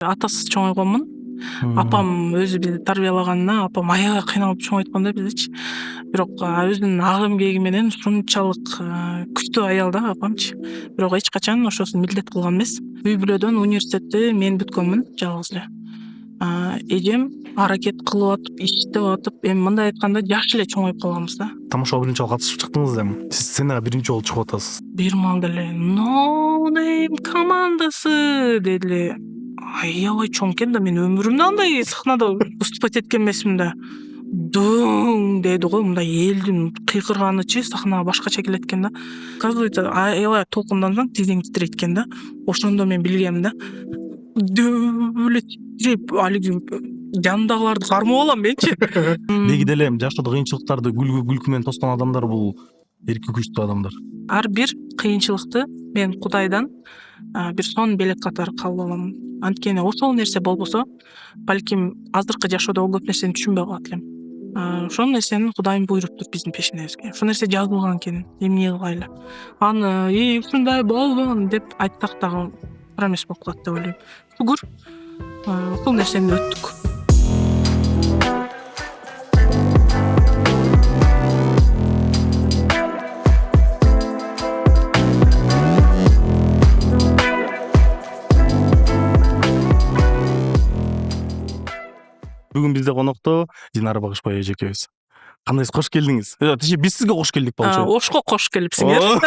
Атасыз чоңойгонмун. Апам өзү бизди тарбиялаганына апам аябай кыйналып чоңойткон да бизичи. Бирок өзүнүн агым кеги менен ушунчалык күчтүү аял да апамчы. Бирок эч качан ошосун милдет кылган эмес. Үй бүлөдөн университетти мен бүткөнмүн жалгыз эле. Эжем аракет кылып атып, иштеп атып, эми мындай айтканда жаш эле чоңоюп калганбыз да. Тамашага биринчи жолу катышып чыктыңыз эми. Сиз сценага биринчи жолу чыгып атасыз. Бир маалда эле No Name командасы деди эле. Аябай чоң экен да, мен өмүрүмдө андай сахнада выступать эткен эмесмин да. Дуң деди го, мындай элдин кыйкырганычы сахнага башкача келет экен да. Оказывается, аябай толкундансаң тизиң титирейт экен да. Ошондо мен билгем да. Дөөлө титиреп, алиги жанымдагыларды кармап алам менчи. Деги деле жашоодо кыйынчылыктарды күлкү менен тоскон адамдар бул эрки күчтүү адамдар. Ар бир кыйынчылыкты мен Кудайдан бир сонун белек катары кабыл алам. Анткени ошол нерсе болбосо, балким азыркы жашоодо көп нерсени түшүнбөй калат элем. Ошол нерсени Кудайым буйруптур биздин пешенебизге. Ошол нерсе жазылган экен. Эмне кылайлы? Аны ушундай болгон деп айтсак дагы туура эмес болуп калат деп ойлойм. Шүгүр, ушул нерсени өттүк. Бүгүн бизде конокто Динара Багышбай эжекебиз. Кандайсыз, кош келдиңиз. Биз сизге кош келдик получается. Ошко кош келипсиңер.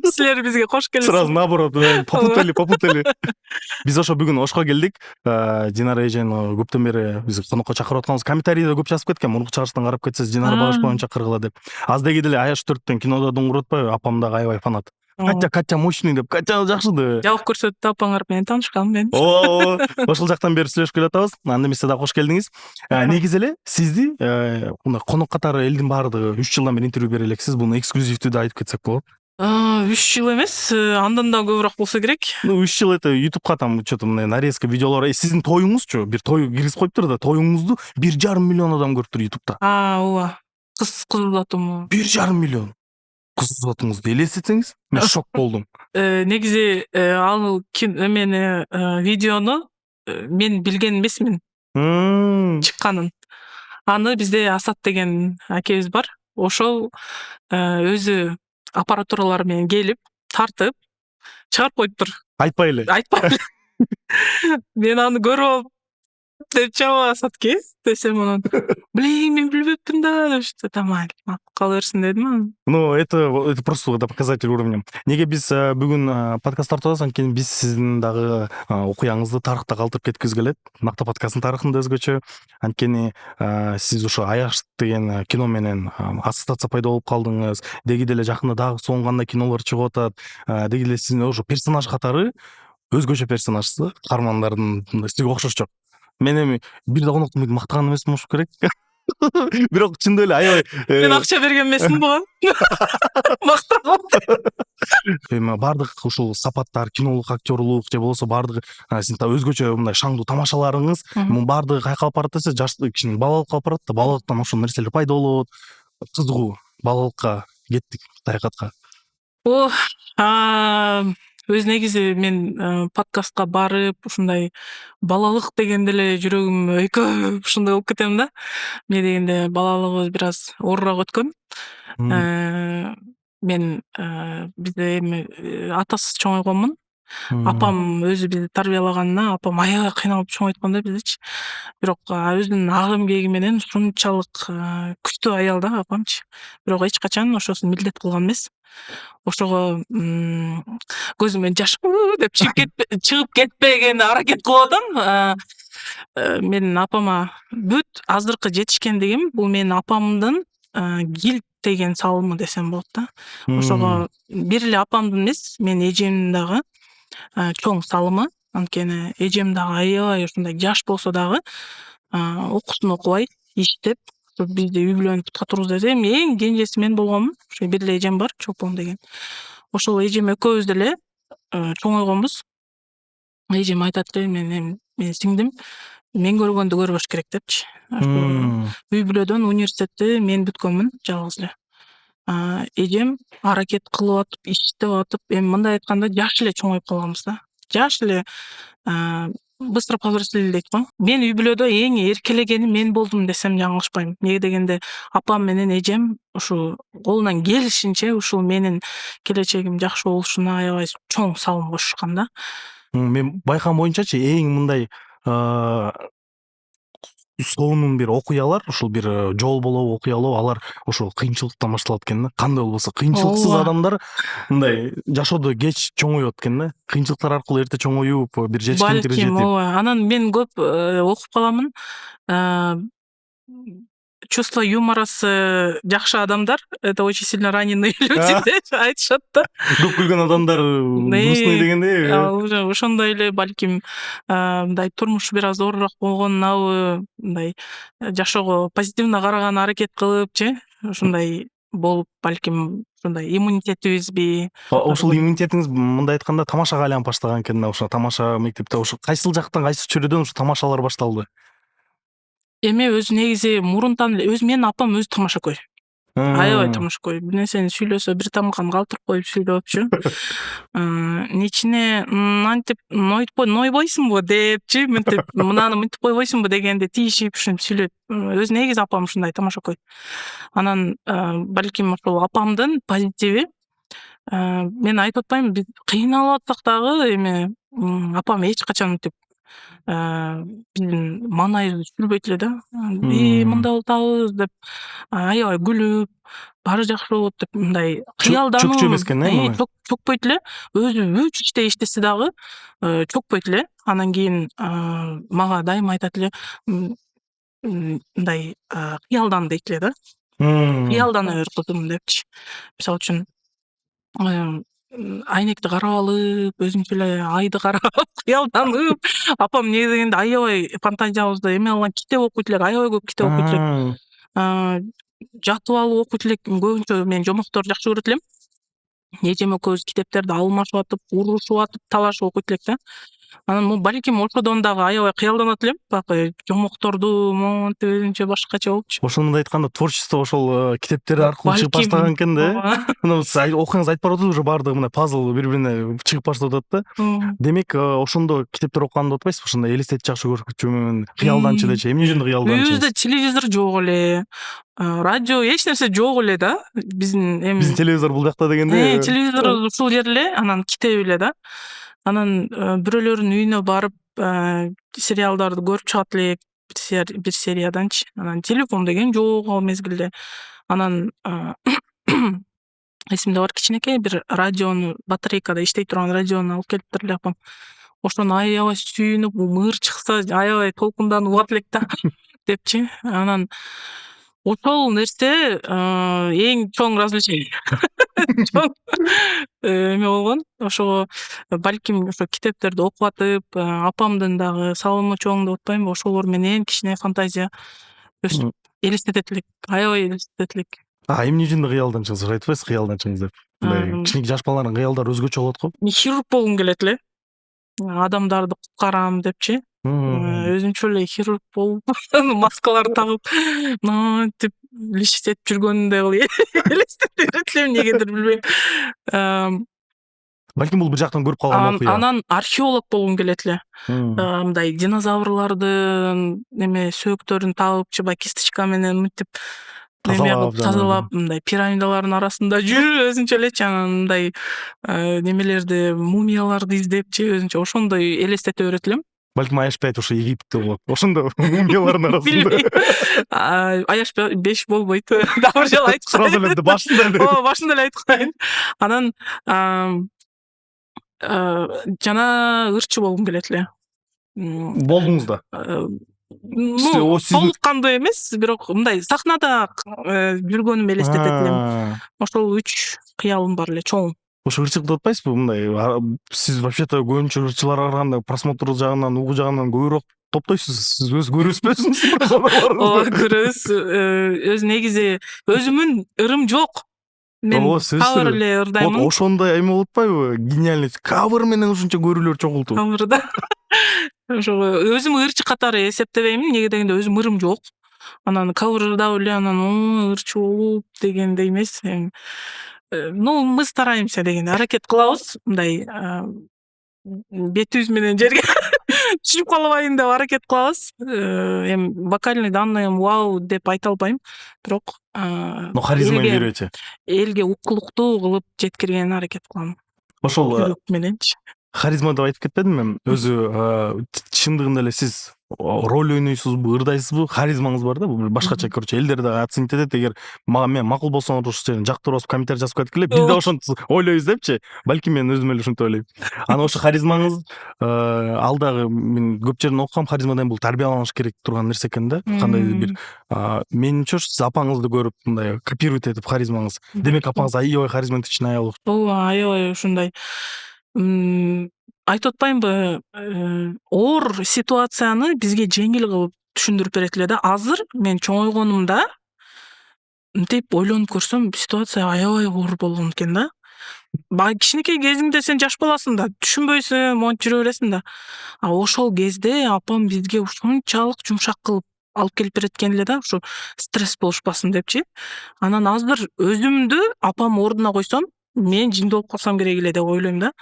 Силер бизге кош келипсиңер. Сразу наоборот, попутали. Биз ошо бүгүн Ошко келдик. Динара эжени көптөн бери биз конокко чакырып атканбыз. Комментарийде көп жазып кеткен. Мурунку чыгарыштан карап кетсеңиз Динара Багышбайны чакыргыла деп. Аздеги деле Аяш 4-төн кинода дуңгур атпайбы? Апам дагы аябай фанат. Катя мощный деп, Катя жакшы деп. Жабык көрсөтүп апаңар менен таанышканмын мен. Ошол жактан бери сүйлөшүп келатабыз. Анда эмесе дагы кош келдиңиз. Негизи эле сизди мындай конок катары элдин баардыгы 3 жылдан бери интервью бере элексиз. Буну эксклюзивдүү да айтып кетсек болот. 3 жыл эмес, андан да көбүрөөк болсо керек. 3 жыл это YouTubeга там что-то мындай нарезка видеолор. Сиздин тоюңузчу, бир той киргизип коюптур да, тоюңузду 1,5 миллион адам көрүптүр YouTube'да. Ооба. Кыз uzatымы. 1,5 миллион. Кыз uzatыңызды элестетсеңиз, мен шок болдум. Негизи ал эмени видеону мен билген эмесмин чыкканын. Аны бизде Асат деген акебиз бар. Ошол өзү аппаратуралары менен келип, тартып чыгарып коюптур. Айтпай эле. Мен аны көрүп алып деп чаба Асатке десем анан мен билбептим да депчи. Тамай, кала берсин дедим. Ну, это просто показатель уровня. Неге биз бүгүн подкаст тартып атабыз, анткени биз сиздин дагы окуяңызды тарыхта калтырып кеткибиз келет. Макта подкасттын тарыхында өзгөчө. Анткени сиз ошо Аяш деген кино менен ассоциация пайда болуп калдыңыз. Деги деле жакында дагы соң кандай кинолор чыгып атат. Деги деле сиздин ошо персонаж катары өзгөчө персонажсыз, каармандардын сизге окшош жок. Мен эми бир да коноктун мактаган эмесмин болуш керек. Бирок чындап эле аябай. Мен акча берген эмесмин буга. Мактаган. Эми бардык ушул сапаттар, кинолук, актерлук же болбосо бардыгы сиздин өзгөчө мындай шаңдуу тамашаларыңыз, мунун бардыгы каяка алып барат десе, жаш кишинин балалыкка алып барат да, балалыктан ошол нерселер пайда болот. Кызыгуу, балалыкка кеттик, саякатка. Өз негизи мен подкастка барып, ушундай балалык дегенде эле жүрөгүм өйкөп ушундай болуп кетем да. Эмне дегенде балалыгыбыз бир аз оорураак өткөн. Мен бизде эми атасыз чоңойгонмун. Апам өзү бизди тарбиялаганына апам аябай кыйналып чоңойткон да бизичи. Бирок өзүнүн агым кеги менен ушунчалык күчтүү аял да апамчы. Бирок эч качан ошосун милдет кылган эмес. Ошого көзүмөн жаш деп чыгып кетпегени аракет кылып атам. Менин апама бүт азыркы жетишкендигим бул менин апамдын гилт деген салымы десем болот да. Ошого бир эле апамдын эмес, менин эжемдин дагы чоң салымы. Анткени эжем дагы аябай ушундай жаш болсо дагы окуусун окубай, иштеп, бизди үй бүлөнү путка тургузду десем, эң кенжеси мен болгонмун. Ошо бир эле эжем бар, чолпон деген. Ошол эжем экөөбүз деле чоңойгонбуз. Эжем айтат эле, менин сиңдим мен көргөндү көрбөш керек депчи. Үй бүлөдөн университетти мен бүткөнмүн жалгыз эле. Эжем аракет кылып атып, иштеп атып, эми мындай айтканда жаш эле чоңоюп калганбыз да. Жаш эле быстро повзрослели дейт го. Мен үй бүлөдө эң эркелегени мен болдум десем жаңылышпайм. Эмнеге дегенде апам менен эжем ушу колунан келишинче ушул менин келечегим жакшы болушуна аябай чоң салым кошушкан да. Мен байкаган боюнчачы эң мындай сонун бир окуялар, ушул бир жол болобу, окуялоо, алар ошол кыйынчылыктан башталат экен да. Кандай болбосо кыйынчылыксыз Ооба. адамдар мындай жашоодо кеч чоңойот экен да. Кыйынчылыктар аркылуу эрте чоңоюп, бир жетишкендикке Балким, жетип. ооба. Анан мен көп окуп каламын. Чувство юмора с жакшы адамдар — это очень сильно раненые люди деп айтышат да. Көп күлгөн адамдар грустный дегендей. Уже ошондой эле балким мындай турмуш бир аз оорураак болгонабы, мындай жашоого позитивно караганга аракет кылыпчы, ушундай болуп балким ушундай иммунитетибизби. Ошол иммунитетиңиз мындай айтканда тамашага айланып баштаган экен да. Ошо тамаша мектепте ошо кайсыл жактан, кайсы чөйрөдөн ушу тамашалар башталды? Эми өзү негизи мурунтан эле менин апам өзү тамашакөй. Аябай тамашакөй. Бир нерсени сүйлөсө бир тамганы калтырып коюп сүйлөпчү. Нечине антип нойбойсуңбу депчи, мынтип мынаны мынтип койбойсуңбу дегенде тийишип ушинтип сүйлөйт. Өзү негизи апам ушундай тамашакөй. Анан балким ошол апамдын позитиви, мен айтып атпаймынбы, биз кыйналып атсак дагы эми апам эч качан мынтип биздин маанайыбызды түшүрбөйт эле да. Мындай болуп атабыз деп аябай күлүп, баары жакшы болот деп мындай кыялдануу. Чөкчү эмес экен, Чөкпөйт эле. Өзү бүт иште иштесе дагы чөкпөйт эле. Анан кийин мага дайыма айтат эле, мындай кыялдан дейт эле да. Кыялдана бер кызым депчи. Мисалы үчүн айнекти карап алып, өзүнчө эле айды карап кыялданып, апам эмне дегенде аябай фантазиябызды эме алган, китеп окуйт элек, аябай көп китеп окуйт элек. Жатып алып окуйт элек. Көбүнчө мен жомокторду жакшы көрөт элем. Эжем экөөбүз китептерди алмашып атып, урушуп атып, талашып окуйт элек да. Анан балким ошодон дагы аябай кыялданат элем. Баягы жомокторду монтип өзүнчө башкача болупчу. Ошондо айтканда творчество ошол китептер аркылуу чыгып баштаган экен да. Анан сиз окугаңыз айтып барып атат, уже баардыгы мына пазл бири бирине чыгып баштап атат да. Демек ошондо китептер окуганды атпайсызбы? Ошондой элестетип жакшы көрчүмүн, кыялданчу дечи. Эмне үчүн кыялданчу? Үйүбүздө телевизор жок эле, радио, эч нерсе жок эле да. Биздин телевизор бул жакта дегенде. Телевизор ушул жер эле, анан китеп эле да. Анан бирөөлөрдүн үйүнө барып сериалдарды көрүп чыгат элек, бир серияданчы. Анан телефон деген жок ал мезгилде. Анан эсимде бар, кичинекей бир радиону, батарейкада иштей турган радиону алып келиптир эле апам. Ошону аябай сүйүнүп, мыр чыкса аябай толкунданып угат элек да депчи. Анан ошол нерсе эң чоң развлечение. Чоң эме болгон. Ошого балким ошо китептерди окуп атып, апамдын дагы салымы чоң деп атпаймынбы, ошолор менен кичине фантазия өсүп элестетет элек, аябай элестетет элек. Эмне үчүн кыялданчыңыз? Айтып атпайсызбы кыялданчыңыз деп? Мындай кичинекей жаш балдардын кыялдары өзгөчө болот го. Хирург болгум келет эле. Адамдарды куткарам депчи. Өзүнчө эле хирург болуп, маскаларды тагып, мынтип лишитип жүргөнүндөй элестетип берет элем, эмнегедир билбейм. Балким бул бир жактан көрүп калган окуя. Анан археолог болгум келет эле. Мындай динозаврлардын эме сөөктөрүн табыпчы, баягы кисточка менен мынтип тазалап, мындай пирамидалардын арасында жүрүп өзүнчө элечи, анан мындай немелерди, мумияларды издепчи, өзүнчө ошондой элестете берет элем. Балким Аяш 5 ошо Египтте болот. Ошондо мумиялардын арасында. Аяш 5 болбойт. Дагы бир жолу айтып сразу эле башында эле. Башында эле айтып коеюн. Анан жана ырчы болгум келет эле. Болдуңуз да. Толук кандуу эмес, бирок мындай сахнада жүргөнүмдү элестетет элем. Ошол 3 кыялым бар эле, чоң. Ошо ырчык деп атпайсызбы? Мындай сиз вообще-то көбүнчө ырчыларга караганда просмотр жагынан, угуу жагынан көбүрөөк топтойсуз. Сиз өзү көрөсүзбү? Ооба, көрөбүз. Өзү негизи өзүмүн ырым жок. Мен кавер эле ырдаймын. Вот ошондой эме болуп атпайбы? Гениальность. Кавер менен ушунча көрүүлөр чогулту. Каверда. Ошого өзүм ырчы катары эсептебеймин, эмнеге дегенде өзүм ырым жок. Анан кавердап эле анан ырчы болуп дегендей эмес. Мы стараемся дегенде аракет кылабыз, мындай бетибиз менен жерге түшүп калбайын деп аракет кылабыз. Эми вокальный данныйым вау деп айта албайм, бирок Но харизмаң берүүчү. элге укулуктуу кылып жеткиргенге аракет кылам. Ошол Жүрөк мененчи. харизма деп айтып кетпедимби эми? Өзү чындыгында эле сиз роль ойнойсузбу, ырдайсызбы, харизмаңыз бар да, бул башкача короче. Элдер да оценить этет, эгер мен макул болсоңор ушул жерин жактырып комментарий жазып кеткиле, биз да ошентип ойлойбуз депчи. Балким мен өзүм эле ушинтип ойлойм. Анан ошо харизмаңыз ал дагы мен көп жерден окугам, харизмадан бул тарбияланыш керек турган нерсе экен да. Кандайдыр бир менимче сиз апаңызды көрүп мындай копировать этип харизмаңыз. Демек апаңыз аябай харизматичный аял. Ооба, аябай ушундай айтып атпаймынбы, оор ситуацияны бизге жеңил кылып түшүндүрүп берет эле да. Азыр мен чоңойгонумда мынтип ойлонуп көрсөм, ситуация аябай оор болгон экен да. Баягы кичинекей кезиңде сен жаш баласың да, түшүнбөйсүң, монтип жүрө бересиң да. А ошол кезде апам бизге ушунчалык жумшак кылып алып келип береткен эле да, ушу стресс болушпасын депчи. Анан азыр өзүмдү апам ордуна койсом, мен жиндүү болуп калсам керек эле деп ойлойм да.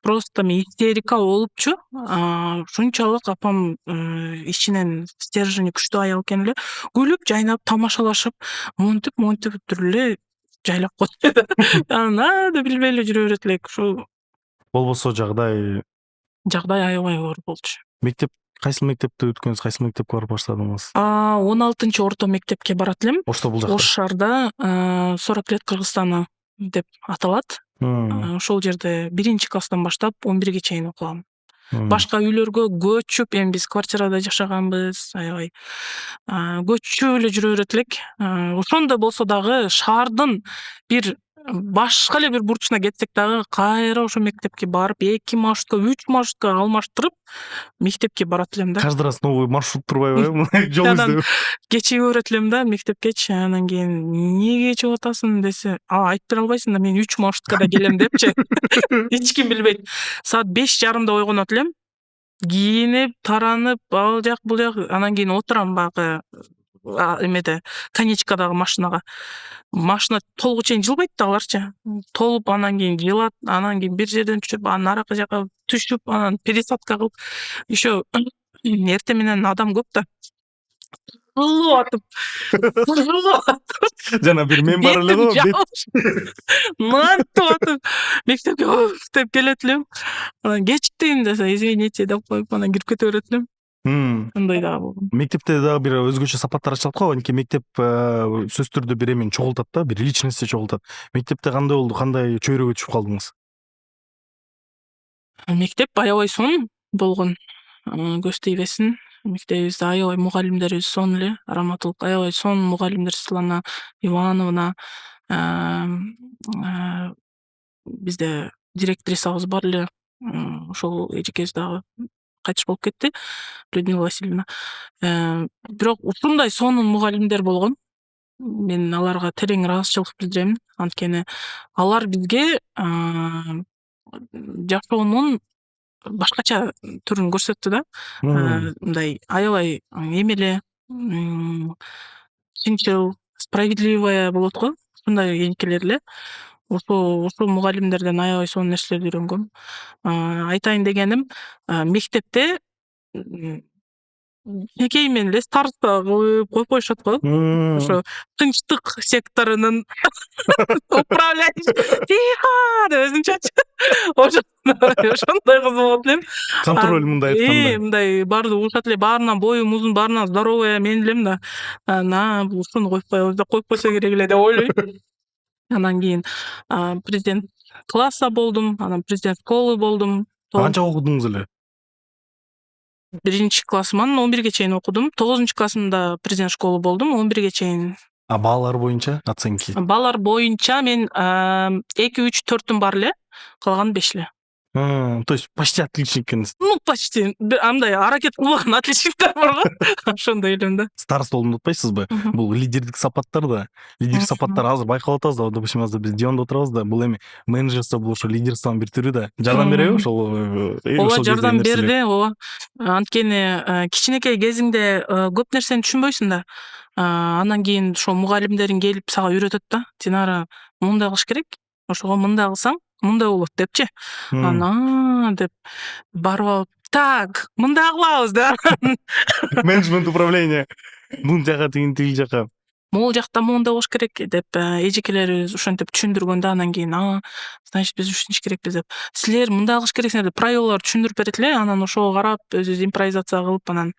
Просто мен истерика болупчу, ушунчалык апам ичинен стержени күчтүү аял экен эле. Күлүп, жайнап, тамашалашып, монтип туруп эле жайлап койду. Анан деп билбей эле жүрө берет элек. Ушу Болбосо жагдай аябай оор болчу. мектеп кайсыл мектепти бүткөнсүз, кайсыл мектепке барып баштадыңыз? 16 орто мектепке барат элем. Ошто бул жакта. Ош шаарда 40 лет Кыргызстана деп аталат. Ошол жерде 1-класстан баштап 11-ге чейин окугам. Башка үйлөргө көчүп, эми биз квартирада жашаганбыз, аябай көчүп эле жүрө берет элек. Ошондой болсо дагы шаардын бир башка эле бир бурчуна кетсек дагы кайра ошо мектепке барып 2 маршрутка, 3 маршрутка алмаштырып мектепке барат элем да. Каждый раз новый маршрут турбайбы? Жол издеп. Кечиге берет элем да мектепкечи. Анан кийин эмнеге кечигип атасың десе, айтып бере албайсың да, мен 3 маршруткада келем депчи. Эч ким билбейт. Саат 5:30 ойгонот элем. Кийинип, таранып, ал жак бул жак, анан кийин отурам багы эмеде, конечкадагы машинага. Машина толугу чейин жылбайт да аларчы. Толуп, анан кийин жылат, анан кийин бир жерден түшүп, анан аракы жака түшүп, анан пересадка кылып, еще эртең менен адам көп да. Сулуп атып. Жана бир мен бар эле го. Нантип атып мектепке деп келет элем. Анан кечиктим десе, извините деп коюп, анан кирип кете берет элем. Андай дагы болгон. Мектепте дагы бир өзгөчө сапаттар ачылат го. Анткени мектеп сөзсүз түрдө бир эмени чогултат да, бир личностти чогултат. Мектепте кандай болду? Кандай чөйрөгө түшүп калдыңыз? Мектеп аябай сонун болгон. Көз тийбесин. Мектебибизде аябай мугалимдерибиз сонун эле, раматылык, аябай сонун мугалимдер, Светлана Ивановна, бизде директрисабыз бар эле, ошол эжекебиз дагы кайтыш болуп кетти, Людмила Васильевна. Бирок ушундай сонун мугалимдер болгон. Мен аларга терең ыраазычылык билдирем, анткени алар бизге жашоонун башкача түрүн көрсөттү да. Мындай аябай эмеле, чынчыл, справедливая болот го. Ушундай эжекелер эле. Ошол мугалимдерден аябай сонун нерселерди үйрөнгөм. Айтайын дегеним, мектепте кичинекей менен эле староста кылып коюп коюшат го. Ошо тынчтык секторунун управляющий деп өзүнчөчү. Ошондой кыз болот элем. Контроль мындай айтканда. Мындай баарды угушат эле, баарынан боюм узун, баарынан здоровая мен элем да. Ушуну коюп коебуз деп коюп койсо керек эле деп ойлойм. Анан кийин президент класса болдум, анан президент школы болдум. Канча окудуңуз эле? 1-классыман 11-ге чейин окудум. 9-классымда президент школы болдум, 11-ге чейин. Балалар боюнча оценки? Балалар боюнча мен 2, 3, 4-түм бар эле, калганы 5 эле. То есть почти отличник экенсиз. Почти. Андай аракет кылган отличниктер бар го. Ошондой элем да. Староста болдум деп атпайсызбы? Бул лидердик сапаттар да. Лидердик сапаттар азыр байкалып атабыз да. Допустим, азыр биз диванда отурабыз да. Бул эми менеджерство, бул ошо лидерствонун бир түрү да. Жардам береби ошол? Ооба, жардам берди, ооба. Анткени кичинекей кезиңде көп нерсени түшүнбөйсүң да. Анан кийин ошо мугалимдериң келип сага үйрөтөт да. Сен ары мындай кылыш керек. Ошого мындай кылсаң, мындай болот депчи. Анан деп барып алып Так, мындай кылабыз да. Менеджмент управление. Бул жака тигин тил жака. Могул жакта моундай болуш керек деп эжекелерибиз ошентип түшүндүргөн да, анан кийин значит биз ушинтиш керекпиз деп. Силер мындай кылыш керексиңер деп правилаларды түшүндүрүп берет эле, анан ошого карап өзүбүз импровизация кылып анан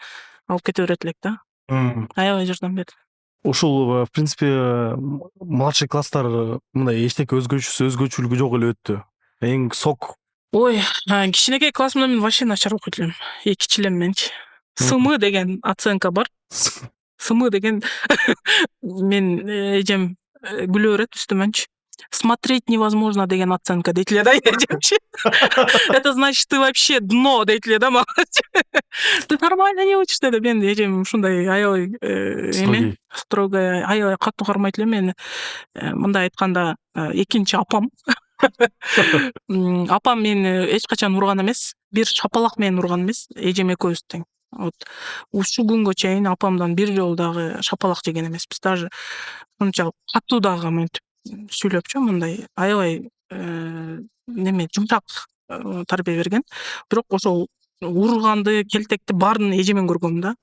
алып кете берет элек да. Аябай жардам берди. Ушул в принципе младший класстар мындай эчтеке өзгөчөлүгү жок эле өттү. Эң сок. Ой, кичинекей классымда мен вообще начар окуйт элем. Экинчи элем менчи. СМ деген оценка бар. СМ деген мен эжем күлө берет үстүмөнчү. Смотреть невозможно деген оценка дейт эле да эжемчи. Это значит, ты вообще дно дейт эле да мага. Ты нормально не учишь деп. Мен эжем ушундай аябай эме строгая, аябай катуу кармайт эле мени. Мындай айтканда экинчи апам. Апам мени эч качан урган эмес. Бир шапалак менен урган эмес. Эжем экөөбүз тең. Вот ушул күнгө чейин апамдан бир жолу дагы шапалак жеген эмеспиз. Даже ушунчалык катуу дагы мынтип сүйлөпчү, мындай аябай неме жумшак тарбия берген. Бирок ошол урганды, келтекти баарын эжемен көргөм да.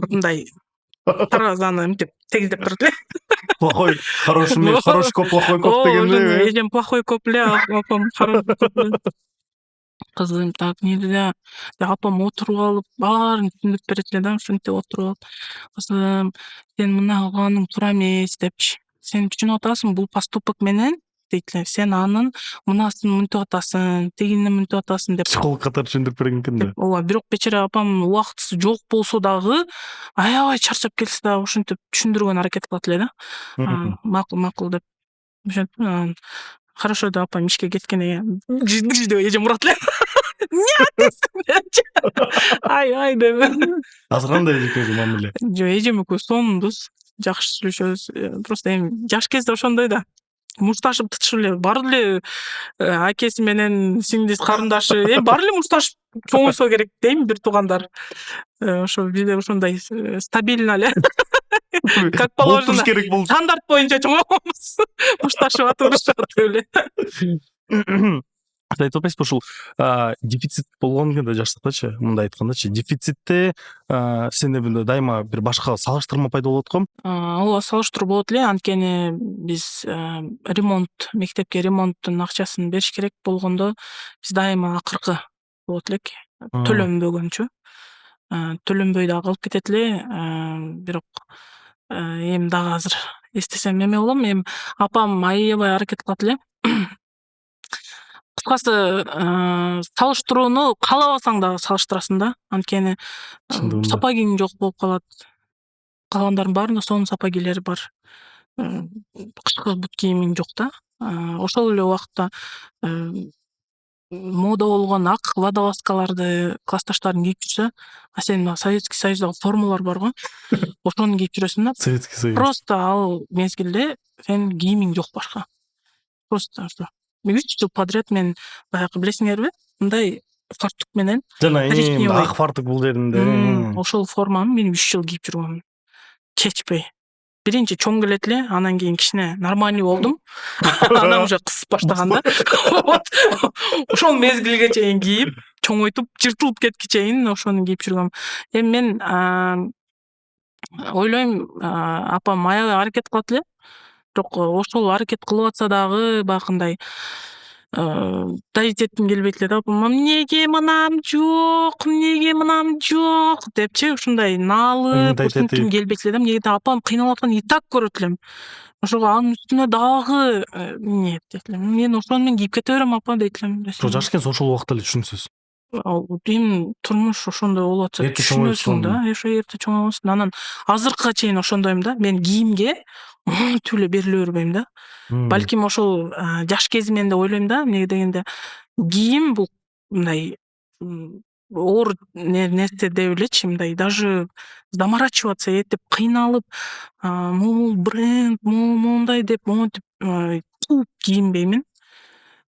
Мындай таразаны мынтип тегиздеп турат эле. Плохой, хороший коп, плохой коп дегенде. Эжем плохой коп эле, апам хороший коп эле. Кызым, так нельзя. Апам отуруп алып, баарын түшүндүрүп берет эле да, ушинтип отуруп алып. Кызым, сен мына кылганың туура эмес депчи. Сен түшүнүп атасың, бул поступок менен дейт эле. Сен анын мынасын мынтип атасың, тигини мынтип атасың деп. Психолог катары түшүндүрүп берген экен да. Ооба, бирок бечара апам убактысы жок болсо дагы аябай чарчап келсе дагы ушинтип түшүндүргөн аракет кылат эле да. Макул деп. Ошентип хорошо деп апам ишке кеткенен кийин деп эжем урат эле. Не атасың? Ай деп. Азыр кандай эжекеңиз мамиле? Жок, эжем экөөбүз сонунбуз, жакшы сүйлөшөбүз. Просто эми жаш кезде ошондой да. Мушташып тытышып эле баары эле акеси менен сиңдиси карындашы, эми баары эле мушташып чоңойсо керек дейм, бир туугандар. Ошо бизде ошондой стабильно эле. Как положено. Стандарт боюнча чоңойгонбуз. Мушташып атып эле. Айтып атпайсызбы ушул дефицит болгон кезде жаштыктачы, мындай айткандачы, дефицитте сенде дайыма бир башка салыштырма пайда болот го? Ооба, салыштыруу болот эле, анткени биз ремонт, мектепке ремонттун акчасын бериш керек болгондо биз дайыма акыркы болот элек, төлөнбөгөнчү. Төлөнбөй дагы калып кетет эле, бирок эми дагы азыр эстесем эме болом. Эми апам аябай аракет кылат эле. Кыскасы, салыштырууну каалабасаң дагы салыштырасың да. Анткени сапагиң жок болуп калат. Калгандардын баарында сонун сапагилери бар. Кышкы бут кийимиң жок да. Ошол эле убакта мода болгон ак водолазкаларды классташтарың кийип жүрсө, сен Советский Союздагы формалар бар го. Ошону кийип жүрөсүң да. Советский Союз. Просто ал мезгилде сен кийимиң жок башка. Просто ошо. 3 жыл подряд мен баягы билесиңерби? Мындай фартук менен. Жана ак фартук бул жеринде. Ошол форманы мен 3 жыл кийип жүргөм. Чечпей. Биринчи чоң келет эле, анан кийин кичине нормальный болдум. Анан уже кысып баштаганда. Ошол мезгилге чейин кийип, чоңойтуп, жыртылып кеткиче чейин ошону кийип жүргөм. Эми мен ойлойм, апам аябай аракет кылат эле. Бирок ошол аракет кылып атса дагы баягындай давить этким келбейт эле да. Апама эмнеге мынам жок депчи, ушундай налып ушинтким келбейт эле да. Эмнеге апам кыйналып атканын и так көрөт элем. Ошого анын үстүнө дагы эмне дейт элем. Мен ошону менен кийип кете берем апа дейт элем. Жаш экенсиз, ошол убакта эле түшүнсүз. Эми турмуш ошондой болуп атса түшүнөсүң да. Ошо эрте чоңойгонсуң. Анан азыркыга чейин ошондойм да. Мен кийимге монтип эле бериле бербейм да. Балким ошол жаш кезимен деп ойлойм да. Эмнеге дегенде кийим бул мындай оор нерсе деп элечи, мындай даже заморачиваться этип, кыйналып, могул бренд, мондай деп, монтип кийинбеймин.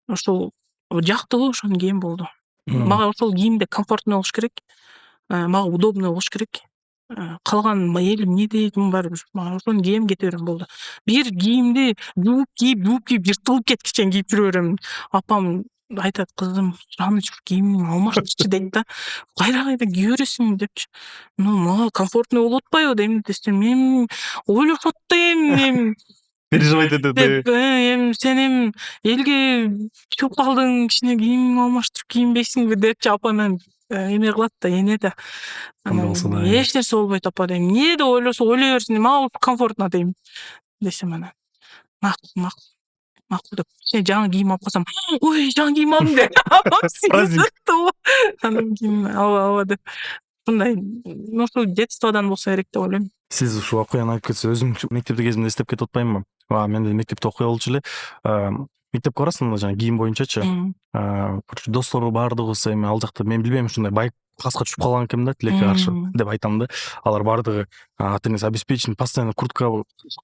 Ошол жактыбы ошону кийим болду. Мага ошол кийимде комфортный болуш керек. Мага удобный болуш керек. Калган эл эмне дейт, баары мага ошону кийем, кете берем болду. Бир кийимди жууп кийип жыртылып кеткиче кийип жүрө берем. Апам айтат, кызым сураныч кийимиңди алмаштырчы дейт да. Кайда кие бересиң депчи. Ну мага комфортный болуп атпайбы дейм десем, мен ойлошот да эми Переживать этет, деп, эми сен эми элге чыгып калдың, кичине кийимиңди алмаштырып кийинбейсиңби депчи апам эме кылат да, эне да. Кандай Анан болсо да. эч нерсе болбойт апа дейм. Эмне деп ойлосо ойлой берсин, мага комфортно дейм. Десем анан макул деп кичине жаңы кийим алып калсам, ой жаңы кийим алдым деп апам Праздник. сыйынат. Анан кийин ооба деп. Ушундай, ушул детстводан болсо керек деп ойлойм. Сиз ушул окуяны айтып кетсеңиз, өзүм мектепте кезимде эстеп кетип атпаймынбы? Мен да мектепте окуй алчу эле. Мектепке барасың да жаңы кийим боюнчачы. Короче, достору баардыгыбыз эми ал жакта мен билбейм ушундай бай класска түшүп калган экенмин да, тилекке каршы деп айтам да. Алар баардыгы ата энеси обеспеченный, постоянно куртка,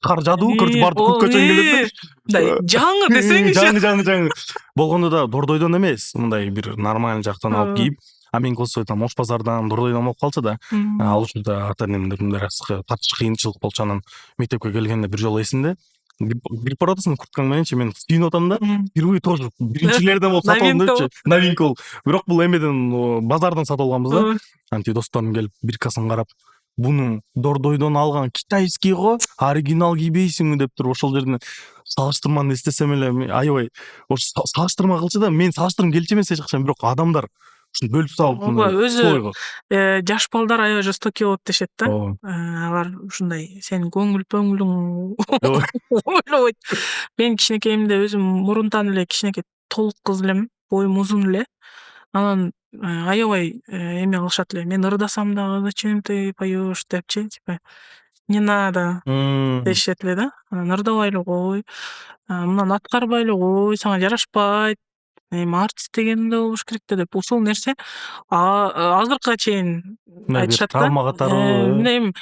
кар жаадыбы, короче, баардык курткача келет да. Жаңы десеңичи. Жаңы. Болгондо да Дордойдон эмес, мындай бир нормальный жактан алып кийип, а меники болсо там Ош базардан, Дордойдон болуп калчу да. Ал учурда ата энемдин мындай тартыш кыйынчылык болчу. Анан мектепке келгенде бир жолу эсимде, кирип баратасың курткаң мененчи, мен кийинип атам да, впервые тоже биринчилерден болуп сатып алдым депчи. Новинка болуп. Бирок бул эмеден базардан сатып алганбыз да. Антип досторум келип биркасын карап, буну Дордойдон алган китайский го, оригинал кийбейсиңби деп туруп ошол жерден салыштырманы эстесем эле аябай ошо салыштырма кылчу да. Мен салыштыргым келчү эмес эч качан, бирок адамдар ушуну бөлүп салып Ооба, өзү слойго. жаш балдар аябай жестокий болот дешет да. Алар ушундай сенин көңүл пөңүлүң ойлобойт. Мен кичинекейимде өзүм мурунтан эле кичинекей толук кыз элем, боюм узун эле. Анан аябай эме кылышат эле. Мен ырдасам дагы зачем ты поёшь депчи, типа не надо дешет эле да. Анан ырдабай эле кой, мындан аткарбай эле кой, сага жарашпайт. Эми артист деген да болуш керек да деп. Ушул нерсе азыркыга чейин айтышат да. Травма катары. Эми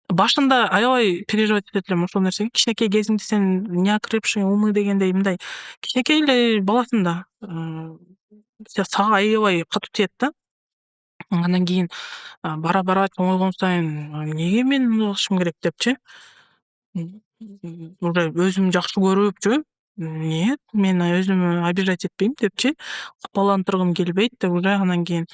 башында аябай переживать этет элем ошол нерсеге. Кичинекей кезиңде сен неокрепший умы дегендей мындай кичинекей эле баласың да. Сага аябай катуу тиет да. Андан кийин бара чоңойгон сайын эмнеге мен муну кылышым керек депчи. Уже өзүм жакшы көрүпчү. Нет, мен өзүмө обижать этпейм депчи. Капаландыргым келбейт деп уже анан кийин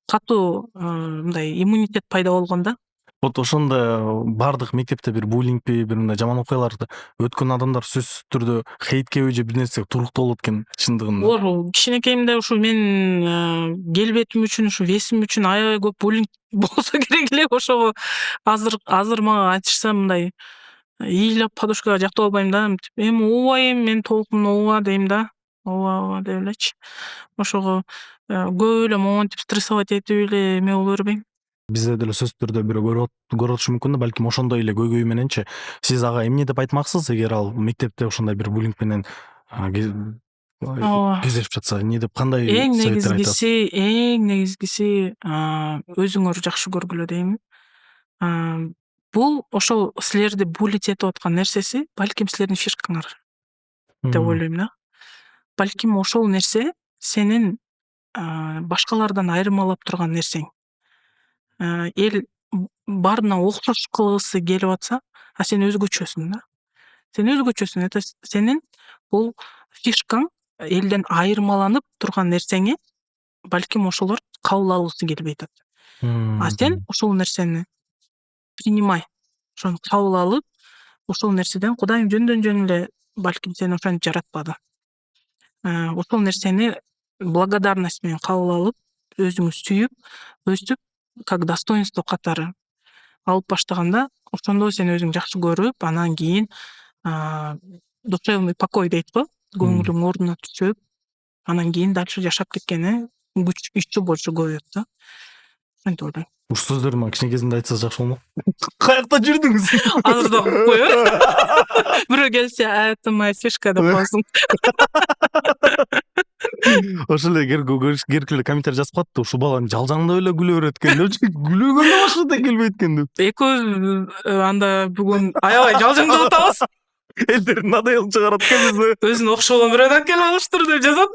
катуу мындай иммунитет пайда болгон да. Вот ошондо баардык мектепте бир буллингпи, бир мындай жаман окуяларды өткөн адамдар сөзсүз түрдө хейтке же бир нерсеге туруктуу болот экен чындыгында. Оор кичинекейимде ушу мен келбетим үчүн, ушу весим үчүн аябай көп буллинг болсо керек эле. Ошого азыр мага айтышса мындай ыйлап подушкага жактап албайм да. Эми ооба мен толкун ооба дейм да. Ооба деп элечи. Ошого көп эле монтип стрессовать этип эле эме боло бербейм. Бизде деле сөзсүз түрдө бирөө көрүп атышы мүмкүн да, балким ошондой эле көйгөй мененчи. Сиз ага эмне деп айтмаксыз, эгер ал мектепте ошондой бир буллинг менен кездешип жатса, эмне деп, кандай советтер айтасыз? Эң негизгиси өзүңөр жакшы көргүлө дейм. Бул ошол силерди буллить этип аткан нерсеси балким силердин фишкаңар деп ойлойм да. Балким ошол нерсе сенин башкалардан айырмалап турган нерсең. Эл баарына окшош кылгысы келип атса, а сен өзгөчөсүң да. Сен өзгөчөсүң. Это сенин бул фишкаң, элден айырмаланып турган нерсеңи балким ошолор кабыл алгысы келбей атат. А сен ошол нерсени принимай. Ошону кабыл алып, ошол нерседен Кудайым жөндөн эле балким сени ошентип жаратпады. Ошол нерсени благодарность менен кабыл алып, өзүңү сүйүп, өстүп, как достоинство катары алып баштаганда, ошондо сен өзүң жакшы көрүп, анан кийин душевный покой дейт го, көңүлүң ордуна түшүп, анан кийин дальше жашап кеткени күчтүү болушу көбөйөт да. Ошентип ойлойм. Ушул сөздөрдү мага кичине кезимде айтсаңыз жакшы болмок. Каякта жүрдүңүз? Азыр да коёбу. Бирөө келсе, это моя фишка деп коесуң. Ошол эле керкилер комментарий жазып калат да, ушул бала жалжаңдап эле күлө берет экен депчи. Күлгөнгө башкача келбейт экен деп. Экөөбүз анда бүгүн аябай жалжаңдап атабыз. Элдер надоел чыгарат экен бизди. Өзүнө окшогон бирөөдөн келип алыштыр деп жазат.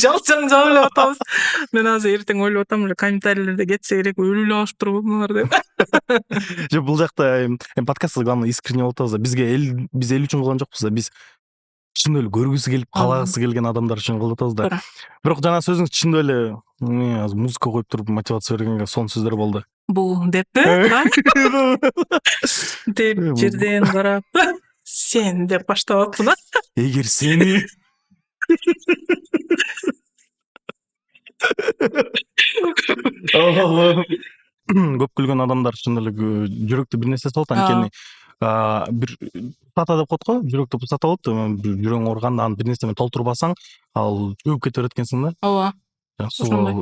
Жалжаңдап эле атабыз. Мен азыр эртең ойлоп атам, уже комментарийлерде кетсе керек, өлүп эле алыштырбы булар деп. Жок, бул жакта подкастты главное искренне болуп атабыз да. Биз эл үчүн кылган жокпуз да. Биз чын эле көргүсү келип каалагысы келген адамдар үчүн кылып атабыз да. туура. Бирок жана сөзүңүз чын эле азыр музыка коюп туруп мотивация бергенге сонун сөздөр болду. Бул деппи? Деп жерден карап сен деп баштап атпын. Эгер сени көп күлгөн адамдар чын эле жүрөктү бир нерсе салат, анткени бир пусата деп коет го, жүрөктү пусата болот, жүрөгүң ооруганда аны бир нерсе менен толтурбасаң, ал чөгүп кете берет экенсиң да. Ооба. Ошондой.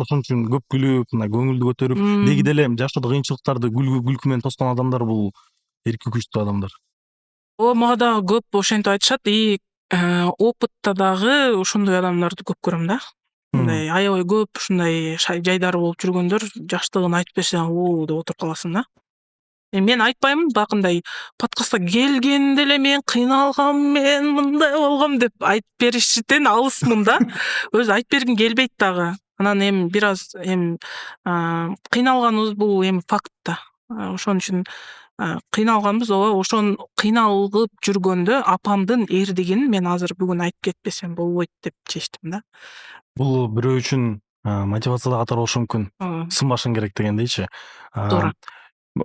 Ошон үчүн көп күлүп, мына көңүлдү көтөрүп, деги деле жашоодо кыйынчылыктарды күлкү менен тоскон адамдар бул эрки күчтүү адамдар. Ооба, мага дагы көп ошентип айтышат, и опытта дагы ошондой адамдарды көп көрөм да. Мындай аябай көп ушундай жайдары болуп жүргөндөр жаштыгын айтып берсе, оо деп отуруп каласың да. Мен айтпаймын, бакындай подкастка келгенде эле мен кыйналгам, мен мындай болгом деп айтып бериштен алысмын да. Өзү айтып бергим келбейт дагы. Анан эми бир аз кыйналганыбыз бул эми факт да. Ошон үчүн кыйналганбыз, ооба, ошон кыйналып жүргөндө апамдын эрдигин мен азыр бүгүн айтып кетпесем болбойт деп чечтим да. Бул бирөө үчүн мотивация да катар болушу мүмкүн. Сынбашың керек дегендейчи. Туура.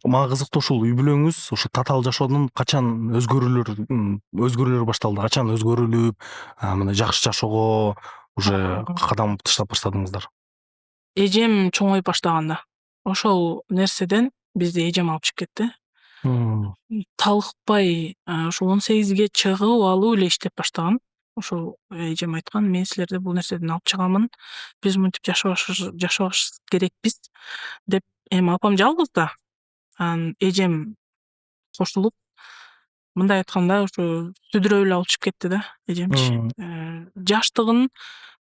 Мага кызыктуу ушул үй бүлөңүз ушу татаал жашоодон качан өзгөрүүлөр башталды, качан өзгөрүлүп, мындай жакшы жашоого уже кадам таштап баштадыңыздар? Эжем чоңоюп баштаганда. Ошол нерседен бизди эжем алып чыгып кетти. Талыкпай ошо 18ге чыгып алуу эле иштеп баштаган. Ошол эжем айткан, мен силерди бул нерседен алып чыгамын, биз мынтип жашабаш керекпиз деп. Эми апам жалгыз да. Анан эжем кошулуп, мындай айтканда, ушу сүдүрөп эле алып чыгып кетти да, эжемчи. Жаштыгын,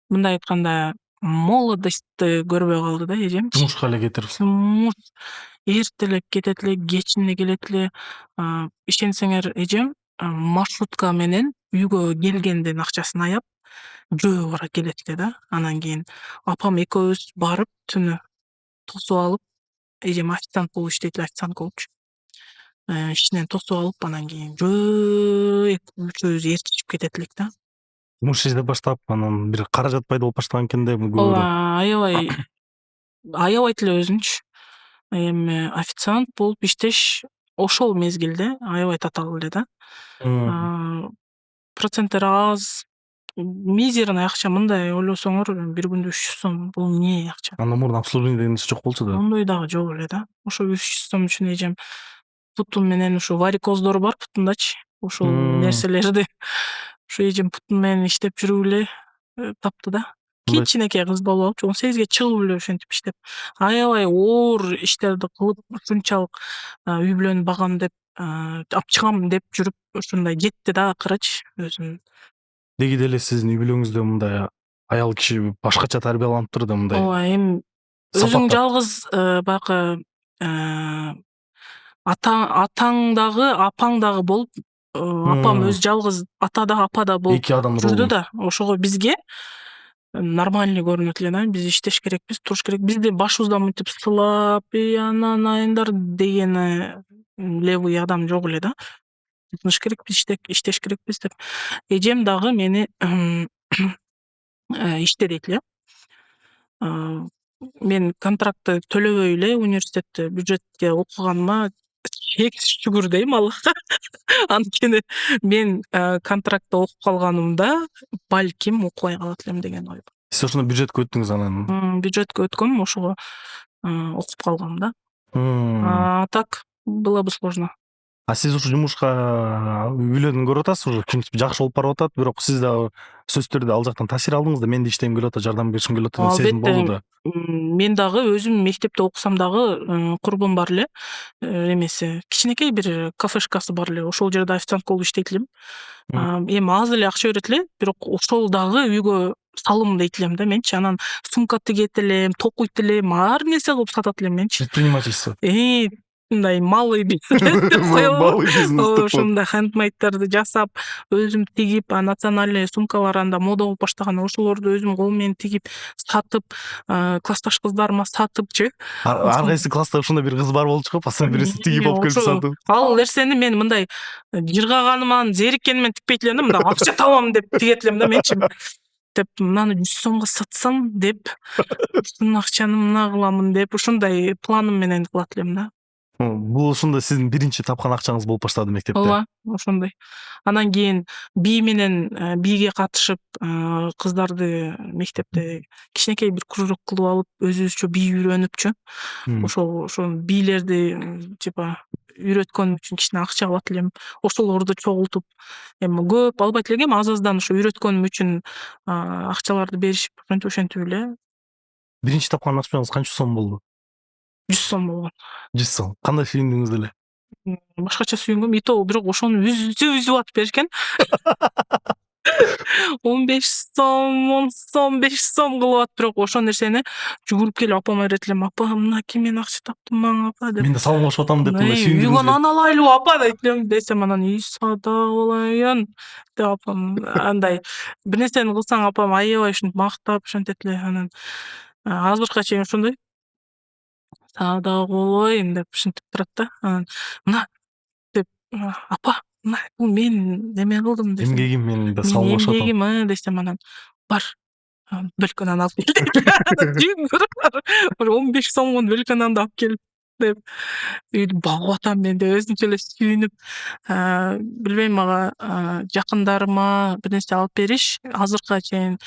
мындай айтканда, молодостьты көрбөй калды да эжемчи. Жумушка эле кетирип. Эртелеп кетет эле, кечине келет эле. Ишенсеңер, эжем маршрутка менен үйгө келгенден акчасын аяп, жөө бара келет эле да. Анан кийин апам экөөбүз барып, түнү тосуп алып, эжем официант болуп иштейт эле, официант болчу. Ишинен тосуп алып, анан кийин жөө үчөөбүз ээрчишип кетет элек да. Жумуш издеп баштап, анан бир каражат пайда болуп баштаган экен да, Ооба, аябайт эле өзүнчү. Эми официант болуп иштеш ошол мезгилде аябай татаал эле да. Проценттери аз, мизерный акча. Мындай ойлосоңор, бир күндө 300 сом, бул эмне акча? Андан мурун обслуживание деген нерсе жок болчу да. Ондой дагы жок эле да. Ошо 300 сом үчүн эжем путум менен, ушу варикоздор бар путундачы, ушул нерселерди ушу эжем путун менен иштеп жүрүп эле тапты да. Кичинекей кыз бала болчу, 18ге чыгып эле ошентип иштеп, аябай оор иштерди кылып, ушунчалык үй бүлөнү багам деп, алып чыгам деп жүрүп, ушундай жетти да акырычы өзүнүн. Деги деле сиздин үй бүлөңүздө мындай аял киши башкача тарбияланыптыр да, мындай. Ооба, эми өзүң жалгыз баягы атаң дагы, апаң дагы болуп, апам өзү жалгыз ата да, апа да болуп жүрдү да. Ошого бизге нормальный көрүнөт эле да. Биз иштеш керекпиз, туруш керек. Бизди башыбыздан мынтип сылап, анан айындар дегени левый адам жок эле да. Тыныш керекпиз, иштеш керекпиз деп. Эжем дагы мени иште дейт эле. Мен контрактты төлөбөй эле университетте бюджетке окуганыма чексиз шүгүр дейм Аллахка. Анткени мен контрактта окуп калганымда балким окубай калат элем деген ой. Сиз ошондо бюджетке өттүңүз анан? Бюджетке өткөм, ошого окуп калгам да. А так было бы сложно. Сиз ушу жумушка үйлөнүп көрүп атасыз, уже жакшы болуп барып атат, бирок сиз дагы сөзсүз түрдө ал жактан таасир алдыңыз да, мен да иштегим келип атат, жардам беришим келип атат деген сезим болду да. Мен дагы өзүм мектепте окусам дагы курбум бар эле, эмеси кичинекей бир кафешкасы бар эле, ошол жерде официант болуп иштейт элем. Эми аз эле акча берет эле, бирок ошол дагы үйгө салым дейт элем да менчи. Анан сумка тигет элем, токуйт элем, ар нерсе кылып сатат элем менчи. Предпринимательство. мындай малый бизнес деп коелу. Малый бизнес деп коет. Ошондой хендмейдтерди жасап, өзүм тигип, национальный сумкалар анда мода болуп баштаган. Ошолорду өзүм кол менен тигип, сатып, классташ кыздарыма сатыпчы. Ар кайсы класста ушундай бир кыз бар болчу го, постоянно бирөөсү тигип алып келип Ошо сатып. ал нерсени мен мындай жыргаганыман, зериккенимен тикпейт элем да, мындай акча табам деп тигет элем да менчи. Деп мынаны 100 сомго сатсам деп, ушунун акчаны мына кыламын деп, ушундай планым менен кылат элем да. Бул ушунда сиздин биринчи тапкан акчаңыз болуп баштады мектепте. Ооба, ошондой. Анан кийин би менен биге катышып, кыздарды мектепте кичинекей бир кружок кылып алып, өзүбүзчө би үйрөнүпчү. Ошол бийлерди типа үйрөткөнүм үчүн кичине акча алат элем. Ошолорду чогултуп, эми көп албайт элем, аз-аздан ошо үйрөткөнүм үчүн акчаларды беришип, ошентип эле Биринчи тапкан акчаңыз канча сом болду? 100 сом болгон. 100 сом. Кандай сүйүндүңүз эле? Башкача сүйүнгөм, и то бирок ошону үзүп атып беришкен. 15 сом, 10 сом, 5 сом кылып атып, бирок ошол нерсени жүгүрүп келип апама берет элем. Апа, мынакей мен акча таптым мага апа деп. Мен да салымлашып атам деп мындай Үйгө сүйүндүңүз. нан алайлыбы апа дейт элем, десем анан садак болоюн деп апам андай бир нерсени кылсаң апам аябай ушинтип мактап ошентет эле. Анан азыркыга чейин ошондой садак болоюн деп ушинтип турат да. Анан мына деп апа, мына бул мен неме кылдым десем. Эмгегим менин да Менин салымлашып атам. эмгегим десем, анан бар бөлкө нан алып кел дейт. Анан жүгүрүп бир 15 сомго бөлкө нанды алып келип деп үйдү багып атам мен деп өзүмчө эле сүйүнүп, билбейм, мага жакындарыма бир нерсе алып бериш азыркыга чейин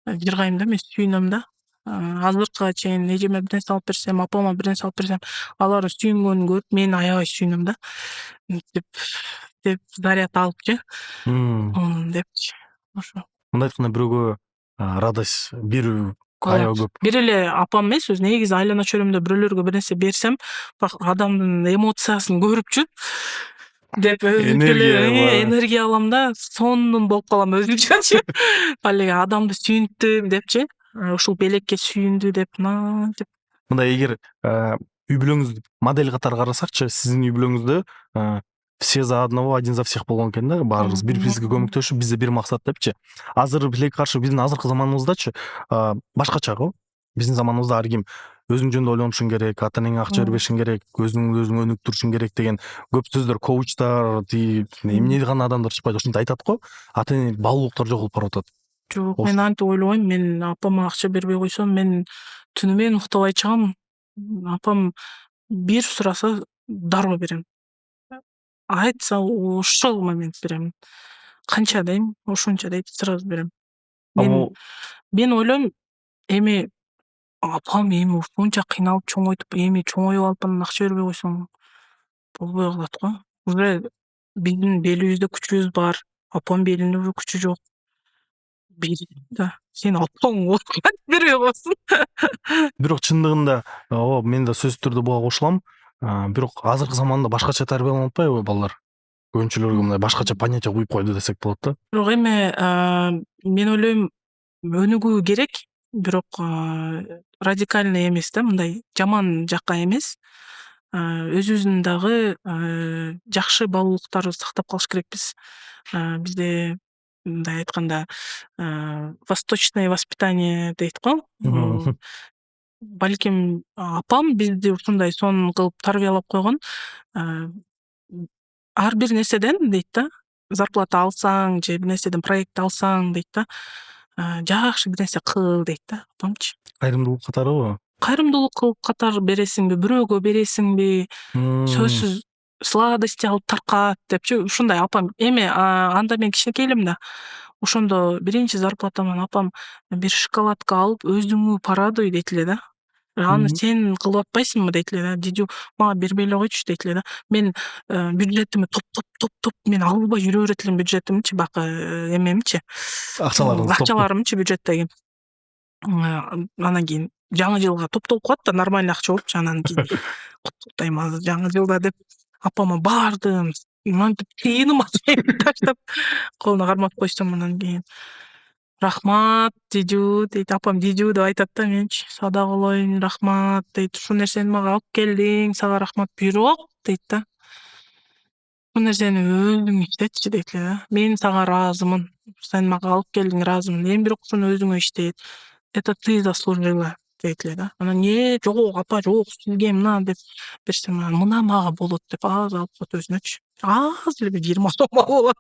жыргайм да, мен сүйүнөм да. Азыркыга чейин эжеме бир нерсе алып берсем, апама бир нерсе алып берсем, алардын сүйүнгөнүн көрүп мен аябай сүйүнөм да. Деп заряд алыпчы. Депчи. Ошо. Мындай айтканда бирөөгө радость берүү аябай көп. Бир эле апам эмес, өзү негизи айлана чөйрөмдө бирөөлөргө бир нерсе берсем, адамдын эмоциясын көрүпчү деп өзүмчө эле энергия алам да, сонун болуп калам өзүмчөчү. Ал эле адамды сүйүнтүм депчи. Ушул белекке сүйүндү деп, мынтип. Мындай эгер үй бүлөңүздү модель катары карасакчы, сиздин үй бүлөңүздө все за одного, один за всех болгон экен да, баарыбыз бири бирибизге көмөктөшүп, бизде бир максат депчи. Азыр тилекке каршы биздин азыркы заманыбыздачы башкача го. Биздин заманыбызда ар ким өзүң жөнүндө ойлонушуң керек, ата энеңе акча бербешиң керек, өзүңдү өнүктүрүшүң керек деген көп сөздөр, коучтар, эмне гана адамдар чыкпайт, ушинтип айтат го. Ата эне баалуулуктар жогулуп баратат. Жок, мен антип ойлобойм. Мен апама акча бербей койсом, мен түнү менен уктабай чыгам. Апам бир сураса дароо берем. Айтса ошол момент берем. Канча дейм, ошончо дейт, сразу берем. Мен ойлойм, эми апам эми ушунча кыйналып чоңойтуп, эми чоңоюп алып анан акча бербей койсоң болбой калат го. Уже биздин белибизде күчүбүз бар, апам белинде уже күчү жок. Да, сен апаң бербей койсун. Бирок чындыгында ооба, мен да сөзсүз түрдө буга кошулам. Бирок азыркы заманда башкача тарбияланып атпайбы балдар? Көпүнчүлөргө мындай башкача понятие куюп койду десек болот да. Бирок эми мен ойлойм, өнүгүү керек, бирок радикальный эмес да, мындай жаман жакка эмес. Өзүбүздүн дагы жакшы баалуулуктарыбызды сактап калыш керекпиз. Бизде мындай айтканда восточное воспитание дейт го. Балким апам бизди ушундай сонун кылып тарбиялап койгон. Ар бир нерседен дейт да, зарплата алсаң же бир нерседен проект алсаң дейт да, жакшы бир нерсе кыл дейт да, апамчы. Кайрымдуулук катарыбы? Кайрымдуулук кылып катар бересиңби, бирөөгө бересиңби, сөзсүз сладости алып таркат депчи. Ушундай апам. Эми анда мен кичинекей элем да. Ошондо биринчи зарплатаман апам бир шоколадка алып, өзүңү порадуй дейт эле да. Аны сен кылып атпайсыңбы дейт эле да. Дидю, мага бербей эле койчу дейт эле да. Мен бюджетимди топ мен албай жүрө берет элем, бюджетимчи, бак эмемчи. Акчаларымчы бюджеттеги. Анан кийин жаңы жылга топтолуп калат да, нормальный акча болупчу. Анан кийин куттуктайм азыр жаңы жылда деп апама бардым. Мынтип кыйыныма таштап колуна кармап койсом, анан кийин Рахмат дижу дейт, апам дижу деп айтат да, менчи сада болоюн, рахмат дейт, ушул нерсени мага алып келдиң, сага рахмат, бирок дейт да, бул нерсени өзүң иштетчи дейт эле да, мен сага ыраазымын, сен мага алып келдиң, ыраазымын, эми бирок ушуну өзүңө иштет, это ты заслужила дейт эле да. Анан жок апа, жок сизге мына деп берсем, мына мага болот деп аз алып коет өзүнөчү, аз эле, 20 сом алып алат.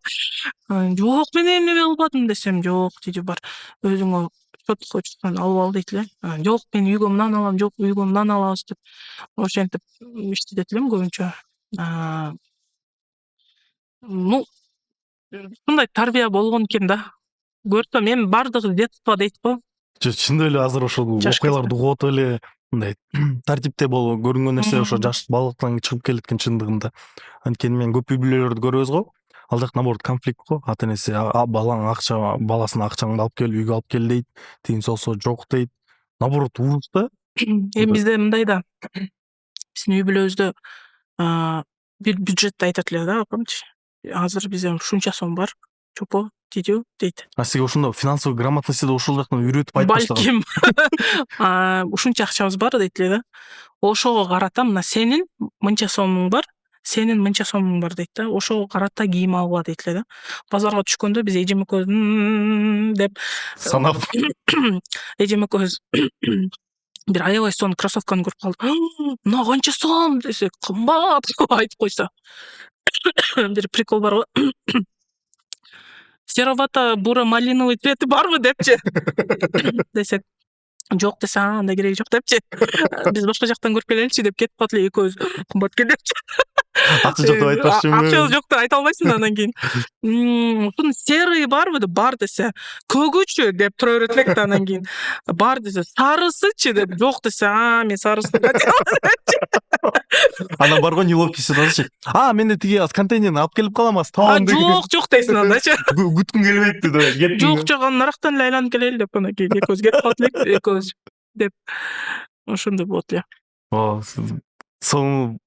Жок мен эми кылбадым десем, жок дижи бар, өзүңө алып ал дейт эле. Жок мен үйгө мынаны алам, жок үйгө мынаны алабыз деп ошентип иштетет элем көбүнчө. Ну, ушундай тарбия болгон экен да. Көрсөм эми бардыгы детство дейт го. Чындап эле азыр ошол Жаш окуяларды угуп атып эле мындай тартипте болуп көрүнгөн нерсе ошо Мм. жаш балыктан чыгып келеткен чындыгында. Анткени мен көп үй бүлөлөрдү көрөбүз го. Ал жак наоборот конфликт го. Ата энеси балаң баласына акчаңды алып кел, үйгө алып кел дейт. Тигин болсо жок дейт. Наоборот уруш да. Эми бизде мындай да, биздин үй бүлөбүздө бир бюджетти айтат эле да апамчы. Азыр бизде ушунча сом бар, чопо дижу дейт. Сизге ошондо финансовый грамотностьти да ошол жактан үйрөтүп айтып баштаган. Балким ушунча акчабыз бар дейт эле да. Ошого карата мына сенин мынча сомуң бар, сенин мынча сомуң бар дейт да. Ошого карата кийим алгыла дейт эле да. Базарга түшкөндө биз эжем экөөбүз деп Санап. эжем экөөбүз бир аябай сонун кроссовканы көрүп калдык. Мына канча сом десек, кымбат деп айтып койсо. Бир прикол бар го. Серовато буро малиновый цвети барбы депчи. Десек, жок десе, андай кереги жок депчи. Биз башка жактан көрүп келеличи деп кетип калат эле экөөбүз. Кымбат экен депчи. Акча жок деп айтпакчымы? Акчабыз жок деп айта албайсың да анан кийин. Ушунун серый барбы деп, бар десе, көгүчү деп тура берет элек да анан кийин. Бар десе, сарысычы деп, жок десе, мен сарысын Анан бар го неловкий ситуация. Менде тиги контейнерни алып келип калам, табам деген. жок дейсиң андачы. Күткүм келбейт деп. Жок анан нарактан эле айланып келели деп анан кийин экөөбүз кетип калат элек, экөөбүз деп ошондой болот эле. Сону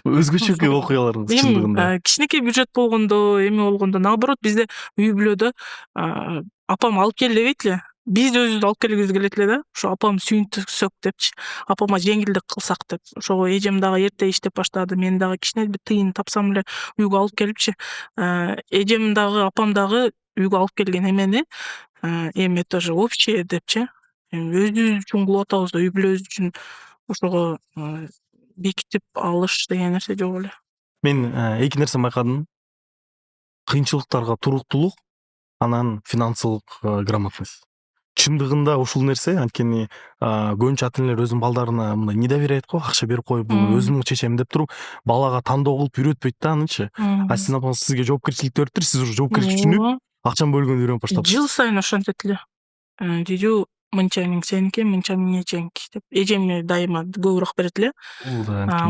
өзгөчө окуяларыңыз чындыгында. Эми кичинекей бюджет болгондо, эми болгондо, наоборот бизде үй бүлөдө апам алып кел дебейт эле. Биз өзүбүз алып келгибиз келет эле да. Ошо апам сүйүнтүксөк депчи. Апама жеңилдик кылсак деп. Ошого эжем дагы эрте иштеп баштады. Мен дагы кичине бир тыйын тапсам эле үйгө алып келипчи. Эжем дагы, апам дагы үйгө алып келген эмени эми это же общее депчи. Өзүбүз үчүн кылып атабыз да, үй бүлөбүз үчүн ошого бекитип алыш деген нерсе жок эле. Мен эки нерсе байкадым. Кыйынчылыктарга туруктуулук, анан финансылык грамотность. Чындыгында ушул нерсе, анткени көбүнчө ата энелер өзүнүн балдарына мындай не доверяет го, акча берип коюп, өзүм чечем деп туруп, балага тандоо кылып үйрөтпөйт да анычы. Сиздин апаңыз сизге жоопкерчиликти бериптир, сиз уже жоопкерчиликти түшүнүп, акчаны бөлгөндү үйрөнүп баштапсыз. Жыл сайын ошентет эле. Дижу мынча миң сеники, мынча миң эжеңки деп. Эжем дайыма көбүрөөк берет эле.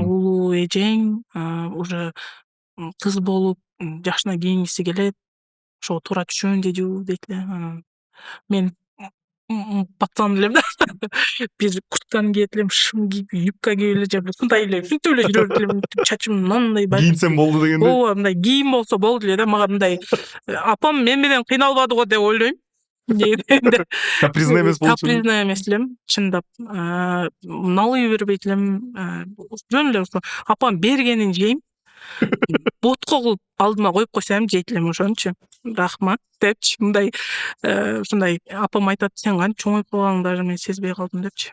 Улуу эжең уже кыз болуп жашына кийингиси келет. Ошого туура түшүн дижу дейт эле. Анан мен пацан элем да. Бир куртканы кийет элем, шым кийип, юбка кийип эле, же ушундай эле, сүнтүп эле жүрө берет элем. Чачым мындай кийинсем болду дегенде. Ооба, мындай кийим болсо болду эле да. Мага мындай апам мен менен кыйналбады го деп ойлойм. Капризный эмес болчу. Капризный эмес элем, чындап. Налый бербейт элем. Жөн эле ошо апам бергенин жейм. Ботко кылып алдыма коюп койсом жейт элем ошонучу. Рахмат депчи, мындай ушундай апам айтат, сен кантип чоңоюп калганың даже мен сезбей калдым депчи.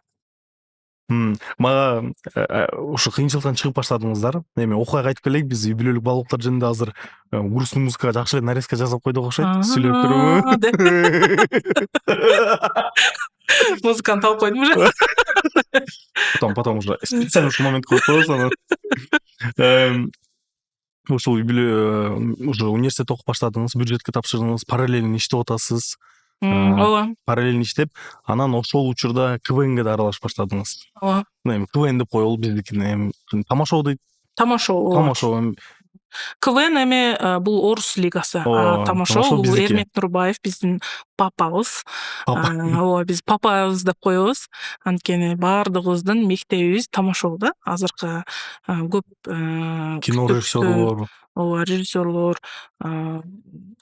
Мага ушу кыйынчылыктан чыгып баштадыңыздар. Эми окуяга кайтып келейик. Биз үй бүлөлүк балыктар жөнүндө азыр грустный музыкага жакшы эле нарезка жасап койдук окшойт. Сүйлөп туруму? Музыканы таап койдум уже. Потом уже специально ушул момент коюп коебуз анан. Ушул үй бүлө уже университет окуп баштадыңыз, бюджетке тапшырдыңыз, параллельно иштеп атасыз. Ооба. Параллельно иштеп, анан ошол учурда КВНге да аралашып баштадыңыз. Ооба. Эми КВН деп коелу биздикине, эми тамашоо дейт. Тамашоо. КВН эми бул орус лигасы. Тамашоо бул Эрмек Нурбаев биздин папабыз. Ооба, биз папабыз деп коебуз. Анткени баардыгыбыздын мектебибиз тамашоо да. Азыркы көп кино режиссерлор, ооба, режиссерлор,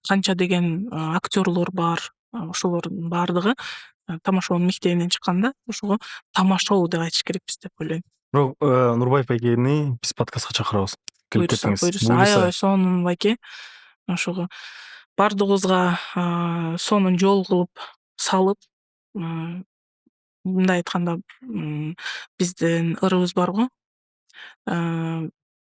канча деген актерлор бар. ошолордун баардыгы тамашоонун мектебинен чыкканда ошого тамашоо деп айтыш керекпиз деп ойлойм. Бирок Нурбаев байкени биз подкастка чакырабыз. Келип Буюрса, кетиңиз. аябай сонун байке. Ошого баардыгыбызга сонун жол кылып салып, мындай айтканда биздин ырыбыз барго.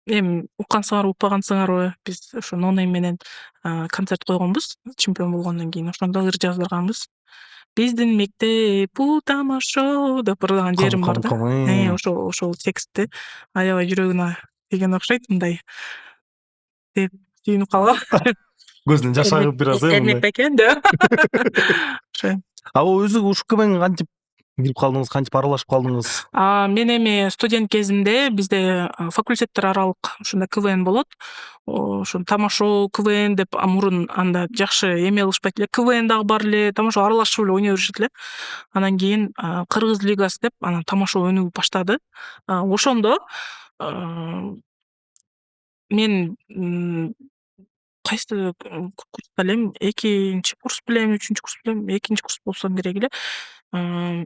Эми уккансыңарбы, укпагансыңарбы, биз ошо Нонейм менен концерт койгонбуз. Чемпион болгондон кийин ошондо ыр жаздырганбыз. Биздин мектеп бул тамашоо деп ырлаган жерим бар да. Ошол текстти аябай жүрөгүнө тийген окшойт, мындай деп сүйүнүп калгам. Көзүнөн жаш агып бир аз Эрмек мындай. байке деп. Ошо. Өзү ушул КВНге кантип кирип калдыңыз, кантип аралашып калдыңыз? Мен эми студент кезимде бизде факультеттер аралык ушундай КВН болот. Ошо тамашоо КВН деп мурун анда жакшы эме кылышпайт эле. КВН дагы бар эле, тамашоо аралашып эле ойной беришет эле. Анан кийин Кыргыз лигасы деп анан тамашоо өнүгүп баштады. Ошондо мен кайсы курста элем, 2-чи курс белем, 3-чү курс белем, 2-чи курс болсом керек эле.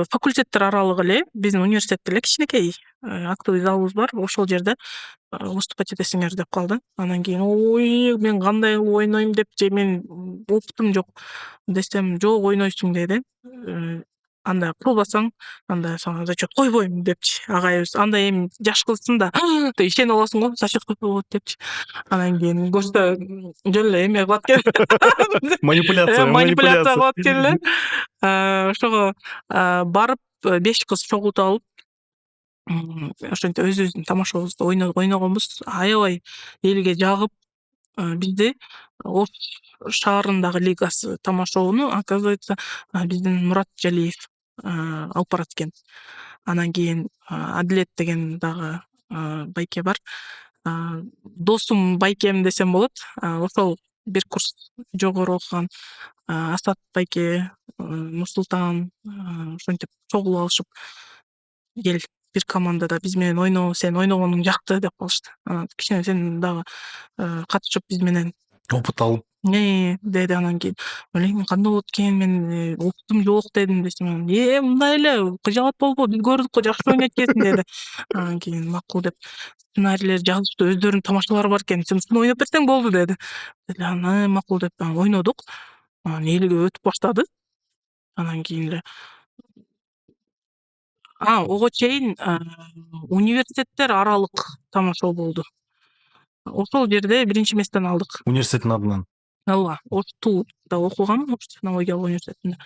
Факультеттер аралык эле биздин университетте эле кичинекей актовый залыбыз бар. Ошол жерде выступать этесиңер деп калды. Анан кийин ой, мен кандай кылып ойнойм деп же мен опытым жок десем, жок ойнойсуң деди. Анда кылбасаң, анда сага зачет койбойм депчи агайыбыз. Анда эми жаш кызсың да, деп ишенип аласың го, зачет койбой болот депчи. Анан кийин көрсө жөн эле эме кылат экен. Манипуляция кылат экен эле. Ошого барып 5 кыз чогултуп алып, ошентип өзүбүздүн тамашообузду ойногонбуз. Аябай элге жагып, бизди Ош шаарындагы лигасы тамашоону, оказывается, биздин Мурат Жалиев алып барат экен. Анан кийин Адилет деген дагы байке бар. Досум байкем десем болот. Ошол бир курс жогору окуган Асат байке, Нурсултан ошентип чогулуп алышып, кел бир командада биз менен ойно, сен ойногонуң жакты деп калышты. Анан кичине сен дагы катышып биз менен Опыт алып. деди. Анан кийин ойлойм, кандай болот экен, мен опытым жок дедим десем, мындай эле кыжаат болбо, биз көрдүк го жакшы ойнойт экенсиң деди. Анан кийин макул деп сценарийлер жазышты, өздөрүнүн тамашалары бар экен, сен ушуну ойноп берсең болду деди. Анан макул деп ойнодук. Анан элге өтүп баштады. Анан кийин эле ого чейин университеттер аралык тамашоо болду. Ошол жерде 1-месттен алдык. Университеттин адынан. Ооба, Оштуда окугам, Ош технологиялык университетинде.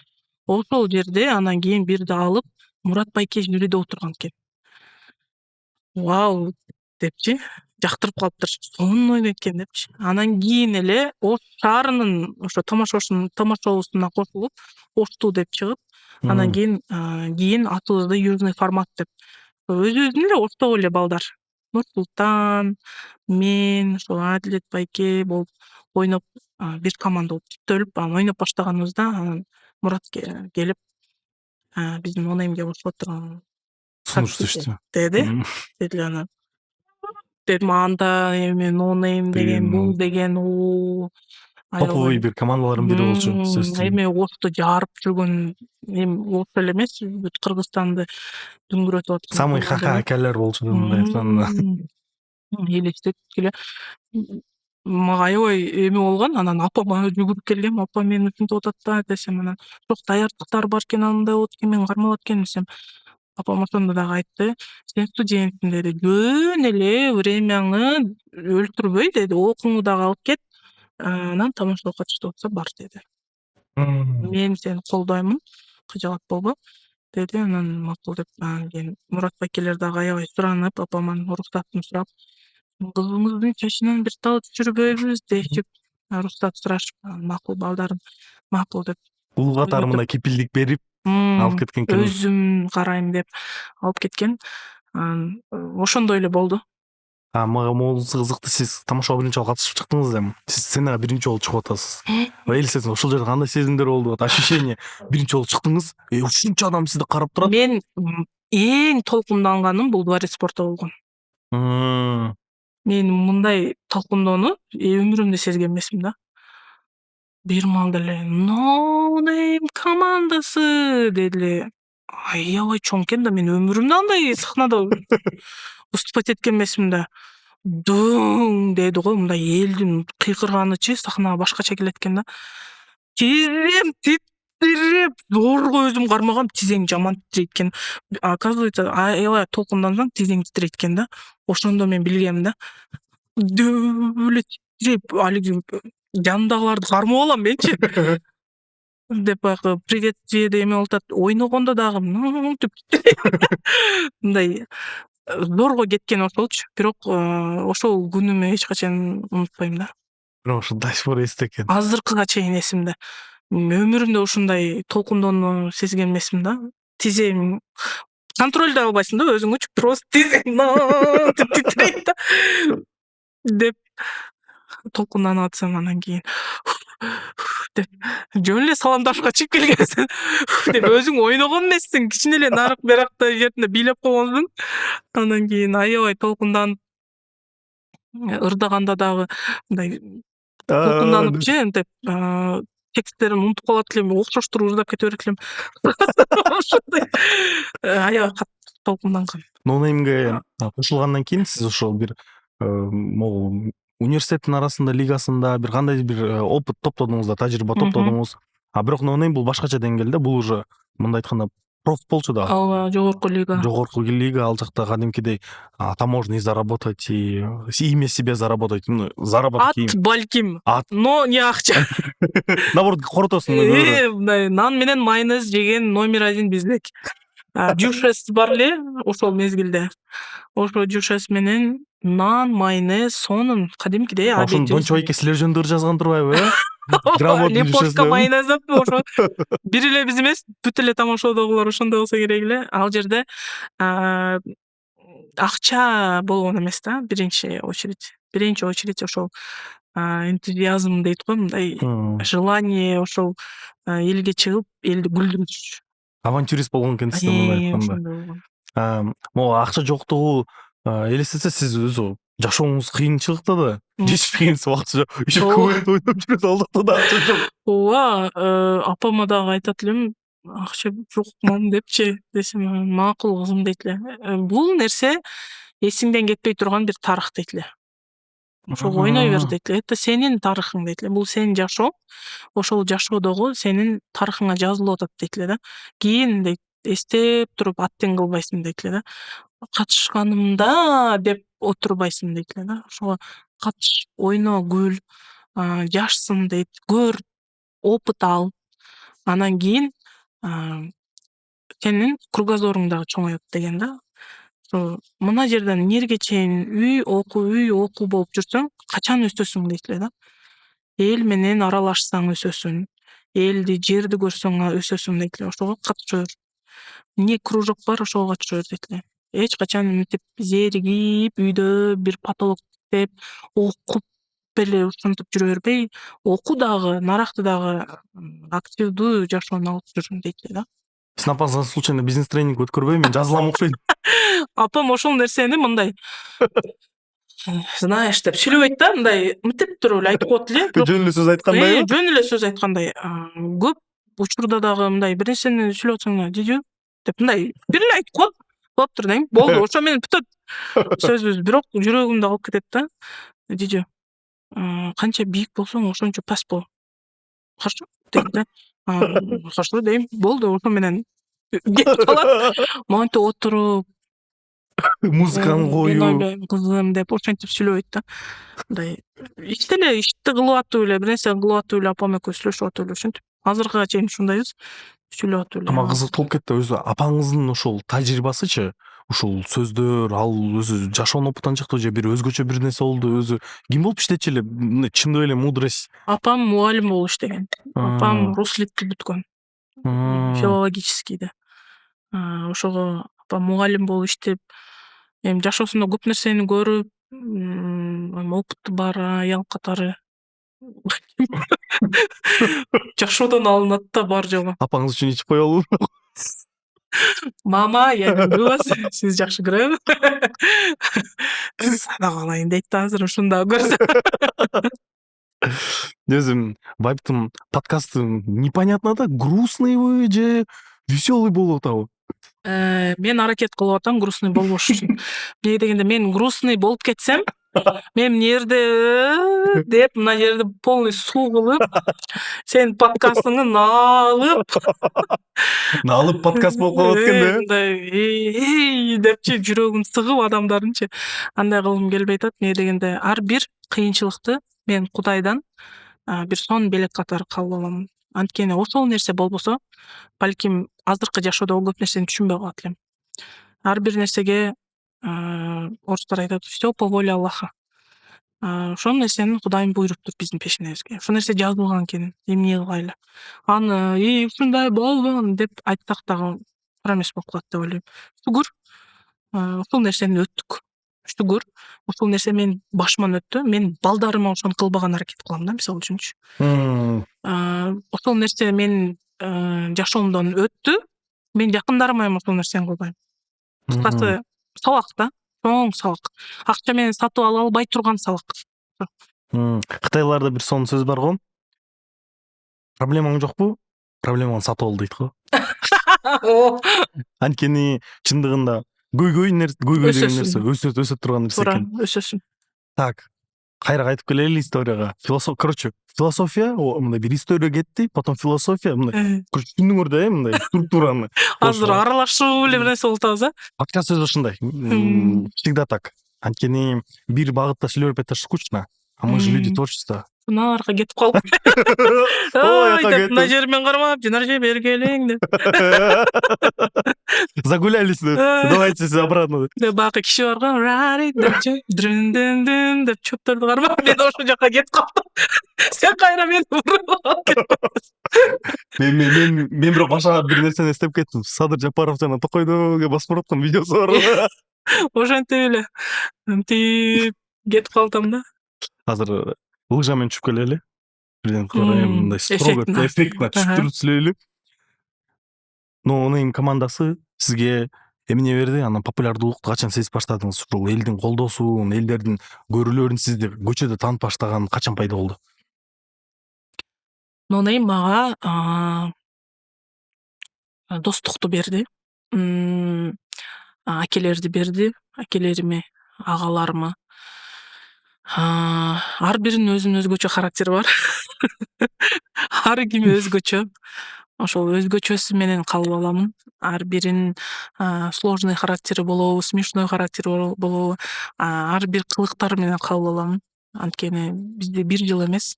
Ошол жерде анан кийин бирди алып, Мурат байке жюриде отурган экен. Вау депчи, жактырып калыптыр. Сонун ойнойт экен депчи. Анан кийин эле Ош шаарынын ошо тамашоосуна кошулуп, Ошту деп чыгып, анан кийин атыбызды Южный формат деп. Өзүбүздүн эле Оштогу эле балдар. Нурсултан, мен, ошо Адилет байке болуп ойноп, бир команда болуп түптөлүп, анан ойноп баштаганыбызда анан Мурат келип, биздин Нонеймге кошулуп турган Сунуш түштү. деди. Анан дедим, анда эми Нонейм деген, бул деген топовый бир командалардын бири болчу. Эми Ошту жарып жүргөн, эми Ош эле эмес, бүт Кыргызстанды дүңгүрөтүп аткан. Самый ха-ха-акалар болчу мындай айтканда. Элестетип эле мага аябай эми болгон. Анан апама жүгүрүп келгем, апа мени ушинтип атат да десем, анан жок, даярдыктар бар экен, андай болот экен, мен кармалат экен десем, апам ошондо дагы айтты, сен студентсиң деди, жөн эле времяңы өлтүрбөй деди, окууңду дагы алып кет, анан тамашага катыштып атса бар деди. Мен сени колдоймун, кыжаат болбо деди. Анан макул деп, анан кийин Мурат байкелер дагы аябай суранып, апаман уруксатын сурап, кызыңыздын чачынан бир тал түшүрбөйбүз дешип, уруксат сурашып, макул балдарым, макул деп Улуу катарында кепилдик берип алып кеткен экен. Өзүм карайм деп алып кеткен. Ошондой эле болду. Мага могулуусу кызыктуу, сиз тамашага биринчи жолу катышып чыктыңыз да, сиз сценага биринчи жолу чыгып атасыз. Элестетиңиз, ошол жерде кандай сезимдер болду? Ощущение, биринчи жолу чыктыңыз, ушунча адам сизди карап турат. Мен эң толкунданганым бул дворец спорта болгон. Мен мындай толкундоону өмүрүмдө сезген эмесмин да. бир маал деле No Name командасы деди эле. Аябай чоң экен да, мен өмүрүмдө андай сахнада выступать эткем эмесмин да. Дөң деди го, мындай элдин кыйкырганычы сахнага башкача келет экен да. Тизем титиреп, зорго өзүм кармагам, тизең жаман титирейт экен. Оказывается, аябай толкундансаң тизең титирейт экен да. Ошондо мен билгем да. Дөп эле титиреп, алиги жанындагыларды кармап алам менчи. Деп баягы приветствиеде эме болуп атат, ойногондо дагы деп мындай зорго кеткен ошолчу. Бирок ошол күнүмө эч качан унутпайм да. Бирок ошо до сих пор эсте экен. Азыркыга чейин эсимде. Өмүрүмдө ушундай толкундоону сезген эмесмин да. Тизем контролду албайсың да өзүңөчү, просто тизең деп титирейт да. Деп толкунданып атсам, анан кийин деп жөн эле саламдашууга чыгып келгенсиң деп өзүң ойногон эмессиң, кичине эле нарык биякта жеринде бийлеп койгонсуң. Анан кийин аябай толкунданып, ырдаганда дагы мындай толкунданып же антип тексттерин унутуп калат элем, окшоштуруп ырдап кете берет элем. Ошондой аябай катты толкундангам. No Name'ге кошулгандан кийин сиз ошол бир могу университеттин арасында лигасында бир кандайдыр бир опыт топтодуңуз да, тажрыйба топтодуңуз. Бирок No Name бул башкача деңгээлде, бул уже мындай айтканда проф болчу да. Ооба, жогорку лига. Жогорку лига, ал жакта кадимкидей там можно и заработать, и имя себе заработать, заработок. Ат балким, но не акча. Наоборот, коротосуң. Мындай нан менен майонез жеген номер 1 биздик. Жушес бар эле ошол мезгилде. Ошо жушес менен нан, майонез, сонун кадимкидей Ошону Дончобайке силер жөнүндө жазган турбайбы, Лепошка майонез деп ошо. Бир эле биз эмес, бүт эле тамашалоодогулар ошондой болсо керек эле. Ал жерде акча болгон эмес да, биринчи очередь ошол энтузиазм дейт го, мындай желание ошол элге чыгып, элди күлдүрүш. Авантюрист болгон экенсиз да, мындай айтканда. Ошондой болгон. Могу акча жоктугу элестетсе, сиз өзү жашооңуз кыйынчылыкта да, жетишпегенсиз убакытча еще КВН ойноп жүрөт, ал жакта да акча жок. Ооба, апама дагы айтат элем, акча жок мам депчи, десем, макул кызым дейт эле. Бул нерсе эсиңден кетпей турган бир тарых дейт эле. Ошого ойной бер дейт эле. Это сенин тарыхың дейт эле. Бул сенин жашоо. Ошол жашоодогу сенин тарыхыңа жазылып атат дейт эле да. Кийин дейт, эстеп туруп аттең кылбайсың дейт эле да. Катышканымда деп отурбайсың дейт эле да. Ошого катыш, ойно, күл, жашсын дейт, көр, опыт ал. Анан кийин сенин кругозоруң дагы чоңоет деген да. Мына жерден эмнерге чейин үй окуу болуп жүрсөң, качан өсөсүң дейт эле да. Эл менен аралашсаң өсөсүң, элди, жерди көрсөң өсөсүң дейт эле. Ошого катышып, эмне кружок бар, ошого катышып дейт эле. Эч качан мынтип зеригип, үйдө бир потолок тиктеп, окуп эле ушинтип жүрө бербей, окуу дагы, наракты дагы активдүү жашоону алып жүр дейт эле да. Сиздин апаңызга случайно бизнес тренинг өткөрбөйбү? Мен жазылам окшойт. Апам ошол нерсени мындай знаешь деп сүйлөбөйт да, мындай мынтип туруп эле айтып коет эле. Жөн эле сөз айткандай. Жөн эле сөз айткандай. Көп учурда дагы мындай бир нерсени сүйлөп атсаң, дидю деп мындай бир эле айтып коюптур дейм. Болду, ошо менен бүтөт сөзүбүз. Бирок жүрөгүмдө калып кетет да. Дидю, канча бийик болсоң, ошончо паст бол. Хорошо дейт да. Хорошо дейм. Болду, ошо менен кетип калат. Монтип отуруп музыканы коюп, кызым деп ошентип сүйлөбөйт да. Мындай ишти кылып атып эле, бир нерсе кылып атып эле апам экөөбүз сүйлөшүп атып эле ошентип. Азыркыга чейин ушундайбыз. Сүйлөп атып эле. Ама кызык болуп кетти. Өзү апаңыздын ошол тажрыйбасычы, ушул сөздөр, ал өзү жашоонун опытынан чыкты же бир өзгөчө бир нерсе болду, өзү ким болуп иштечү эле? Чындап эле мудрость. Апам мугалим болуп иштеген. Апам Руслитти бүткөн. Филологическийде. Ошого апам мугалим болуп иштеп, эми жашоосунда көп нерсени көрүп, опыты бар аял катары. Жашоодон алынат да бар жогу. Апаңыз үчүн ичип коелу. Мама, я люблю вас, сиз жакшы көрөм. Садак алайын дейт да азыр ушунда көрсө. өзүм вайптым подкасты непонятно да, грустныйбы же веселый болуп атабы? Мен аракет кылып атам грустный болбош үчүн. Эмнеге дегенде мен грустный болуп кетсем, мен мына жерде деп мына жерде полный суу кылып, сенин подкастыңды Алып подкаст болуп калат экен да. мындай депчи жүрөгүн сыгып адамдардынчы андай кылгым келбей атат. Эмнеге дегенде ар бир кыйынчылыкты мен Кудайдан бир сонун белек катары кабыл алам. Анткени ошол нерсе болбосо, балким азыркы жашоодо көп нерсени түшүнбөй калат элем. Ар бир нерсеге орустар айтат всё по воле Аллаха. Ошол нерсени Кудайым буйруптур биздин пешенебизге. Ошол нерсе жазылган экен. Эмне кылайлы? Аны ушундай болгон деп айтсак дагы туура эмес болуп калат деп ойлойм. Шүгүр, ушул нерсени өттүк. Шүгүр, ушул нерсе менин башыман өттү. Мен балдарыма ошону кылбаган аракет кылам да, мисалы үчүнчү. Ошол нерсе менин жашоомдон өттү. Мен жакындарыма эми ошол нерсени кылбайм. Кыскасы сабак да, чоң сабак. Акча менен сатып ала албай турган сабак. Кытайларда бир сонун сөз бар го. Проблемаң жокпу? Проблемаңды сатып ал дейт го. Анткени чындыгында көйгөй деген нерсе өсөт турган нерсе Туура, экен. өсөсүн. Так, кайра кайтып келели историяга. Короче, философия, мындай бир история кетти, потом философия, мындай түшүндүңөр да, мындай структураны. Азыр аралашуу эле нерсе болуп атабыз, Акча сөзү ушундай. Всегда так. Анткени бир багытта сүйлөп берип, это скучно. А мы же люди творчества. Нарга кетип калып. Ой, деп мына жермен кармап, жинар же бергелең деп. Загулялись, давайте обратно. Деп бакы киши бар го, рари депчи, дрүн деп чөптөрдү кармап, мен ошол жака кетип калдым. Сен кайра мени буруп алып Мен бирок башка бир нерсени эстеп кеттим. Садыр Жапаров жана Токойдоого басып бараткан видеосу бар. Ошентип эле мынтип кетип калдым да. Азыр лыжамен түшүп келели. Бирден карайм, мындай строго эффектно түшүп туруп сүйлөйлү. Ноунейм командасы сизге эмне берди? Анан популярдуулукту качан сезип баштадыңыз? Ушул элдин колдоосун, элдердин көрүүлөрүн сизди көчөдө таанып баштаган качан пайда болду? Ноунейм мага достукту берди. Акелерди берди, акелериме, агаларыма. Ар биринин өзүнүн өзгөчө характери бар. Ар ким өзгөчө. Ошол өзгөчөсү менен калып аламын. Ар биринин сложный характери болобу, смешной характери болобу, ар бир кылыктары менен кабыл аламын. Анткени бизде бир жыл эмес,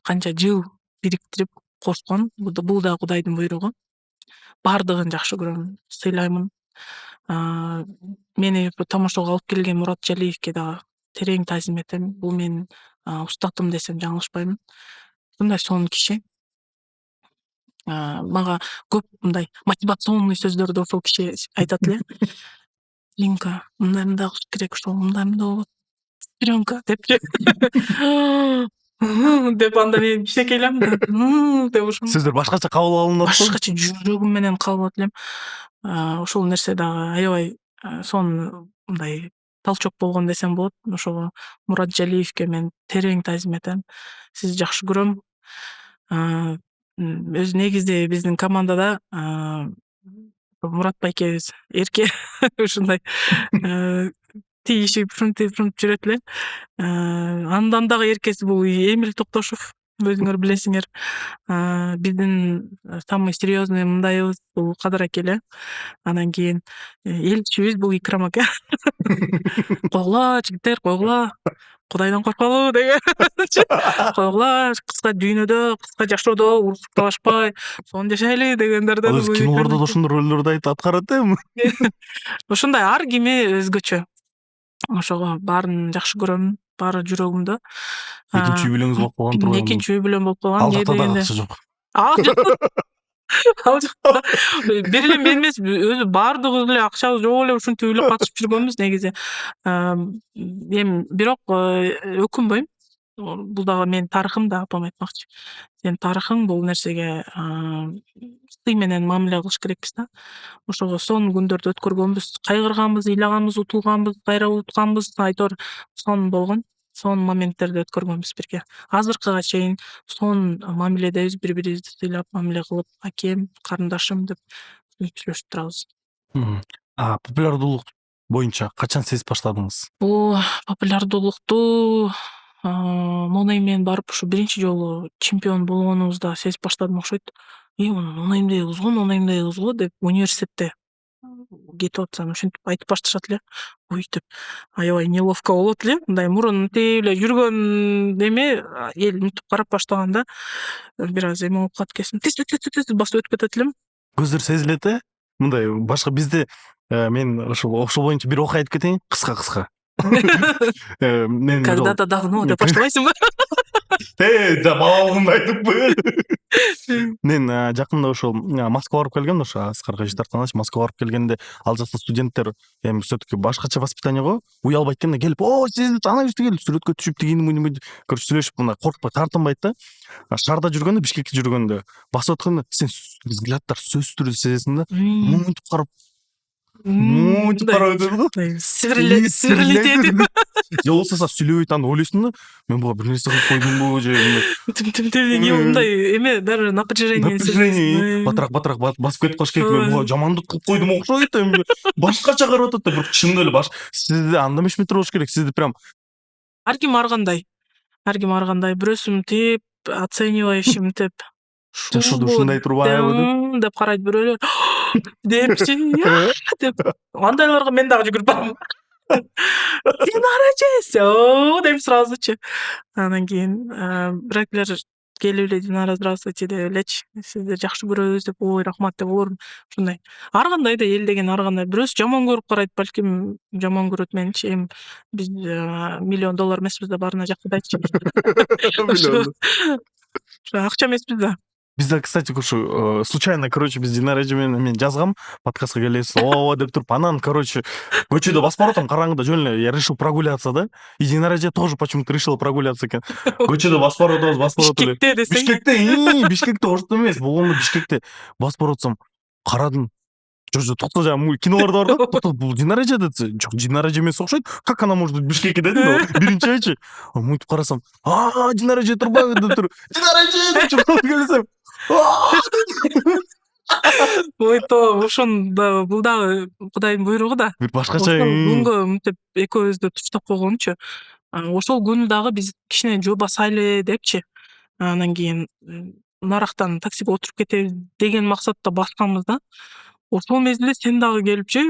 канча жыл бириктирип кошкон. Бул да Кудайдын буйругу. Бардыгын жакшы көрөм, сыйлаймын. Мени тамошого алып келген Мурат Жалиевке дагы терең таазим этем. Бул менин устатым десем жаңылышпаймын. Мындай сонун киши. Мага көп мындай мотивационный сөздөрдү ошол киши айтат эле. Линка, мындай кылыш керек, ошол мындай болот. Сестренка депчи. Деп анда мен кичинекейлем деп ошону. Сөздөр башкача кабыл алынат. Башкача жүрөгүм менен кабыл алат элем. Ошол нерсе дагы аябай сонун мындай толчок болгон десем болот. Ошого Мурат Жалиевке мен терең таазим этем. Сизди жакшы көрөм. Өзү негизи биздин командада Мурат байкебиз эрке ушундай тиешип ушинтип жүрөт эле. Андан дагы эркеси бул Эмиль Токтошов, өзүңөр билесиңер. Биздин самый серьезный мындайыбыз бул Кадыр аке эле. Анан кийин элчибиз бул Икрам аке. Койгула жигиттер, койгула. Кудайдан корколу деген. Койгула, кыска дүйнөдө, кыска жашоодо урушуп талашпай, сонун жашайлы дегендерден. Ал кинолордо да ошондой ролдорду аткарат эми. Ошондой ар кими өзгөчө. Ошого баарын жакшы көрөм, баары жүрөгүмдө. Экинчи үй бүлөңүз болуп калган турган. Экинчи үй бүлөм болуп калган. Ал жакта дагы акча жок. Ал жакта бир эле мен эмес, өзү баардыгыбыз эле акчабыз жок эле ушинтип эле катышып жүргөнбүз негизи. Эми бирок өкүнбөйм. Бул дагы менин тарыхым да, апам айтмакчы. Сенин тарыхың бул нерсеге сый менен мамиле кылыш керекпиз да. Ошого сонун күндөрдү өткөргөнбүз, кайгырганбыз, ыйлаганбыз, утулганбыз, кайра утканбыз, айтор сонун болгон. сонун моменттерди өткөргөнбүз бирге. Азыркыга чейин сонун мамиледебиз, бири бирибизди сыйлап мамиле кылып, акем, карындашым деп сүйлөшүп турабыз. Популярдуулук боюнча качан сезип баштадыңыз? Бул популярдуулукту Нонейм менен барып ушу биринчи жолу чемпион болгонубузда сезип баштадым окшойт. Нонеймдейбиз го деп университетте кетип атсам ушинтип айтып башташат эле. Ой деп аябай неловко болот эле. Мындай мурун тип эле жүргөн эме эл мынтип карап баштаганда бир аз эме болуп калат экенсиң. Тез басып өтүп кетет элем. Көздөр сезилет мындай башка бизде мен ошол боюнча бир окуя айтып кетейин, кыска. Мен Когда-то давно деп баштабайсыңбы? балалыгымды айтыппы? Мен жакында ошол Москвага барып келгем, ошо Аскар Кажитартанович Москвага барып келгенде ал жакта студенттер эми все-таки башкача воспитание го, уялбай экен да келип, сиз анабыз тигил сүрөткө түшүп тигини короче сүйлөшүп мындай коркпой тартынбайт да. Шаарда жүргөндө, Бишкекте жүргөндө басып атканда сен взгляддар сөзсүз түрдө сезесиң да. Монтип карап өтөт го. Сверлите. Же болбосо сүйлөбөйт анда ойлойсуң да, мен буга бир нерсе кылып койдумбу же мындай эме баары напряжение батыраак басып кетип калыш керек, мен буга жамандык кылып койдум окшойт, эми башкача карап атат да, бирок чынында эле сизди анда эмес метр болуш керек, сизди прям ар ким ар кандай бирөөсү мынтип оценивающий мынтип жашоодо ушундай турбайбы деп карайт, бирөөлөр депчи деп андайларга мен дагы жүгүрүп барам. Динара эже дейм сразучу. Анан кийин бирөөлөр келип эле Динара здравствуйте деп элечи, сизди жакшы көрөбүз деп, ой рахмат деп олордун ушундай. Ар кандай да эл деген ар кандай. Бирөөсү жаман көрүп карайт, балким жаман көрөт менчи. Эми биз $1,000,000 эмеспиз да баарына жакпайчы. Ошо акча эмеспиз да. Бизде, кстати, ушу случайно, короче, биз Динара эже менен мен жазгам, подкастка келесиз, деп туруп, анан, короче, көчөдө басып баратам, караңгыда жөн эле я решил прогуляться, да, и Динара эже тоже почему-то решила прогуляться экен. Көчөдө басып барып атабыз эле. Бишкекте десең. Бишкекте ошто эмес, болгондо Бишкекте басып барып атсам, карадым. Жо токто жанагы кинолордо бар го, токто бул Динара эже десе, жок, Динара эже эмес окшойт. Как она может быть в Бишкеке дедим да, биринчи айчы. Мынтип карасам, Динара эже турбайбы деп туруп, Динара эже деп чуркап келсем. Ой то ошону да бул дагы Кудайдын буйругу да. Бир башкача. Ошол күнгө мынтип экөөбүздү туштап койгонучу. Ошол күнү дагы биз кичине жөө басайлы депчи. Анан кийин нарактан таксиге отуруп кетебиз деген максатта басканбыз да. Ошол мезгилде сен дагы келипчи,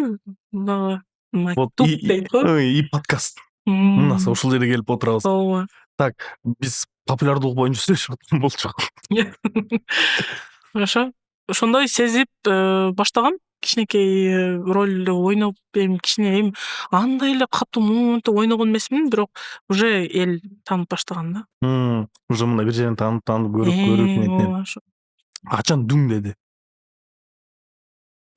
дагы тук дейт го. И подкаст. Мына ошол жерге келип отурабыз. Ооба. Так, биз популярдуулук боюнча сүйлөшүп аткан болчук. Ошондой сезип баштагам. Кичинекей роль ойноп, эми кичине эми андай эле катуу монтип ойногон эмесмин, бирок уже эл таанып баштаган да. Уже мына бир жерин таанып көрүп нетинен. Качан дүң деди?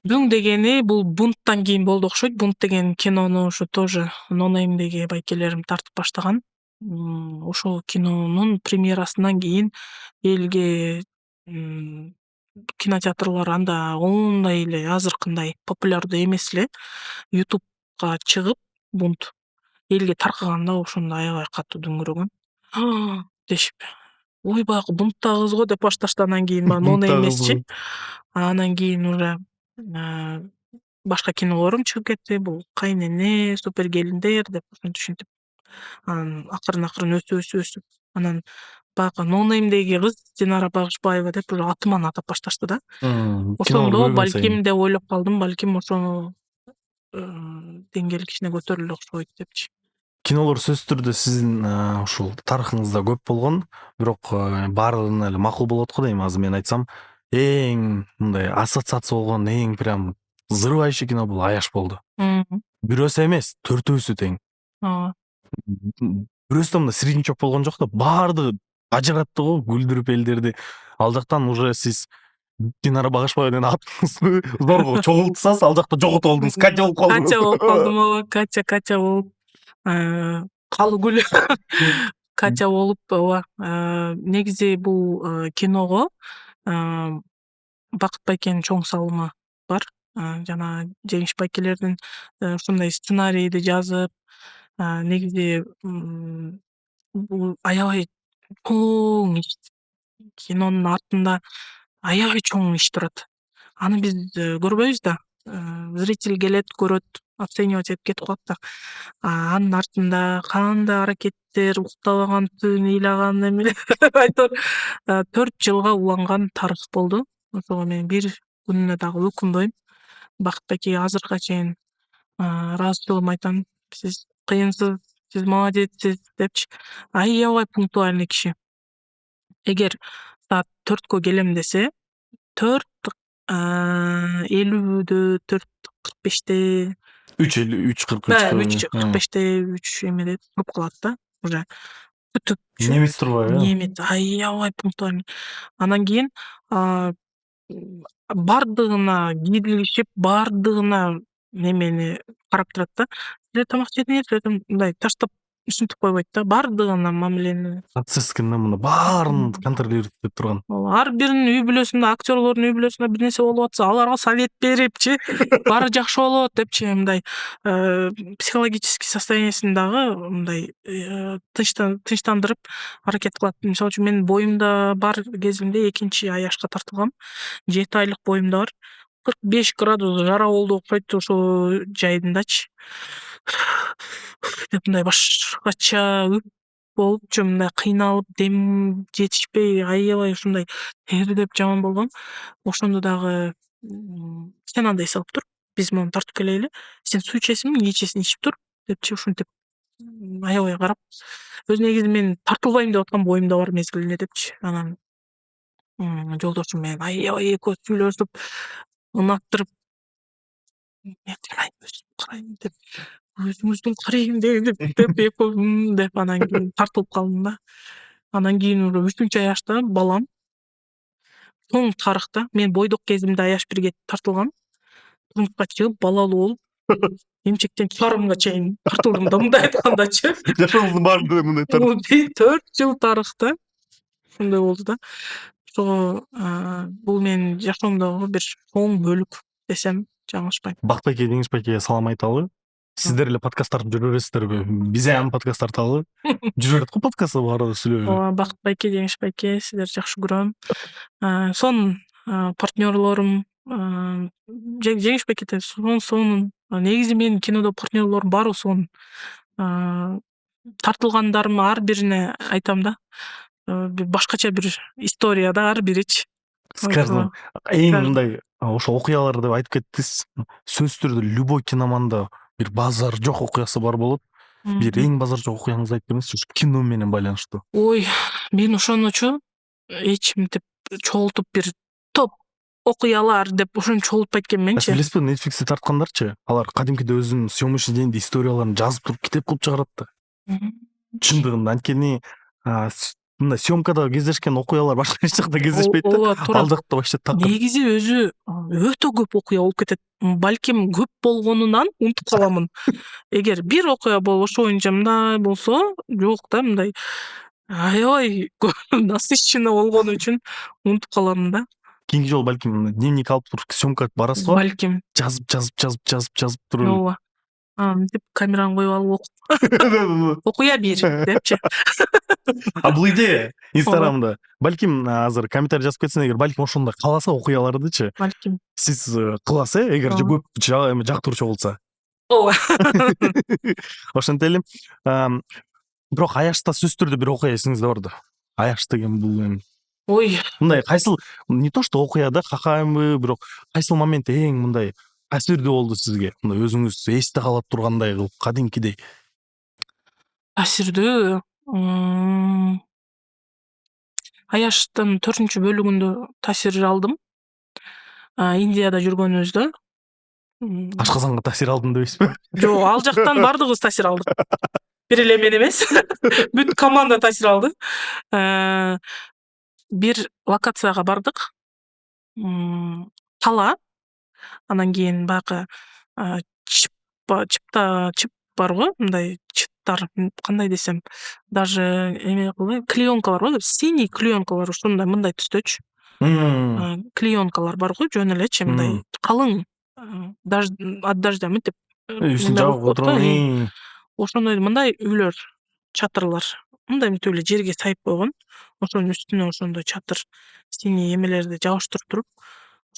Дүң дегени бул бунттан кийин болду окшойт. Бунт деген кинону ушу тоже Нонеймдеги байкелерим тартып баштаган. Ошол кинонун премьерасынан кийин элге кинотеатрлар анда ондай эле азыркындай популярдуу эмес эле. YouTubeга чыгып бунт элге таркаганда ошондо аябай катуу дүңүрөгөн. Дешип, ой баягы бунттагы кыз го деп башташты анан кийин Нонейм эмесчи. Анан кийин уже башка кинолорум чыгып кетти. Бул Кайнене, Супергелиндер деп ушинтип. Анан акырын өсүп, анан баягы Нонеймдеги кыз Динара Багышбаева деп уже атыман атап башташты да. Ошондо балким деп ойлоп калдым, балким ошону деңгээл кичине көтөрүлө окшойт депчи. Кинолор сөзсүз түрдө сиздин ушул тарыхыңызда көп болгон, бирок баардыгына эле макул болот го дейм. Азыр мен айтсам, эң мындай ассоциация болгон, эң прям взрывающий кино бул Аяш болду. Бирөөсү эмес, төртөөсү тең. Бирөөсү да мындай среднячок болгон жок да, баардыгы ажыратты го, күлдүрүп элдерди. Ал жактан уже сиз Динара Багышбаева деген атыңызды зорго чогултсаңыз, ал жакта жоготуп алдыңыз. Катя болуп калдым. Катя болуп калдым, Катя болуп. Калыгүл Катя болуп, ооба. Негизи бул киного Бакыт Байкенин чоң салымы бар. Жана Жеңиш байкелердин ушундай сценарийди жазып, негизи бул аябай чоң иш. Кинонун артында аябай чоң иш турат. Аны биз көрбөйбүз да. Зритель келет, көрөт, оценивать этип кетип калат да. Анын артында кандай аракеттер, уктабаган түн, ыйлаган эме айтор 4 жылга уланган тарых болду. Ошого мен бир күнүнө дагы өкүнбөйм. Бакыт Бакеге азыркыга чейин ыраазычылыгымды айтам. Сиз кыйынсыз, сиз молодецсиз депчи. Аябай пунктуальный киши. Эгер саат 4кө келем десе, 4:50, 4:45 3:50, 3:43 3:45 3 эмеде туруп калат да. Уже күтүпчү. немис турбайбы? Немец аябай пунктуальный. Анан кийин бардыгына кийлигишип, бардыгына немени карап турат да. Силер тамак жедиңерби? Мындай таштап ушинтип койбойт да. Бардыгына мамилени. Процесскине мына баарын контролировать этип турган. Ар биринин үй бүлөсүндө, актерлордун үй бүлөсүндө бир нерсе болуп атса, аларга совет берипчи, баары жакшы болот депчи, мындай психологический состояниясын дагы мындай тынчтандырып аракет кылат. Мисалы үчүн менин боюмда бар кезимде 2-аяшка тартылгам. 7 айлык боюмда бар. 45 градус жара болду окшойт ошол жайдындачы. Деп мындай башкача үп болупчу, мындай кыйналып, дем жетишпей, аябай ушундай тердеп жаман болгом. Ошондо дагы сен андай салып тур, биз муну тартып келели, сен суу ичесиңби, ичесиң ичип тур депчи, ушинтип аябай карап. Өзү негизи мен тартылбайм деп аткан боюмда бар мезгилинде депчи. Анан жолдошум менен аябай экөөбүз сүйлөшүп, ынаттырып, мен карайм, өзүм карайм деп, өзүңүздүн карайын деп экөөбүз деп анан кийин тартылып калдым да. Анан кийин уже 3-аяшта балам чоң тарыхта мен бойдок кезимде аяш бирге тартылгам. Турмушка чыгып, балалуу болуп, эмчектен чыгарымга чейин тартылдым да, мындай айткандачы. Жашооңуздун баарында мындай 4 жыл тарыхта ушундай болду да. Ошого бул менин жашоомдогу бир чоң бөлүк десем жаңылышпайм. Бакыт Баке, Деңиз Бакеге салам айталы. Сиздер эле подкаст тартып жүрө бересиздерби? Биз аны подкаст тарталы. Жүрө берет го подкаст арада сүйлөп. Ооба, Бакыт Баке, Деңиз Баке, сиздерди жакшы көрөм. Сонун партнерлорум, Жеңиш Бакете сонун. Негизи менин кинодо партнерлорум баары сонун. Тартылгандарым ар бирине айтам да. Башкача бир история да ар биричи. Скажем, эң мындай ошо окуялар деп айтып кеттиңиз. Сөзсүз түрдө любой киноманда бир базар жок окуясы бар болот. Бир эң базар жок окуяңызды айтып бериңизчи, кино менен байланыштуу. Ой, мен ошонучу эчимтип чогултуп бир топ окуялар деп ошону чогултпайт экенменчи. Билесизби, Netflix'те тарткандарчы, алар кадимкиде өзүнүн съемочный день историяларын жазып туруп китеп кылып чыгарат да. Чындыгында анткени мындай съемкада кездешкен окуялар башка эч жакта кездешпейт да. Ал жакта вообще так. Негизи өзү өтө көп окуя болуп кетет. Балким көп болгонунан унутуп каламын. Эгер бир окуя болуп ошо боюнча мындай болсо, жок да, мындай аябай насыщенно болгону үчүн унутуп калам да. Кийинки жолу балким дневник алып туруп съемка барасыз го? Балким Жазып туруп. ооба. Мынтип камераны коюп алып окуя бир депчи. Бул идея Инстаграмда. Балким азыр комментарий жазып кетсин, эгер балким ошондой кааласа окуялардычы. Балким. Сиз кыласыз, эгер көп жактыруучу болсо. Ооба. Ошентели. Бирок Аячта сөзсүз түрдө бир окуя эсиңизде барбы? Аяч деген бул эми. Ой. Мындай кайсыл, не то что окуяда какайбы, бирок кайсыл момент эң мындай таасирдүү болду сизге? Мындай өзүңүз эсте калып тургандай кылып, кадимкидей. Таасирдүү. Аяштын 4-бөлүгүндө таасир алдым. Индияда жүргөнүбүздө. Ашказанга таасир алдым дебейсизби? Жок, ал жактан бардыгыбыз таасир алдык. Бир эле мен эмес. Бүт команда таасир алды. Бир локацияга бардык. Кала. Анан кийин баягы чип бар го, мындай чиптар, кандай десем, даже эме кылбайм, клеенкалар бар го, синий клеенкалар ушундай мындай түстөчү. Клеенкалар бар го, жөн элечи мындай калың, от дождя мынтип Үстүн жабып отурган. ошондой мындай үйлөр, чатырлар. мындай мынтип эле жерге сайып койгон. Ошонун үстүнө ошондой чатыр синий эмелерди жабыштырып туруп,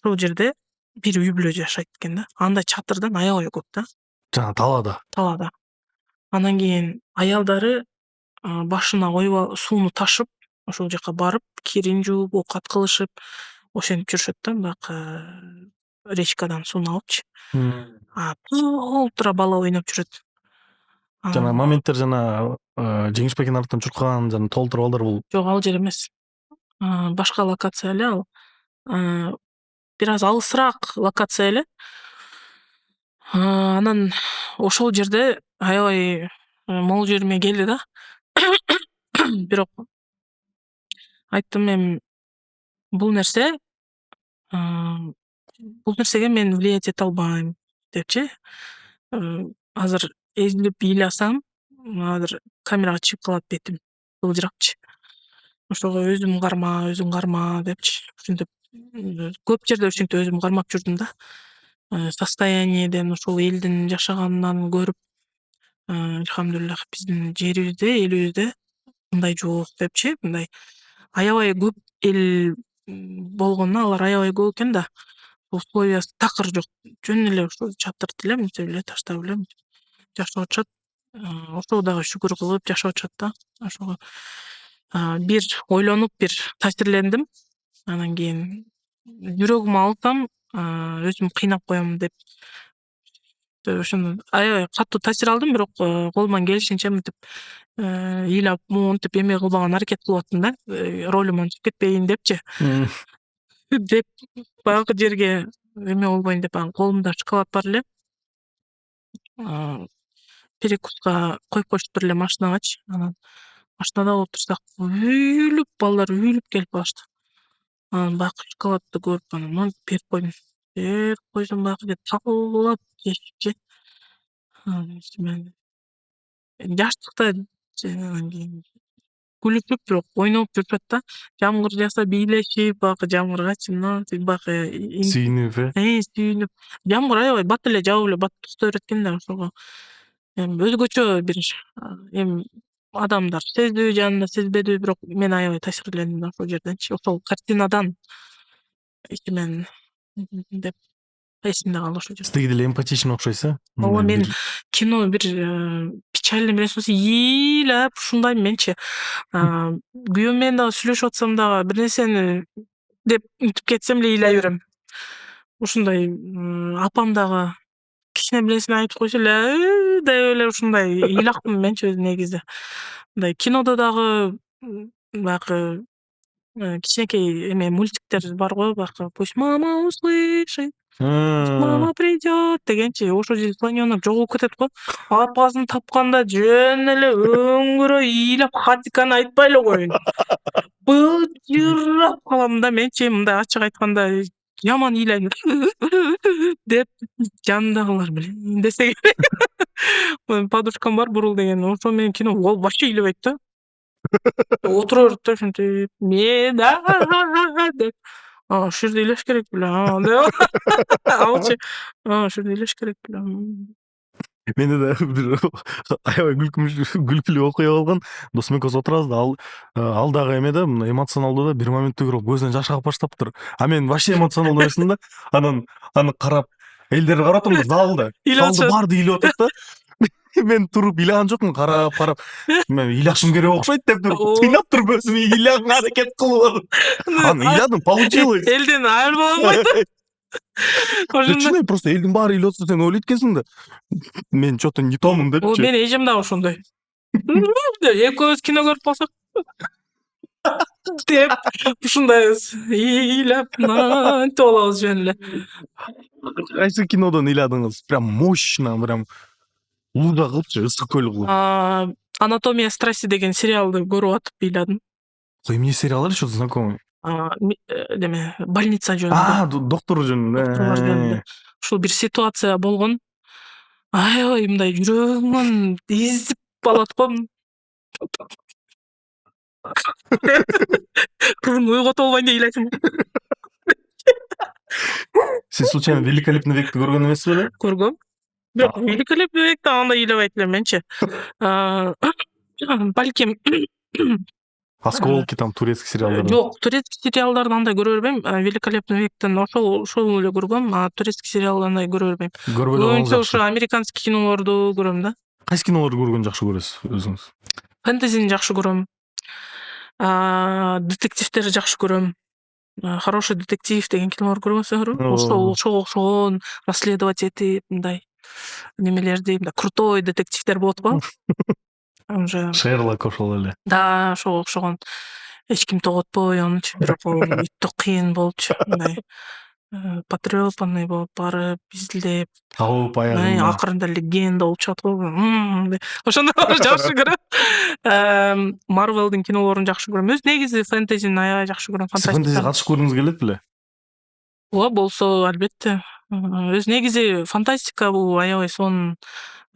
ошол жерде бир үй бүлө жашайт экен да. Андай чатырдан аябай көп да, Жана талаада. талаада. Анан кийин аялдары башына коюп сууну ташып, ошол жака барып, кирин жууп, оокат кылышып, ошентип жүрүшөт да, баягы речкадан сууну алыпчы. Толтура бала ойноп жүрөт. Жана моменттер жана Жеңишбектин артынан чуркаган жана толтура балдар бул. Жок, ал жер эмес. Башка локация эле ал. Бир аз алысыраак локация эле. Анан ошол жерде аябай могул жериме келди да. Бирок айттым мен бул нерсеге мен влиять эте албайм депчи. Азыр эзилип ыйласам, азыр камерага чыгып калат бетим, былжырапчы. Ошого өзүм карма депчи. Ушинтип көп жерде ушинтип өзүм кармап жүрдүм да. Состояниеден, ошол элдин жашаганынан көрүп, альхамдулиллах биздин жерибизде, элибизде мындай жок депчи. Мындай аябай көп эл болгону, алар аябай көп экен да. Условиясы такыр жок. Жөн эле ошо чатырды эле мынтип эле таштап эле жашап атышат. Ошого дагы шүгүр кылып жашап атышат да. Ошого бир ойлонуп, бир таасирлендим. Анан кийин жүрөгүмө алсам, өзүм кыйнап коем деп ошону аябай катуу таасир алдым, бирок колуман келишинче мынтип ыйлап, монтип эме кылбаган аракет кылып аттым да. Ролуман чыгып кетпейин депчи. Деп баягы жерге эме болбойн деп, анан колумда шоколад бар эле. Перекуска коюп коюштур эле машинагачы. Анан машинада отурсак, балдар үйүлүп келип калышты. Анан баягы шоколадты көрүп, анан берип койдум. Берип койсом баягы жерде талкалап жешипчи. Мен жаштыкта анан кийин күлүшүп, бирок ойноп жүрүшөт да. Жамгыр жаса бийлешип, баягы жамгыргачы мынтип баягы Сүйүнүп сүйүнүп. Жамгыр аябай бат эле жаап эле бат туктай берет экен да. Ошого эми өзгөчө бир эми адамдар сездиби жанында, сезбедиби, бирок мен аябай таасирлендим да ошол жерденчи. Ошол картинадан ичимен деп эсимде калды ошол жер. Сиздеги деле эмпатичный окшойсуз, Ооба, мен кино бир печальный бир нерсе болсо ыйлап ушундайм менчи. Күйөөм менен дагы сүйлөшүп атсам дагы бир нерсени деп мынтип кетсем эле ыйлай берем. Ушундай апам дагы кичине бир нерсени айтып койсо эле деп эле ушундай ыйлакмын менчи өзү негизи. Мындай кинодо дагы баягы кичинекей эме мультиктер бар го, баягы пусть мама услышит, мама придет дегенчи, ошол жерде слонёнок жоголуп кетет го. Апасын тапканда жөн эле өңгүрөй ыйлап хатиканы айтпай эле коеюн. Былжырап калам да менчи, мындай ачык айтканда жаман ыйлайм деп жанындагылар билин десе керек. Подружкам бар, Бурул деген, ошо менен кино ол вообще ыйлабайт да. Отура берет да ушинтип, мен деп. Ушул жерде ыйлаш керек беле, деп. Алчы, ушул жерде ыйлаш керек беле. Менде да бир аябай күлкүлүү окуя болгон. Досум экөөбүз отурабыз да, ал дагы эме да, эмоционалдуу да, бир моментте көрүп көзүнөн жаш агып баштаптыр. А мен вообще эмоционалдуу эмесмин да. Анан аны карап, элдерди карап атам да, залда баары ыйлап атат да. Мен туруп ыйлаган жокмун, карап. Мен ыйлашым керек окшойт деп тыйнап туруп өзүм ыйлаганга аракет кылып атам. Анан ыйладым, получилось. Элден айырбай Чын, просто элдин баары ыйлап атса сен ойлойт экенсиң да. Мен что-то не томун депчи. Менин эжем дагы ошондой. Экөөбүз кино көрүп калсак деп ушундайбыз. Ыйлап мынтип алабыз жөн эле. Кайсы кинодон ыйладыңыз? Прям мощно, прям лужа кылыпчы, ысык көл кылып. Анатомия страсти деген сериалды көрүп атып ыйладым. Ой, мне сериалдар что-то знакомый. Деме, больница жөнүндө. Доктор жөнүндө. Ушул бир ситуация болгон. Аябай мындай жүрөгүмөн изип алат го. Кызым уйгута болбойн деп ыйлайсың. Сиз случайно Великолепный векти көргөн эмессиз беле? Көргөм. Бирок Великолепный векти андай ыйлабайт элем менчи. Балким Осколки там турецкий сериалдар. Жок, турецкий сериалдарды андай көрө бербейм. Великолепный вектен ошол эле көргөм, а турецкий сериалды андай көрө бербейм. Көрбөй да калган Көбүнчө жакшы. ошо американский кинолорду көрөм да. Кайсы кинолорду көргөнү жакшы көрөсүз өзүңүз? Фэнтезини жакшы көрөм. Детективтерди жакшы көрөм. Хороший детектив деген кинолор көргөнсүңөрбү? Ошого окшогон расследовать этип мындай немелерди, мындай крутой детективдер болот го. Уже Шерлок ошол эле. да, ошого окшогон. Эч ким тоготпой анычы, бирок өтө кыйын болчу. Мындай потрёпанный болуп барып, издеп, Табып аягында. акырында легенда болуп чыгат го. Ошондой жакшы көрөм. Marvelдын кинолорун жакшы көрөм. Өз негизи фэнтезини аябай жакшы көрөм. Сиз фэнтези катышып көргүңүз келет беле? Ооба, болсо албетте. Өз негизи фантастика бул аябай сонун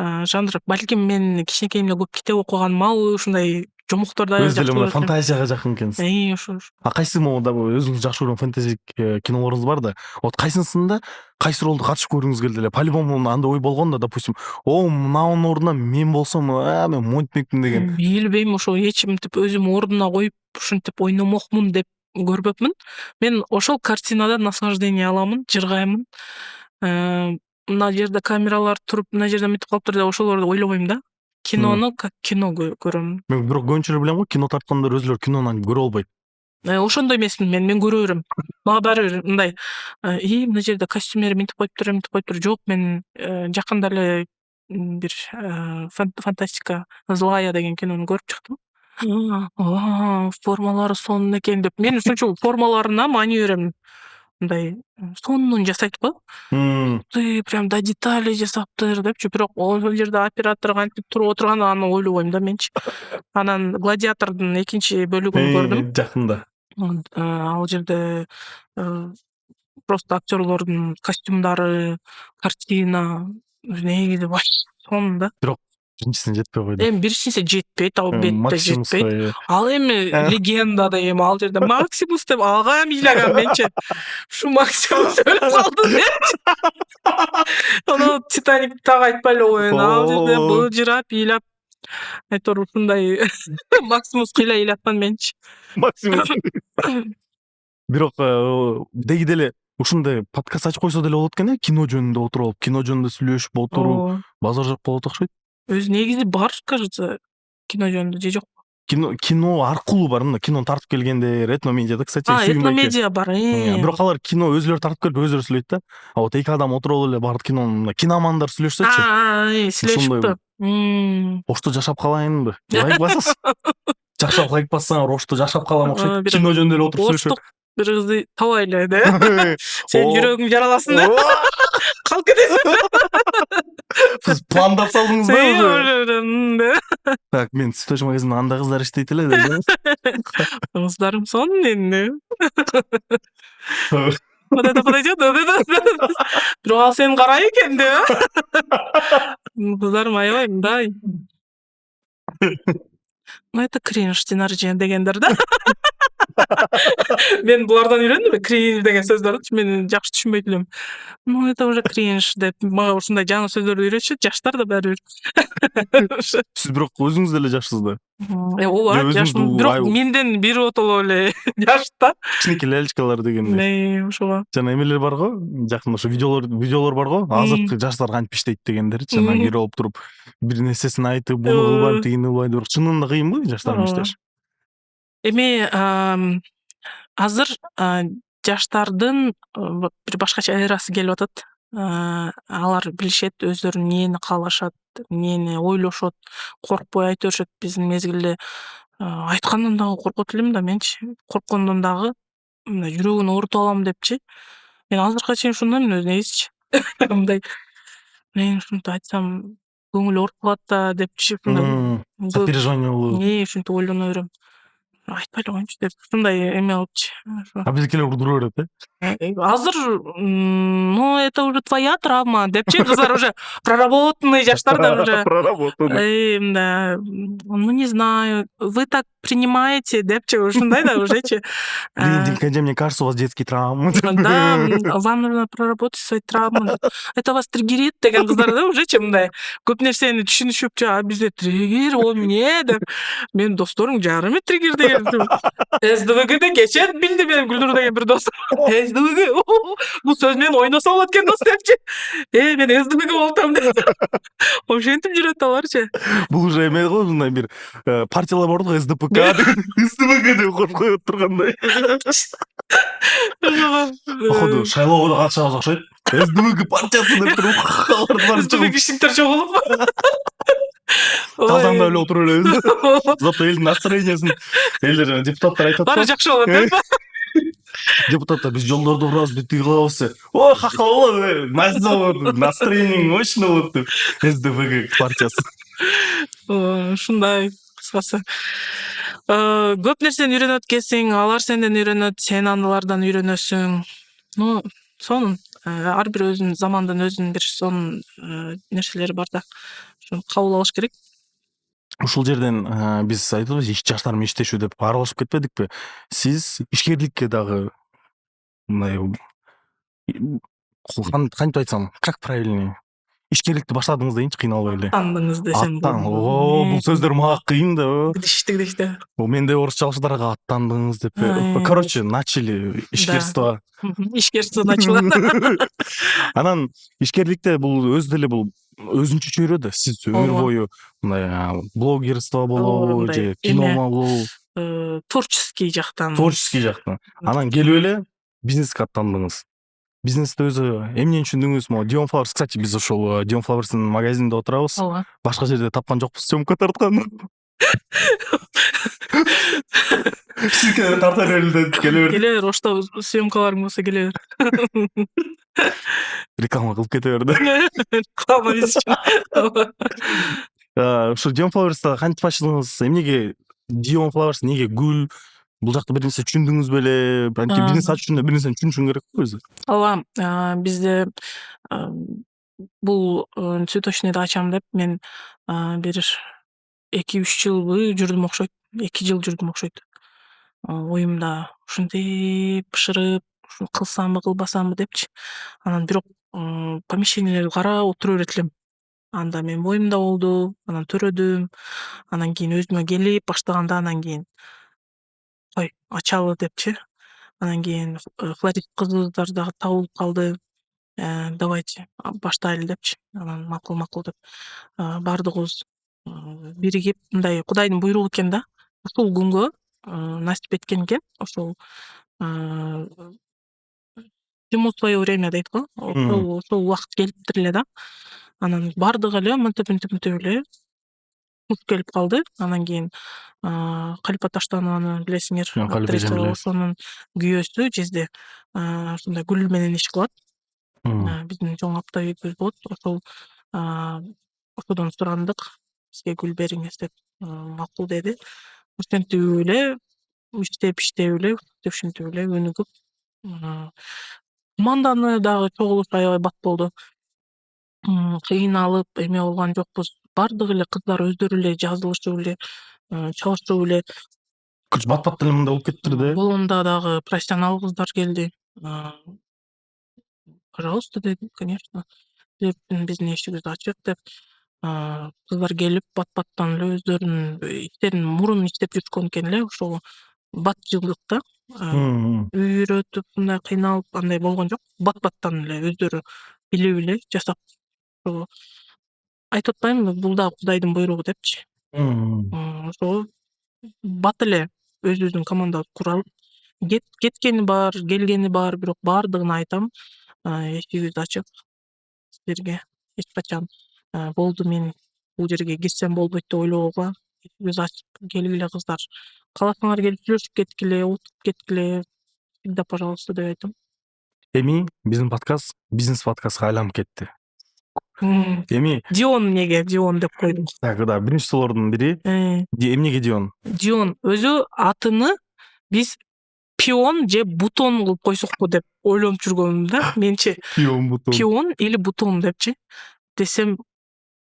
жанр. Балким мен кичинекейимде көп китеп окуганым малы ушундай жомокторду аябай Өз деле жакшы мына көрөм. фантазияга жакын экенсиз. Ошо. А кайсы мода өзүңүз жакшы көргөн фэнтези кинолоруңуз бар да, вот кайсысында кайсы ролду катышып көргүңүз келди эле? По-любому андай ой болгон да, допустим, мынанын ордуна мен болсом, мен монтмекмин деген. Билбейм, ошо эч мынтип өзүм ордуна коюп ушинтип ойномокмун деп көрбөпмүн. Мен ошол картинадан наслаждение аламын, жыргаймын. Мына жерде камералар туруп, мына жерде мынтип калыптыр деп ошолорду ойлобойм да. Кинону как кино көрөм. Мен бирок көбүнчө эле билем го, кино тарткандар өзүлөрү кинону көрө албайт. Ошондой эмесмин мен көрө берем. Мага баары бир мындай, мына жерде костюмер мынтип коюптур. Жок, мен жакында эле бир фантастика злая деген кинону көрүп чыктым. Формалары сонун экен деп. Мен ушунчу формаларына маани берем. Мындай сонун жасайт го. Ты прям до деталей жасаптыр депчи, бирок ошол жерде оператор кантип туруп отурган аны ойлобойм да менчи. Анан Гладиатордун экинчи бөлүгүн көрдүм. Жакында. Ал жерде просто актерлордун костюмдары, картина негизи сонун да. Бирок биринчисине жетпей койду. Эми биринчисе жетпейт, албетте жетпейт. Ал эми легендада эми ал жерде Максимус деп ага ыйлагам менчи. Ушу Максимус өлүп калды депчи. Анан Титаник так айтпай эле коеюн. Ал жерде быжырап ыйлап айтор ушундай Максимус кыйла ыйлаткан менчи. Максимум. Бирок деги деле ушундай подкаст ачып койсо деле болот экен, кино жөнүндө отуруп алып, кино жөнүндө сүйлөшүп отуруу базар жок болот окшойт. Өз негизи бар, кажется, кино жөнүндө же жокпу? Кино аркылуу бар, мына кинону тартып келгендер, этномедиа да, кстати, этномедиа бар. Бирок алар кино өзүлөрү тартып келип өзүлөрү сүйлөйт да. А вот эки адам отуруп эле бар кинону киномандар сүйлөшсөчү. Сүйлөшүптү. Ошто жашап калайынбы? Лайк басасыз. Жакшылап лайк бассаңар, ошто жашап калам окшойт. Кино жөнүндө эле отуруп сүйлөшөт. Бир кызды табайлы да. Сен жүрөгүң жараласын да. Калып кетесиң. Сиз пландап салдыңыз да уже? Так, мен цветочный магазинде андай кыздар иштейт эле дедиңиз. Кыздарым сонун энди. Вот это подойдет, вот это. Бирок ал сени карай экен да. Кыздарым аябай мындай. Ну это кринж дегендер да. Мен булардан үйрөндүм кринж деген сөздөрдү. Мен жакшы түшүнбөйт элем. Ну это уже кринж деп мага ушундай жаңы сөздөрдү үйрөтүшөт. Жаштар да баары бир. Сиз бирок өзүңүз деле жашсыз да. Ооба, жашмын. Бирок менден бир отоло эле жаш да. Кичинекей лялечкалар дегендей. Ошого. Жана эмелер бар го, жакында ошо видеолор бар го. Азыркы жаштар кантип иштейт дегендерчи, анан кирип алып туруп бир нерсесин айтып, буну кылбайм, тигини кылбайм, бирок чынында кыйынбы жаштар менен иштеш? Эми азыр жаштардын бир башкача эрасы келип атат. Алар билишет өздөрү эмнени каалашат, эмнени ойлошот, коркпой айта беришет. Биздин мезгилде айткандан дагы коркот элем да менчи. Корккондон дагы мындай жүрөгүн оорутуп алам депчи. Мен азыркыга чейин ушундаймын өз негизичи. Мындай мен ушинтип айтсам көңүл ооруп калат да депчи. Сопереживание болуп. Ушинтип ойлоно берем. айтпай эле коеюнчу деп ушундай эме алыпчы. А бизикилер урдура берет Азыр ну это уже твоя травма депчи, кыздар уже проработанный жаштарда уже. Проработанный. Да, ну не знаю, вы так принимаете депчи, ушундай да užечи. Блин, мне кажется, у вас детские травмы. Да, вам нужно проработать свои травмы. Это вас триггерит деген кыздар да užечи мындай көп нерсени түшүнүшүп, а бизде триггер, о эмне деп. Менин досторум жарымы триггер деген. СДВГде кечет билди мен Гүлнур деген бир досум. СДВГ, бул сөз менен ойносо болот экен дос депчи. Мен СДВГ болуп атам деп. Ошентип жүрөт аларчы. Бул уже эме го, мындай бир партиялар бар го, СДПК деген, СДПК деп коюп тургандай. Походу шайлоого да катышабыз окшойт. СДПК партиясы деп туруп калардын баарын чыгып СДВГшниктер чогулуп. калтаңдап эле отуруп элебиз. Зато элдин настроениясын элдер депутаттар айтат. Баары жакшы болот деп. Депутаттар биз жолдорду урабыз, битиги кылабыз. Ой, хакы болот, маза болот, настроениең мощный болот деп. СДПК партиясы. Ушундай кыскасы. Көп нерсени үйрөнөт экенсиң, алар сенден үйрөнөт, сен алардан үйрөнөсүң. Ну, сонун ар бир өзүнүн замандын өзүнүн бир сонун нерселери бар да. Ошону кабыл алыш керек. Ушул жерден биз айтабыз, иш жаштар менен иштешүү деп аралашып кетпедикпи? Сиз ишкерликке дагы мындай кантип айтсам, как правильнее? Ишкерликти баштадыңыз дейинчи, кыйналбай эле. Аттандыңыз десем болот. Бул сөздөр мага кыйын да. Гдиш-гдиш. Менде орусча алышдарга аттандыңыз деп. Короче, начали ишкерство. Ишкерство начало. Анан ишкерликте бул өз деле бул өзүнчө чөйрө да. Сиз өмүр бою мындай блогерство болобу же киномо болобу, творческий жактан. Анан келип эле бизнеске аттандыңыз. Бизнесте өзү эмнени түшүндүңүз? Могу Dion Flowers, кстати, биз ошол Dion Flowers'ын магазининде отурабыз. Башка жерде тапкан жокпуз съемка тарткан. Силкелер тарта берилди, келе бер. Ошто съемкаларың болсо келе бер. Реклама кылып кете берди. Реклама биз үчүн. Ушу Dion Flowers'та кантип баштадыңыз? Эмнеге Dion Flowers, неге гүл? Бул жакта бир нерсе түшүндүңүз беле? Анткени бизнес ачуучунда бир нерсени түшүнүшүң керек го өзү. Ооба, бизде бул цветочныйды ачам деп мен бир 2-3 жылбы жүрдүм окшойт. 2 жыл жүрдүм окшойт. Оюмда ушинтип бышырып, ушуну кылсамбы, кылбасамбы депчи. Анан бирок помещениелерди карап отура берет элем. Анда менин боюмда болду, анан төрөдүм. Анан кийин өзүмө келип баштаганда, анан кийин кой ачалы депчи. Анан кийин флорист кыздар дагы табылып калды. Давайте баштайлы депчи. Анан макул деп баардыгыбыз биригип, мындай Кудайдын буйругу экен да. Ушул күнгө насип эткен экен. Ошол всему свое время дейт го. Ошол убакыт келиптир эле да. Анан баардыгы эле мынтип эле туз келип калды. Анан кийин Калипа Таштанованы билесиңер, актриса, ошонун күйөөсү жезде ушундай гүл менен иш кылат. Биздин чоң апта үйбүз болот. Ошол ошодон сурандык, бизге гүл бериңиз деп, макул деди. Ошентип эле иштеп эле өнүгүп, команданы дагы чогулуш аябай бат болду. Кыйналып эме болгон жокпуз. Баардыгы эле кыздар өздөрү эле жазылышып эле, чалышып эле. Короче, бат эле мындай болуп кеттир да. Болгондо дагы профессионал кыздар келди. Пожалуйста дедим, конечно. Биздин эшигибиз ачык деп. Кыздар келип бат-баттан эле өздөрүнүн иштерин мурун иштеп жүрүшкөн экен эле. Ошол бат жылдыкта үйрөтүп, мындай кыйналып андай болгон жок. Бат-баттан эле өздөрү билип эле жасап. Айтып атпаймынбы, бул да Кудайдын буйругу депчи. Ошол бат эле өзүбүздүн командабызды куралып, кеткени бар, келгени бар, бирок баардыгына айтам, эшигибиз ачык силерге. Эч качан болду мен бул жерге кирсем болбойт деп ойлобогула. Эшигибиз ачык, келгиле кыздар. Кааласаңар келип сүйлөшүп кеткиле, отуруп кеткиле. Всегда пожалуйста деп айтам. Эми биздин подкаст бизнес подкастка айланып кетти. Эми Дион эмнеге Дион деп койдум? так, да, биринчи суроолордун бири эмнеге Дион? Дион өзү атыны биз пион же бутон кылып койсокпу деп ойлонуп жүргөнмүн да. Менчи Пион, бутон. пион или бутон депчи. Десем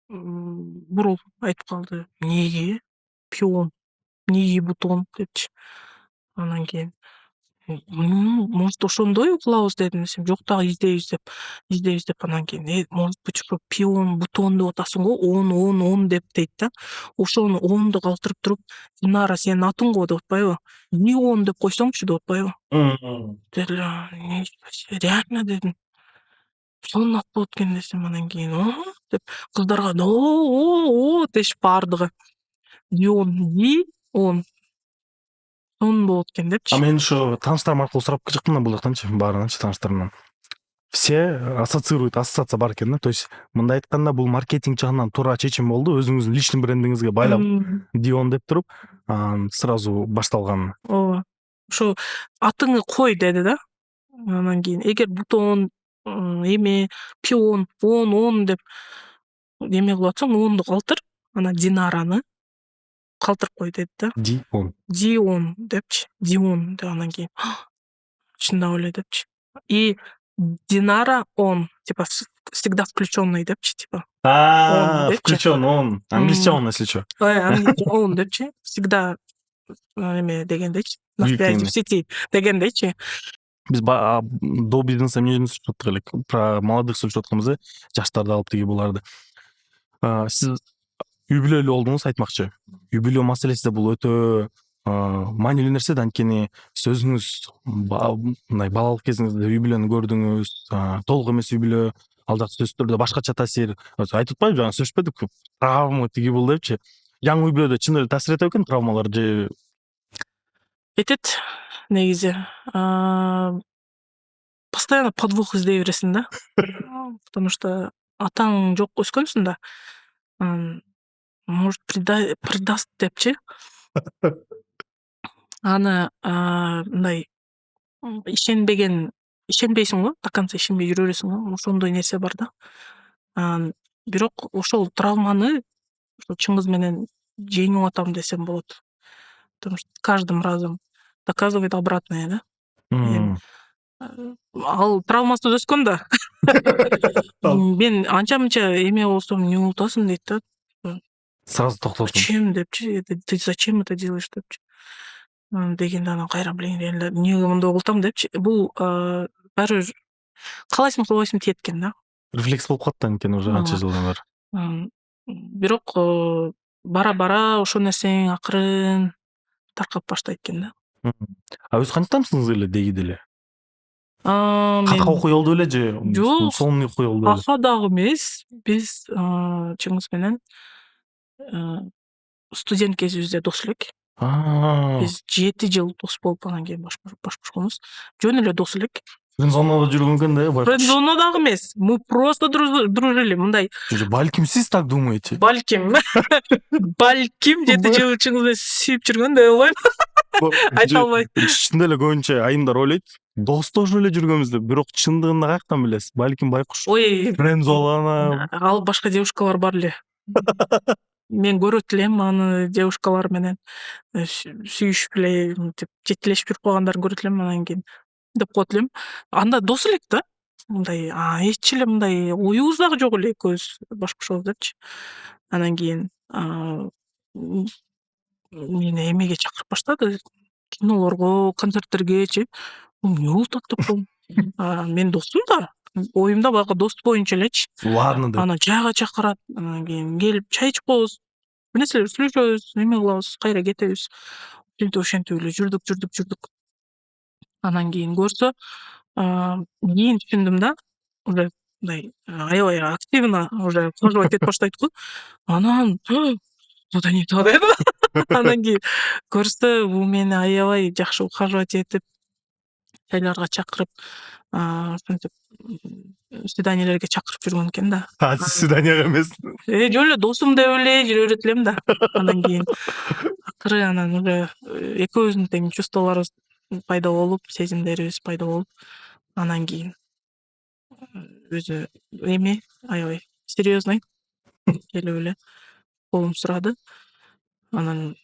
бурул айтып калды. Эмнеге пион, эмнеге бутон депчи. Анан кийин может ошондой кылабыз дедим. Десем жок дагы издейбиз деп анан кийин может быть ошо пион, бутон деп атасың го, он деп дейт да. Ошону онду калтырып туруп, Динара сенин атың го деп атпайбы? Дион деп койсоңчу деп атпайбы? Деди эле, реально дедим. Сонун ат болот экен десем анан кийин деп кыздарга о дешип баардыгы. Дион, Дион. Сонун болот экен депчи. Мен ошо тааныштарым аркылуу сурап чыктым да бул жактанчы, баарынан тааныштарымдан. Все ассоциируют, ассоциация бар экен да. То есть мындай айтканда бул маркетинг жагынан туура чечим болду. Өзүңүздүн личный брендиңизге байлап Дион деп туруп, сразу башталган. Ооба. Ошо атыңы кой деди да. Анан кийин эгер бутон, эме, пион, он деп эме кылып атсаң, онду калтыр, анан Динараны калтырып кой деди да. Дион. Дион депчи. Дион деп анан кийин чындап эле депчи. И Динара он, типа всегда включённый депчи, типа. Он депчи. Включен он. Англисче он, если чё. Англисче он депчи. Всегда эме дегендейчи. На связи в сети дегендейчи. Биз до бизнеса эмне сүрүп атык элек. Про молодых сүрүп атканбыз, жаштарды алып тиги буларды. Сиз үй бүлөлүү болдуңуз айтмакчы. Үй бүлө маселеси да бул өтө маанилүү нерсе да, анткени сиз өзүңүз мындай балалык кезиңизде үй бүлөнү көрдүңүз, толук эмес үй бүлө, ал жак сөзсүз түрдө башкача таасир. Айтып атпайбы, жана сүйлөшпөдүк, травма тиги бул депчи. Жаңы үй бүлөдө чын эле таасир этет экен травмалар же? Этет негизи. Постоянно подвох издей бересиң да. Потому что атаң жок өскөнсүң да. Может предаст депчи. Аны мындай ишенбейсиң го, до конца ишенбей жүрө бересиң го. Ошондой нерсе бар да. Бирок ошол травманы чын кыз менен жеңип атам десем болот. Потому что с каждым разом доказывает обратное, да. Ал травмасыз өскөн да. Мен анча-мынча эме болсом, эмне болуп атасың дейт да. Сразу токтотум. Зачем депчи? Ты зачем это делаешь депчи? Дегенде анан кайра эмне мындай болуп атам депчи. Бул баары бир каалайсың кылбайсың тиет экен да. Рефлекс болуп калат да анткени уже анча жылдан бери. Бирок бара-бара ошол нерсең акырын таркап баштайт экен да. Өз кантамсыңыз эле деги деле? Мен Кака окуй болду беле же? Жок. Сонун окуй болду беле? Кака дагы эмес. Биз чыңгыз менен студент кезибизде дос элек. Биз 7 жыл дос болуп анан кийин башкарганбыз. Жөн эле дос элек. Френдзонада жүргөн экен да, байкуш. Френдзона дагы эмес. Мы просто дружили, мындай. Балким сиз так думаете? Балким 7 жыл чыңгыз менен сүйүп жүргөн деп ойлойм. Айта албайм. Чынында эле көбүнчө айымдар ойлойт, достошуп эле жүргөнбүз деп, бирок чындыгында каяктан билесиз? Балким байкуш. Ой, Френдзона. Ал башка девушкалар бар эле. Мен көрөт элем аны девушкалар менен сүйүшүп эле мынтип жетелешип жүрүп калгандарын көрөт элем, анан кийин деп коет элем. Анда дос элек да. Мындай эч эле мындай оюбуз дагы жок эле экөөбүз башкашабыз депчи. Анан кийин мени эмеге чакырып баштады. Кинолорго, концерттергечи. Эмне болуп атат деп коем. Мен досум да. Оюмда баягы дос боюнча элечи. Ладно деп. Аны жайга чакырат. Анан кийин келип чай ичип коебуз. Бир нерселер сүйлөшөбүз, эме кылабыз, кайра кетебиз. Ошентип эле жүрдүк. Анан кийин көрсө, кийин түшүндүм да, уже мындай аябай активно уже ухаживать этип баштайт го. Анан куда не то деп. Анан кийин көрсө, бул мени аябай жакшы ухаживать этип, чайларга чакырып, ошентип свиданиелерге чакырып жүргөн экен да. Сиз свиданияга эмес. Жөн эле досум деп эле жүрө берет элем да. Анан кийин акыры анан уже экөөбүздүн тең чувстволорубуз пайда болуп, сезимдерибиз пайда болуп, анан кийин өзү эме аябай серьезный келип эле колум сурады. Анан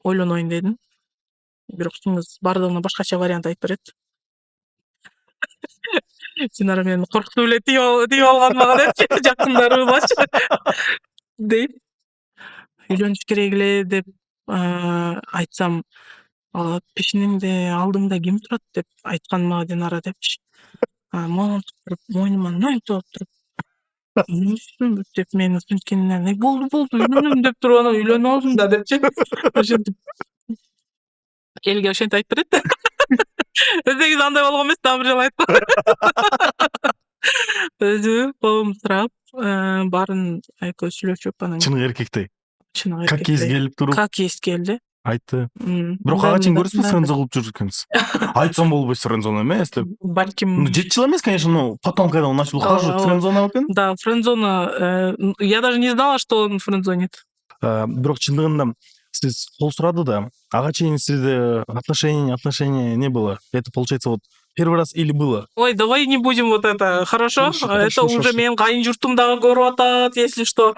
ойлоноюн дедим. Бирок чыңгыз бардыгына башкача вариант айтып берет. Динара мени коркутуп эле тийип алган мага депчи, жакындарыбызбачы дейт. Үйлөнүш керек эле деп айтсам, пешиниңде алдыңда ким турат деп айткан мага Динара депчи. Монтип туруп, мойнума моюнтуп алып туруп, деп мени сүнткенинен болду үйлөнөм деп туруп анан үйлөнүп алдым да депчи. Ошентип элге ошентип айтып берет. Өзүңүз андай болгон эмес, дагы бир жолу айткан. Өзү колумду сурап, баарын экөөбүз сүйлөшүп анан Чыныгы эркектей. чыныгы Как ес келип туруп как ес келди. айтты. Бирок ага чейин көрөсүзбү френдзон кылып жүрүп экенбиз. Айтсам болбойт френдзон эмес деп. Балким 7 жыл эмес, конечно, но потом, когда он начал ухаживать, френдзона экен. Да, френдзона. Я даже не знала, что он френдзонит. Бирок чындыгында сиз кол сурады да, ага чейин сизде отношения не было. Это получается вот первый раз или было? Ой, давай не будем вот это, хорошо? Это уже менин кайын журтум дагы көрүп атат, если что.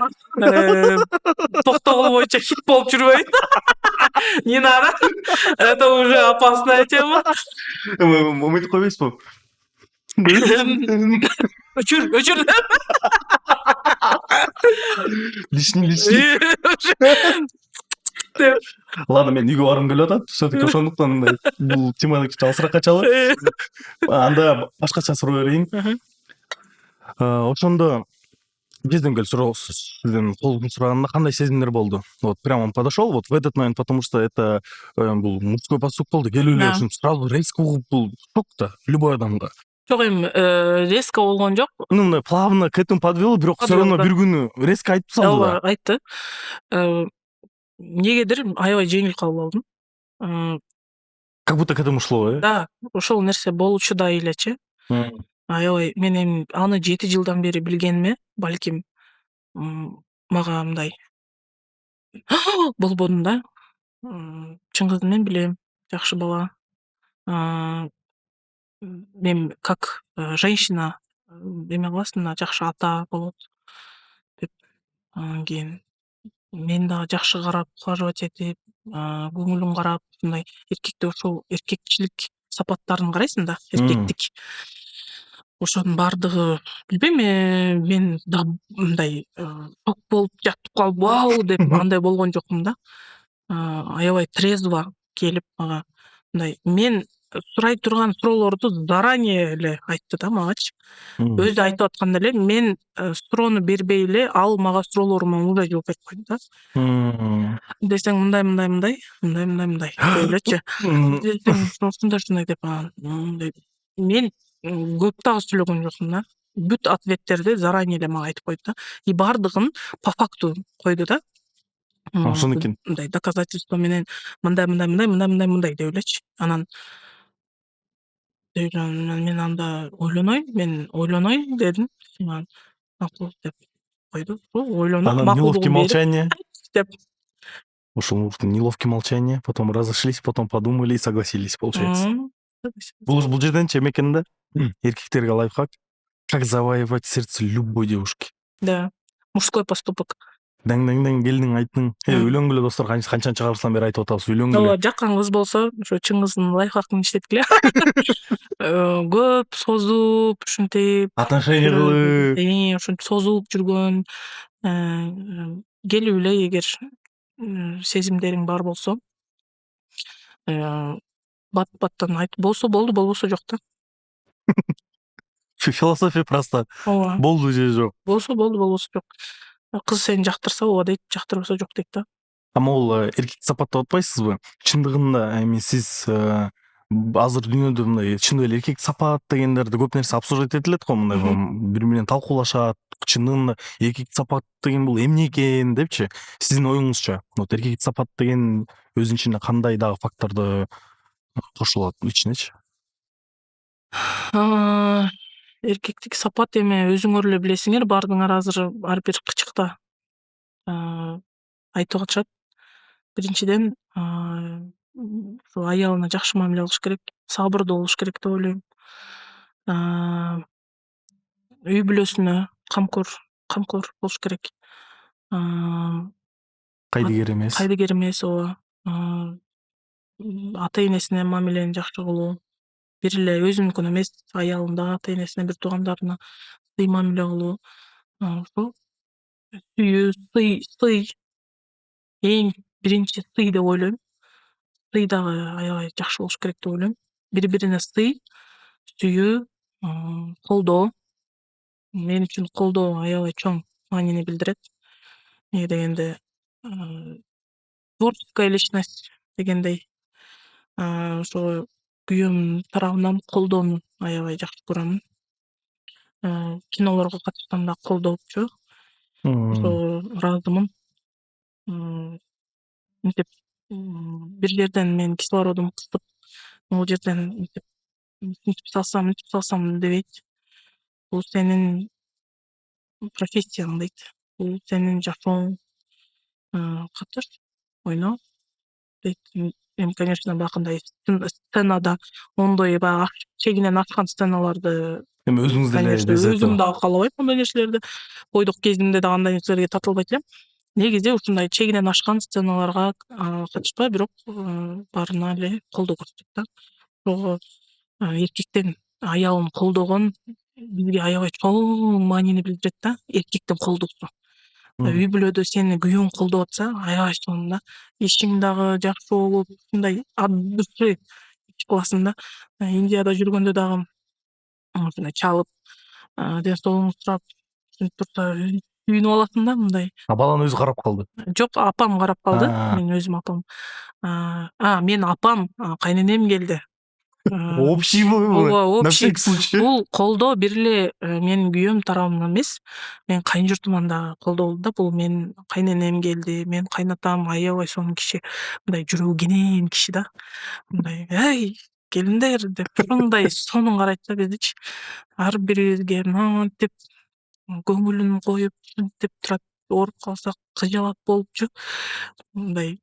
Токтогул боюнча хит болуп жүрбөйт. Не надо. Это уже опасная тема. Мынтип койбойсузбу? Өчүр. Лишний. Ладно, мен үйгө баргым келип атат. Все-таки ошондуктан мындай бул теманы кичине алысыраак качалы. Анда башкача суроо берейин. Ошондо бизден келип сизден колун сураганда кандай сезимдер болду? Вот прямо он подошел вот в этот момент, потому что это бул мужской поступок болду. Келип эле ушинтип сразу резко угуп бул шок да любой адамга. Жок, эми резко болгон жок. Ну, мындай плавно к этому подвел, бирок все равно бир күнү резко айтып салды да. Айтты. Негедир аябай жеңил кабыл алдым. Как будто к этому шло, Да, ошол нерсе болчудай элечи. Аябай мен эми аны 7 жылдан бери билгениме, балким мага мындай болбодум да. Чыңгызды мен билем, жакшы бала. Мен как женщина эме кыласың да, жакшы ата болот деп. Анан кийин мен дагы жакшы карап, ухаживать этип, көңүлүн карап, мындай эркекте ошол эркекчилик сапаттарын карайсың да, эркектик. Ошонун баардыгы билбейм, мен да мындай шок болуп жатып калып, вау деп андай болгон жокмун да. Аябай трезво келип мага мындай мен сурай турган суроолорду заранее эле айтты да магачы. Өзү айтып атканда эле мен суроону бербей эле ал мага суроолорума уже жооп берип койду да. Десең мындай деп элечи. Десең ушундай деп мындай. Мен көп дагы сүйлөгөн жокмун да. Бүт ответтерди заранее эле мага айтып койду да. И баардыгын по факту койду да. Ошону экен. Мындай доказательство менен мындай деп элечи. Анан мен анда ойлоной дедим. Макул деп койду. Ойлонуп Анан неловкий молчание. Деп. Ушул неловкий молчание, потом разошлись, потом подумали и согласились, получается. Бул жерденчи эмекенде эркектерге лайфхак. Как завоевать сердце любой девушки. Да. Мужской поступок. Даң келиң айттың. Үйлөнгүлө достор, канчанчы чыгарсынан бери айтып атабыз, үйлөнгүлө. Жаккан кыз болсо, ошо Чыңгыздын лайфхагын иштеткиле. Көп созуп, ушинтип Отношения кылып. Ушинтип созулуп жүргөн. Келип эле эгер сезимдериң бар болсо, бат-баттан айтып болсо болду, болбосо жок да. Философия проста. Ооба. Болду же жок. Болсо болду, болбосо жок. Кыз сени жактырса ооба дейт, жактырбаса жок дейт да. Ол эркек сапаттап атпайсызбы? Чындыгында эми сиз азыр дүйнөдө мындай чындап эле эркек сапат дегендерди көп нерсе обсуждать этилет го, мындай бири менен талкуулашат. Чындыгында эркек сапат деген бул эмне экен депчи. Сиздин оюңузча, вот эркек сапат деген өзүнүн ичинде кандай дагы факторду кошулат ичинечи? Эркектик сапат эми өзүңөр эле билесиңер, баардыгыңар азыр ар бир кычыкта айтып атышат. Биринчиден, ушу аялына жакшы мамиле кылыш керек, сабырдуу болуш керек деп ойлойм. Үй бүлөсүнө камкор болуш керек. Кайдыгер эмес. Кайдыгер эмес, ооба. Ата энесине мамилени жакшы кылуу, бир эле өзүнүкүнө эмес, аялына да, ата энесине, бир туугандарына сый мамиле кылуу, ушул сүйүү, сый эң биринчи сый деп ойлойм. Сый дагы аябай жакшы болуш керек деп ойлойм. Бири-бирине сый, сүйүү, колдоо. Мен үчүн колдоо аябай чоң маанини билдирет. Эмне дегенде, творческая личность дегендей, ошо күйөөмдүн тарабынан колдоону аябай жакшы көрөмүн. Кинолорго катышсам да колдоопчу. Ошо ыраазымын. Мынтип бир жерден мен кислородум кысып, могу жерден мынтип салсам дебейт. Бул сенин профессияң дейт. Бул сенин жашооң, катыш, ойно дейт. Эми, конечно, бакындай сценада ондой баягы чегинен ашкан сценаларды, Эми өзүңүз деле конечно, жасайт өзүм дагы каалабайм андай нерселерди. Бойдук кезимде дагы андай нерселерге тартылбайт элем. Негизи ушундай чегинен ашкан сценаларга катышпай, бирок баарына эле колдоо көрсөтөт да. Ошого эркектен аялын колдогон бизге аябай чоң маанини билдирет да, эркектин колдоосу. Үй бүлөдө сени күйөөң колдоп атса, аябай сонун да. Ишиң дагы жакшы болуп, ушундай от души иш кыласың да. Индияда жүргөндө дагы ушундай чалып, ден соолугуңду сурап, ушинтип турса сүйүнүп аласың да мындай. Баланын өзү карап калды. Жок, апам карап калды. Мен өзүм апам. Менин апам, кайненем келди. Общий Ооба, на общий. всякий случай. Бул колдоо бир эле менин күйөөм тарабынан эмес, менин кайынжуртуман дагы колдоо болду да. Бул менин кайненем келди, менин кайнатам аябай сонун киши, мындай жүрөгү кенен киши да. Мындай, эй, келиңдер деп ушундай сонун карайт да биздичи. Ар бирибизге монтип көңүлүн коюп, ушинтип турат. Ооруп калсак кыжалат болупчу. Мындай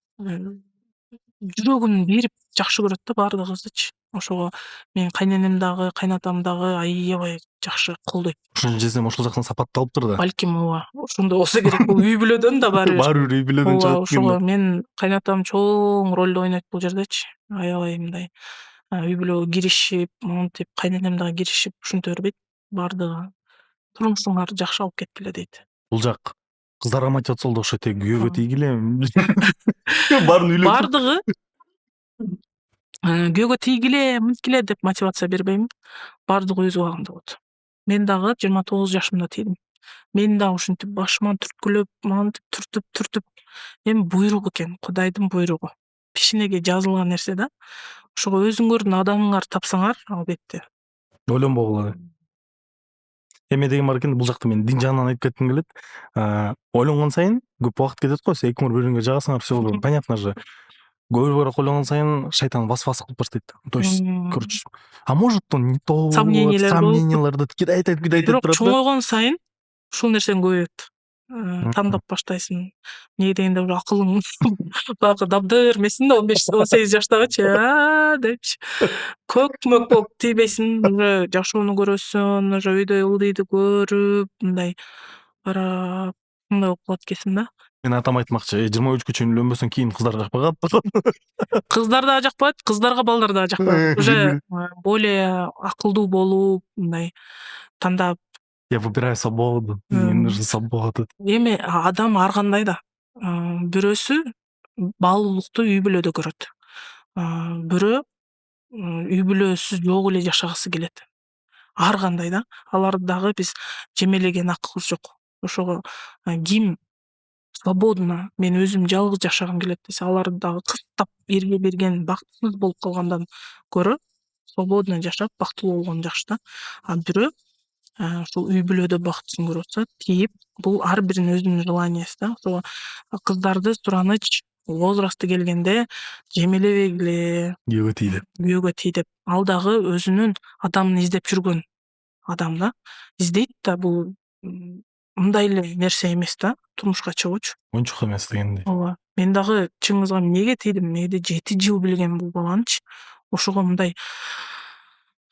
жүрөгүн берип жакшы көрөт да баардыгыбыздычы. Ошого менин кайненем дагы, кайнатам дагы аябай жакшы колдойт. Ошону жесем ошол жактан сапатталыптыр да. Балким, ооба, ошондой болсо керек. Бул үй бүлөдөн да баары бир. Баары бир үй бүлөдөн Ооба, чыгат ошого экен. менин кайнатам чоң ролду ойнойт бул жердечи. Аябай мындай үй бүлөгө киришип, монтип, кайненем дагы киришип, ушинте бербейт. Баардыгы турмушуңар жакшы алып кеткиле дейт. Бул жак кыздарга мотивациялуу окшойт, күйөөгө тийгиле. Баарын үйлөтүп. Баардыгы күйөөгө тийгиле, мынткиле деп мотивация бербейм. Баардыгы өз убагында болот. Мен дагы 29 жашымда тийдим. Мен дагы ушинтип башыман түрткүлөп, мантип түртүп, эми буйрук экен, Кудайдын буйругу. Пишинеге жазылган нерсе да. Ошого өзүңөрдүн адамыңарды тапсаңар, албетте. Ойлонбогула. Эме деген бар экен, бул жакта мен дин жагынан айтып кетким келет. Ойлонгон сайын көп убакыт кетет го, сен экөөңөр бири-бириңе жагасыңар, все понятно же. Көбүрөөк ойлонгон сайын шайтан васваса кылып баштайт. То есть, короче, а может он не то, сомненияларды кидайт Бирок турат да. чоңойгон сайын ушул нерсең көбөйөт. Тандап баштайсың. Эмне дегенде уже акылың багы дабдыр эмесин да 15-18 жаштагычы, депчи. Көк-мөк болуп тийбейсиң, уже жашоону көрөсүң, уже үйдө ылдыйды көрүп, мындай карап, мындай болуп калат экенсиң да. Мен атам айтмакчы, 23-кө чейин үйлөнбөсөң кийин кыздар жакпай калат. Кыздар дагы жакпайт, кыздарга балдар дагы жакпайт. Уже более акылдуу болуп, мындай тандап. Я выбираю свободу, мне нужна свобода. Эми адам ар кандай да. Бирөөсү баалуулукту үй бүлөдө көрөт. Бирөө үй бүлөсүз жок эле жашагысы келет. Ар кандай да. Аларды дагы биз жемелеген акыбыз жок. Ошого ким свободно мен өзүм жалгыз жашагым келет десе, аларды дагы кыстап эрге берген, бактысыз болуп калгандан көрө свободно жашап бактылуу болгон жакшы да. Бирөө ушул үй бүлөдө бактысын көрүп атса, тийип, бул ар биринин өзүнүн желаниясы да. Ошого кыздарды сураныч возрасты келгенде жемелебегиле, күйөөгө тий деп. Ал дагы өзүнүн адамын издеп жүргөн адам да. Издейт да, бул мындай эле нерсе эмес да, турмушка чыгуучу. Оюнчук эмес дегендей. Ооба. Мен дагы чын кызга эмнеге тийдим? Эмнеге 7 жыл билгем бул баланычы. Ошого мындай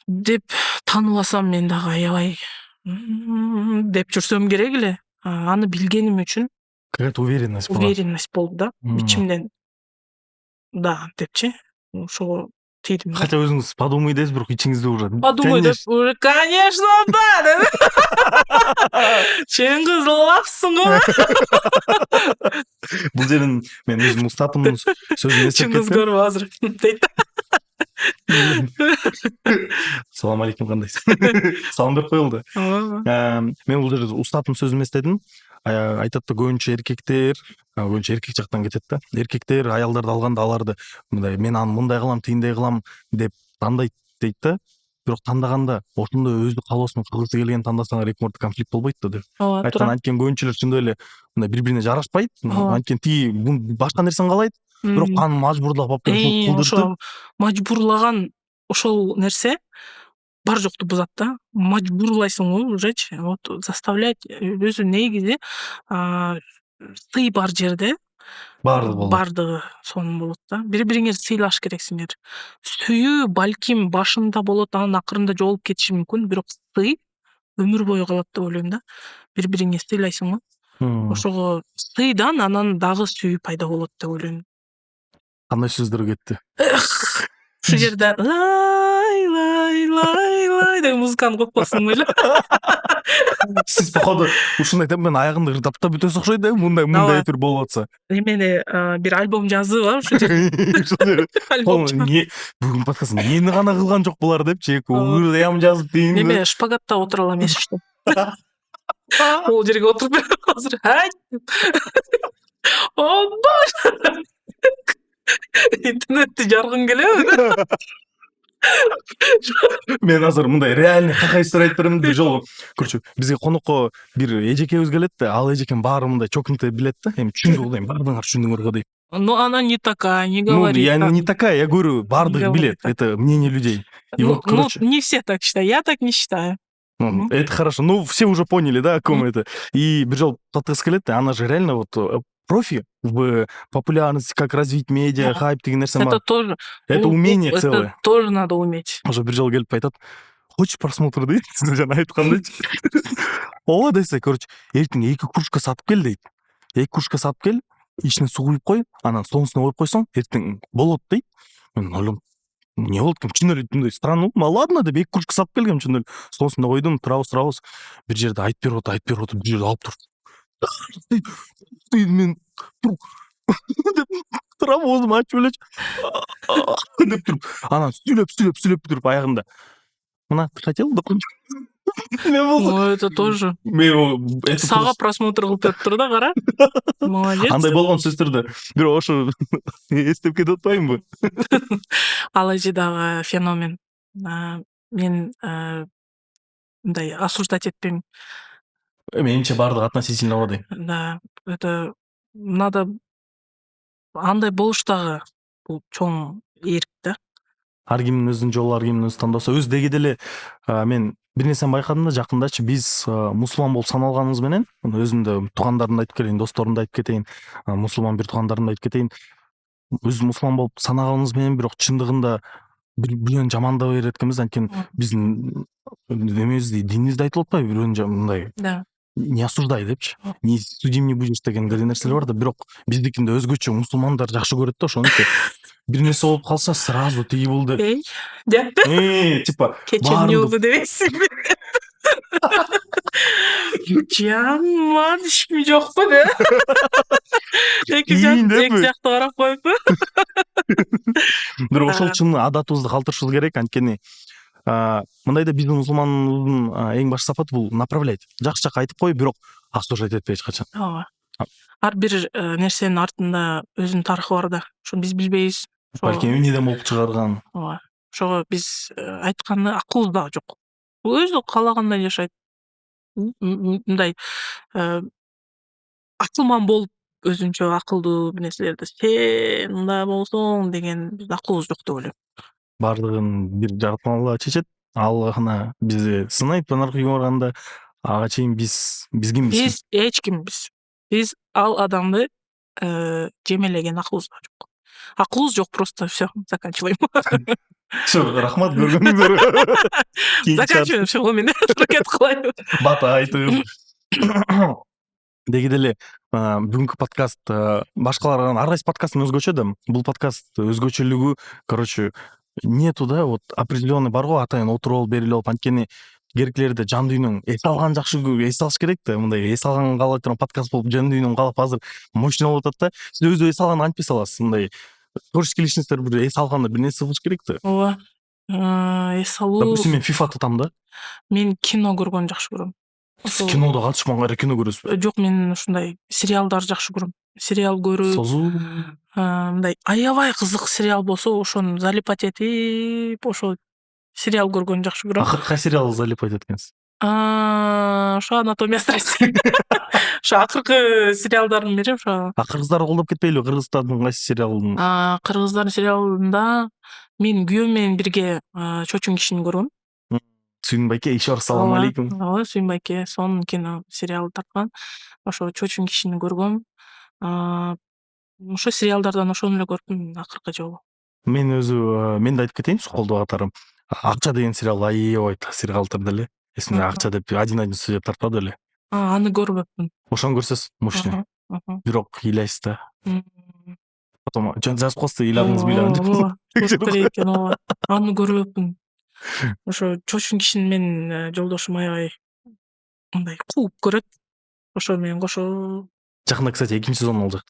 деп тааныбасам мен дагы аябай деп жүрсөм керек эле. аны билгеним үчүн какая-то уверенность была. уверенность болду да, ичимден да депчи, ошого тийдим да. Хотя өзүңүз подумай дейсиз, бирок ичиңизде уже Подумай деп, уже конечно да деп. Чын кызылапсың го. Бул жерин мен өзүм устатымдын сөзүн эстеп Чын кетсем. көрүп азыр дейт. Салам алейкум, кандайсыз? Салам берип коелду. Мен бул жерде устаттын сөзүн эстедим. Айтат да көбүнчө эркектер, көбүнчө эркек жактан кетет да. Эркектер аялдарды алганда аларды мындай мен аны мындай кылам, тигиндей кылам деп тандайт дейт да. Бирок тандаганда ошондой өзү каалоосунун кылгысы келген тандасаңар эки мурда конфликт болбойт да деп. Ооба, Айткан анткени көбүнчөлөр чындап эле мындай бири бирине жарашпайт. Анткени тиги башка нерсени каалайт, бирок аны мажбурлап алып келип кылдыртып. Ошо мажбурлаган ошол нерсе бар жокту бузат да. Мажбурлайсың го ужечи. Вот заставлять өзү негизи сый бар жерде бардыгы сонун болот да. Бири-бириңерди сыйлаш керексиңер. Сүйүү балким башында болот, анан акырында жоголуп кетиши мүмкүн, бирок сый өмүр бою калат деп ойлойм да. Бири-бириңе сыйлайсың го. Ошого сыйдан анан дагы сүйүү пайда болот деп ойлойм. Кандай сөздөр кетти? Ушул жерде лай лай лай лай деп музыканы коюп коесуң эле. Сиз походу ушундай деп мен аягында ырдап да бүтөсү окшойт да, мындай эфир болуп атса. Эмени бир альбом жазып ушул жерде. Бүгүн подкаст эмнени гана кылган жок булар депчи, ырдам жазып дейин. Эме шпагатта отура алам эшикте. Ол жерге отуруп азыр О, интернетти жаргың келеби? Мен азыр мындай реальный какайсыздар айтып берем бир жолу. Көрчү, бизге конокко бир эжекебиз келет да, ал эжекем баары мындай чокнутый билет да. Эми түшүндү кылайын, баардыгыңар түшүндүңөр го дейм. Ну она не такая, не говорит. Я не такая, я говорю, баардыгы билет. Это мнение людей. И вот, короче, не все так считают, я так не считаю. Это хорошо. Ну, все уже поняли, да, о ком это. И бир жолу подкаст келет да, она же реально вот профи в популярности, как развить медиа, хайп деген нерсе бар. Это тоже. Это умение целое. Это тоже надо уметь. Уже бир жолу келип айтат, хочешь просмотр дейт, жана айткандайчы. Ооба десе, короче, эртең 2 кружка сатып кел дейт. 2 кружка сатып кел, ичине суу куюп кой, анан сонусуна коюп койсоң, эртең болот дейт. Мен ойлом, не болот экен, чын эле мындай странно. Ладно деп 2 кружка сатып келгем, чын эле. Сонусуна койдум, турабыз. Бир жерде айтып берип атып, бир жерде алып тур. Мен деп турам, оозуму ачып элечи. Деп туруп, анан сүйлөп бүтүрүп аягында. Мына хотел да кончу. Ну, это тоже. Сага просмотр кылып берип тур да, кара. Молодец. Андай болгон сөздөрдү бир ошо эстеп кетип атпаймынбы? Ал эже дагы феномен. Мен мындай осуждать этпейм. Менимче баардыгы относительно го дейм. Да, это надо андай болуш дагы бул чоң эрк да. Ар кимдин өзүнүн жолу, ар кимдин өз тандоосу. Өз дегиде эле мен бир нерсени байкадым да, жакындачы биз мусулман болуп саналганыбыз менен, өзүмдө туугандарымды айтып келейин, досторумду айтып кетейин, мусулман бир туугандарымды айтып кетейин. Өз мусулман болуп санаганыбыз менен, бирок чындыгында бирөөнү жамандабай берет экенбиз, анткени биздин немебизди, динибизде айтылып атпайбы, бирөөнү мындай. Да. Не осуждай депчи, не судим не будешь деген нерселер бар да, бирок биздикинде өзгөчө мусулмандар жакшы көрөт да ошону. Бир нерсе болуп калса сразу тиги болду деп. Деп. Типа Кече эмне болду дебейсиңби? Жаман ишми жокпу де? Эки жакты карап коюппу? Бирок ошол чын адатыбызды калтырышыбыз керек, анткени мындай да биздин мусулмандын эң башкы сапаты бул направлять. Жакшы жакка айтып кой, бирок осуждать этпей эч качан. Ооба. Ар бир нерсенин артында өзүнүн тарыхы бар да. Ошону биз билбейбиз. Балким эмнеден болуп чыгарган. Ооба. Ошого биз айтканы акылыбыз дагы жок. Бул өзү каалагандай жашайт. Мындай акылман болуп өзүнчө акылдуу нерселерди сен мындай болсоң деген биз акылыбыз жок деп ойлойм. Баардыгын бир жаратмалла чечет. Ал гана бизди сынайт, анаркыга барганда ага чейин биз кимбиз? Биз эч кимбиз. Биз ал адамды жемелеген акылыбыз жок. Акылыбыз жок, просто все, заканчиваем. Все, рахмат көргөнүңүздөр. Заканчиваем, все, мен аракет кылайын. Бата айтып. деги деле бүгүнкү подкаст башкалардан ар кайсы подкасттын өзгөчө да, бул подкаст өзгөчөлүгү, короче, нету да, вот определенный бар го, атайын отуруп алып берилип алып, анткени керекилерде жан дүйнөң эс алган жакшы эс алыш керек да, мындай эс алган каалай турган подкаст болуп жан дүйнөң каалап азыр мощный болуп атат да, сиз өзү эс алган антип эс аласыз, мындай творческий личностьтер бир эс алганда бир нерсе кылыш керек да. ооба, эс алуу, Допустим, мен FIFA татам да, мен кино көргөндү жакшы көрөм. сиз кинодо катышман кайра кино көрөсүзбү? Жок, мен ушундай сериалдарды жакшы көрөм. Сериал көрүп, Созуу. мындай аябай кызык сериал болсо, ошону залипать этип, ошол сериал көргөндү жакшы көрөм. Акыркы кайсы сериал залипать эткенсиз? Ошо анатомия страсти. Ошо акыркы сериалдардын бири ошо. Кыргыздар колдоп кетпейлиби? Кыргызстандын кайсы сериалын? Кыргыздардын сериалында мен күйөөм менен бирге Чочун кишини көргөм. Сүйүн байке, ишор, салам алейкум. Ооба, Сүйүн байке, сонун кино сериал тарткан. Ошо Чочун кишини көргөм. Ошо сериалдардан ошону эле көрдүм акыркы жолу. Мен өзү, мен да айтып кетейинчи, колдоо катарым. Акча деген сериал аябай таасир калтырды эле. Эсимде, акча деп один сөздөп тартпады эле. Аны көрбөпмүн. Ошону көрсөз мощный. Бирок ыйлайсыз да. Потом жазып коесуз да, ыйладыңыз ыйлаган Ооба, керек экен, ооба. Аны көрбөпмүн. Ошо Чочун кишини менин жолдошум аябай мындай кууп көрөт. Ошо менен кошо Жакында, кстати, экинчи сезон болжак.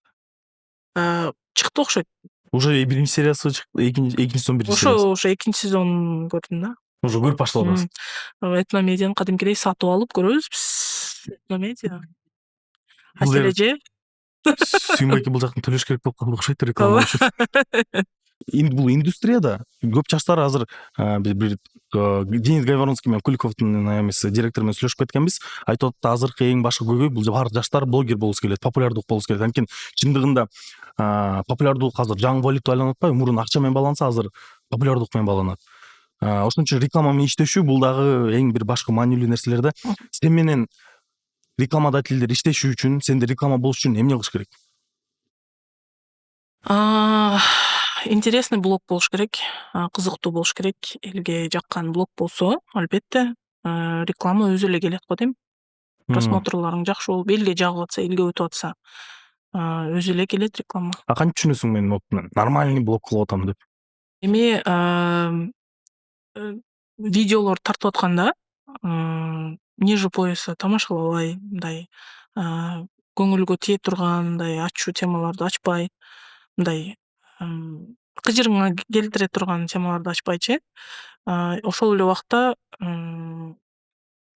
чыкты окшойт. Уже биринчи сериясы чыкты, экинчи сезон биринчи сериясы. Ошо экинчи сезон көрдүм да. Уже көрүп баштап атасыз. Этномедианы кадимкидей сатып алып көрөбүз биз. Этномедиа. Асележе. Сүйүн байке бул жактан төлөш керек болуп калды окшойт, реклама үчүн. Бул индустрияда көп жаштар азыр бир Денис Гайворонский менен Куликовдун эмеси директору менен сүйлөшүп кеткенбиз. Айтып атты, азыркы эң башкы көйгөй бул баардык жаштар блогер болгусу келет, популярдуулук болгусу келет. Анткени чындыгында популярдуулук азыр жаңы валюта айланып атпайбы? Мурун акча менен байланса, азыр популярдуулук менен байланат. Ошон үчүн реклама менен иштешүү бул дагы эң бир башкы маанилүү нерселер да. Сен менен рекламодательдер иштешүү үчүн, сенде реклама болуш үчүн эмне кылыш керек? Интересный блог болуш керек, кызыктуу болуш керек. Элге жаккан блог болсо, албетте, реклама өзү эле келет го дейм. Просмотрларың жакшы болуп, элге жагып атса, элге өтүп атса, өзү эле келет реклама. Кантип түшүнөсүң мен нормальный блог кылып атам деп? Эми видеолор тартып атканда, ниже пояса тамашалабай, мындай көңүлгө тие турган, мындай ачуу темаларды ачпай, мындай кыжырыңа келтире турган темаларды ачпайчы, ошол эле убакта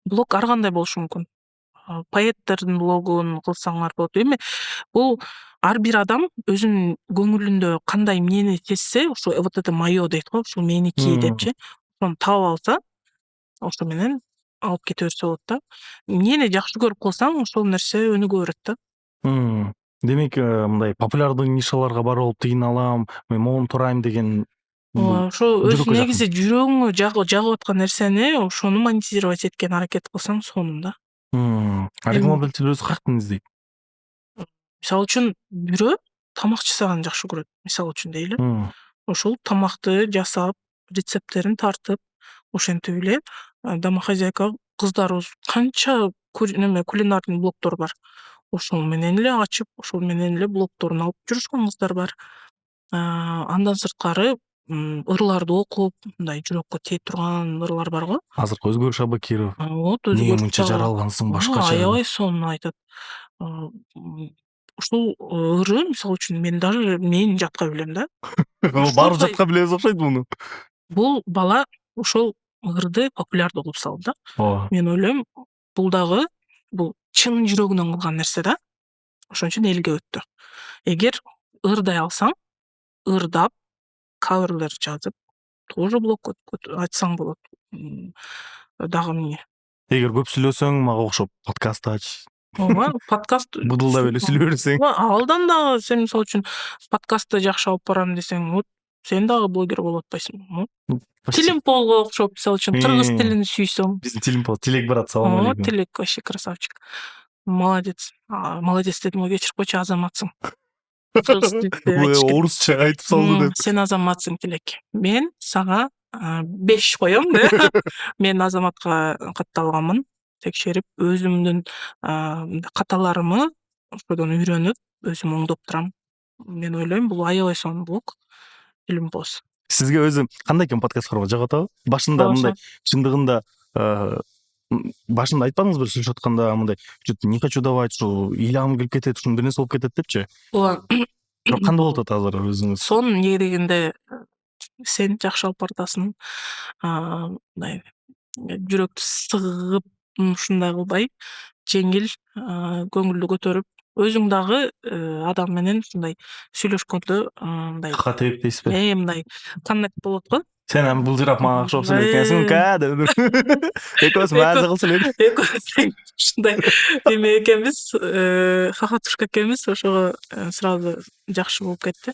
блог ар кандай болушу мүмкүн. Поэттердин блогун кылсаңар болот. Эми бул ар бир адам өзүнүн көңүлүндө кандай эмнени сезсе, ошо вот это моё дейт го, ушул меники депчи. Ошону таап алса, ошо менен алып кете берсе болот да. Эмнени жакшы көрүп кылсаң, ошол нерсе өнүгө берет да. Демек, мындай популярдуу нишаларга барып алып тыйын алам, мен могун турайм деген. Ошо өз негизи жүрөгүңө жагып аткан нерсени, ошону монетизировать эткен аракет кылсаң сонун да. Рекламодатель өзү каяктан издейт? Мисалы үчүн бирөө тамак жасаганды жакшы көрөт, мисалы үчүн дейли. Ошол тамакты жасап, рецепттерин тартып, ошентип эле домохозяйка кыздарыбыз канча кулинарный блогдор бар. Ошол менен эле ачып, ошол менен эле блогдорун алып жүрүшкөн кыздар бар. Андан сырткары ырларды окуп, мындай жүрөккө тие турган ырлар бар го. Азыркы Өзгөр Шабакиров. Вот, Эмне мынча жаралгансың башкача. Аябай сонун айтат. Ушул ыры, мисалы үчүн, мен даже мен жаткай билем да. Баары жатка билебиз окшойт муну. Бул бала ошол ырды популярдуу кылып салды да. Ооба. Мен ойлойм, бул дагы бул чын жүрөгүнөн кылган нерсе да. Ошон үчүн элге өттү. Эгер ырдай алсаң, ырдап, каверлер жазып, тоже блог ачсаң болот. Дагы эмне? Эгер көп сүйлөсөң, мага окшоп подкаст ач. Ооба, подкаст Быдылдап эле сүйлөй берсең. Алдан дагы сен мисалы үчүн подкастты жакшы алып барам десең, вот сен дагы блогер болуп атпайсың. Тилим полго окшоп, мисалы үчүн кыргыз тилин сүйсөң. Биздин Тилим пол, Тилек брат, салам алейкум. Тилек вообще красавчик. Молодец. Молодец дедим, кечирип койчу, азаматсың. Орусча айтып салды деп. Сен азаматсың, Тилек. Мен сага 5 коем да. Мен азаматка катталганмын. текшерип, өзүмдүн каталарымы ошодон үйрөнүп, өзүм оңдоп турам. Мен ойлойм, бул аябай сонун Илим пост. Сизге өзү кандай экен подкаст кароо, жагат атабы? Башында мындай чындыгында башында айтпадыңызбы сүйлөшүп атканда мындай что-то не хочу давать, что ыйлам келип кетет, ушунун бир нерсе болуп кетет депчи. Ооба. Бирок кандай болуп атат азыр өзүңүз? Сонун негизинде сен жакшы алып баратасың. Мындай жүрөктү сыгып ушундай кылбай, жеңил, көңүлдү көтөрүп, өзүң дагы адам менен ушундай сүйлөшкөндө мындай Кака терип дейсизби? мындай коннект болот го. Сен эми былжырап мага окшоп сүйлөйт экенсиң, деп. Экөөбүз маза кылчу элек. Экөөбүз ушундай эме экенбиз, хохотушка экенбиз, ошого сразу жакшы болуп кетти.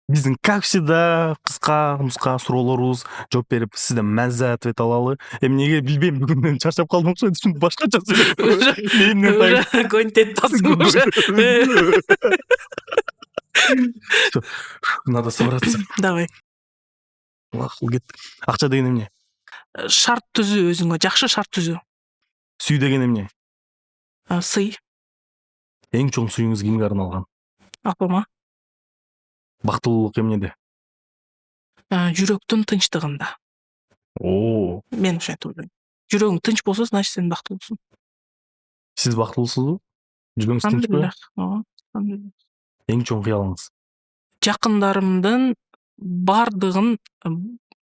Биздин, как всегда, кыска муска суроолорубуз жооп берип, сизден маза ответ алалы. Эми неге билбейм, бүгүн мен чарчап калдым окшойт, ушинтип башкача сүйлөп. Уже контент тасың уже. Надо собраться. Давай. Акыл кетти. Акча деген эмне? Шарт түзүү, өзүңө жакшы шарт түзүү. Сүй деген эмне? Сый. Эң чоң сүйүңүз кимге арналган? Апама. Бактылуулук эмнеде? Жүрөктүн тынчтыгында. Мен ошентип ойлойм. Жүрөгүң тынч болсо, значит сен бактылуусуң. Сиз бактылуусузбу? Жүрөгүңүз тынчпы? Ооба. Эң чоң кыялыңыз? Жакындарымдын бардыгын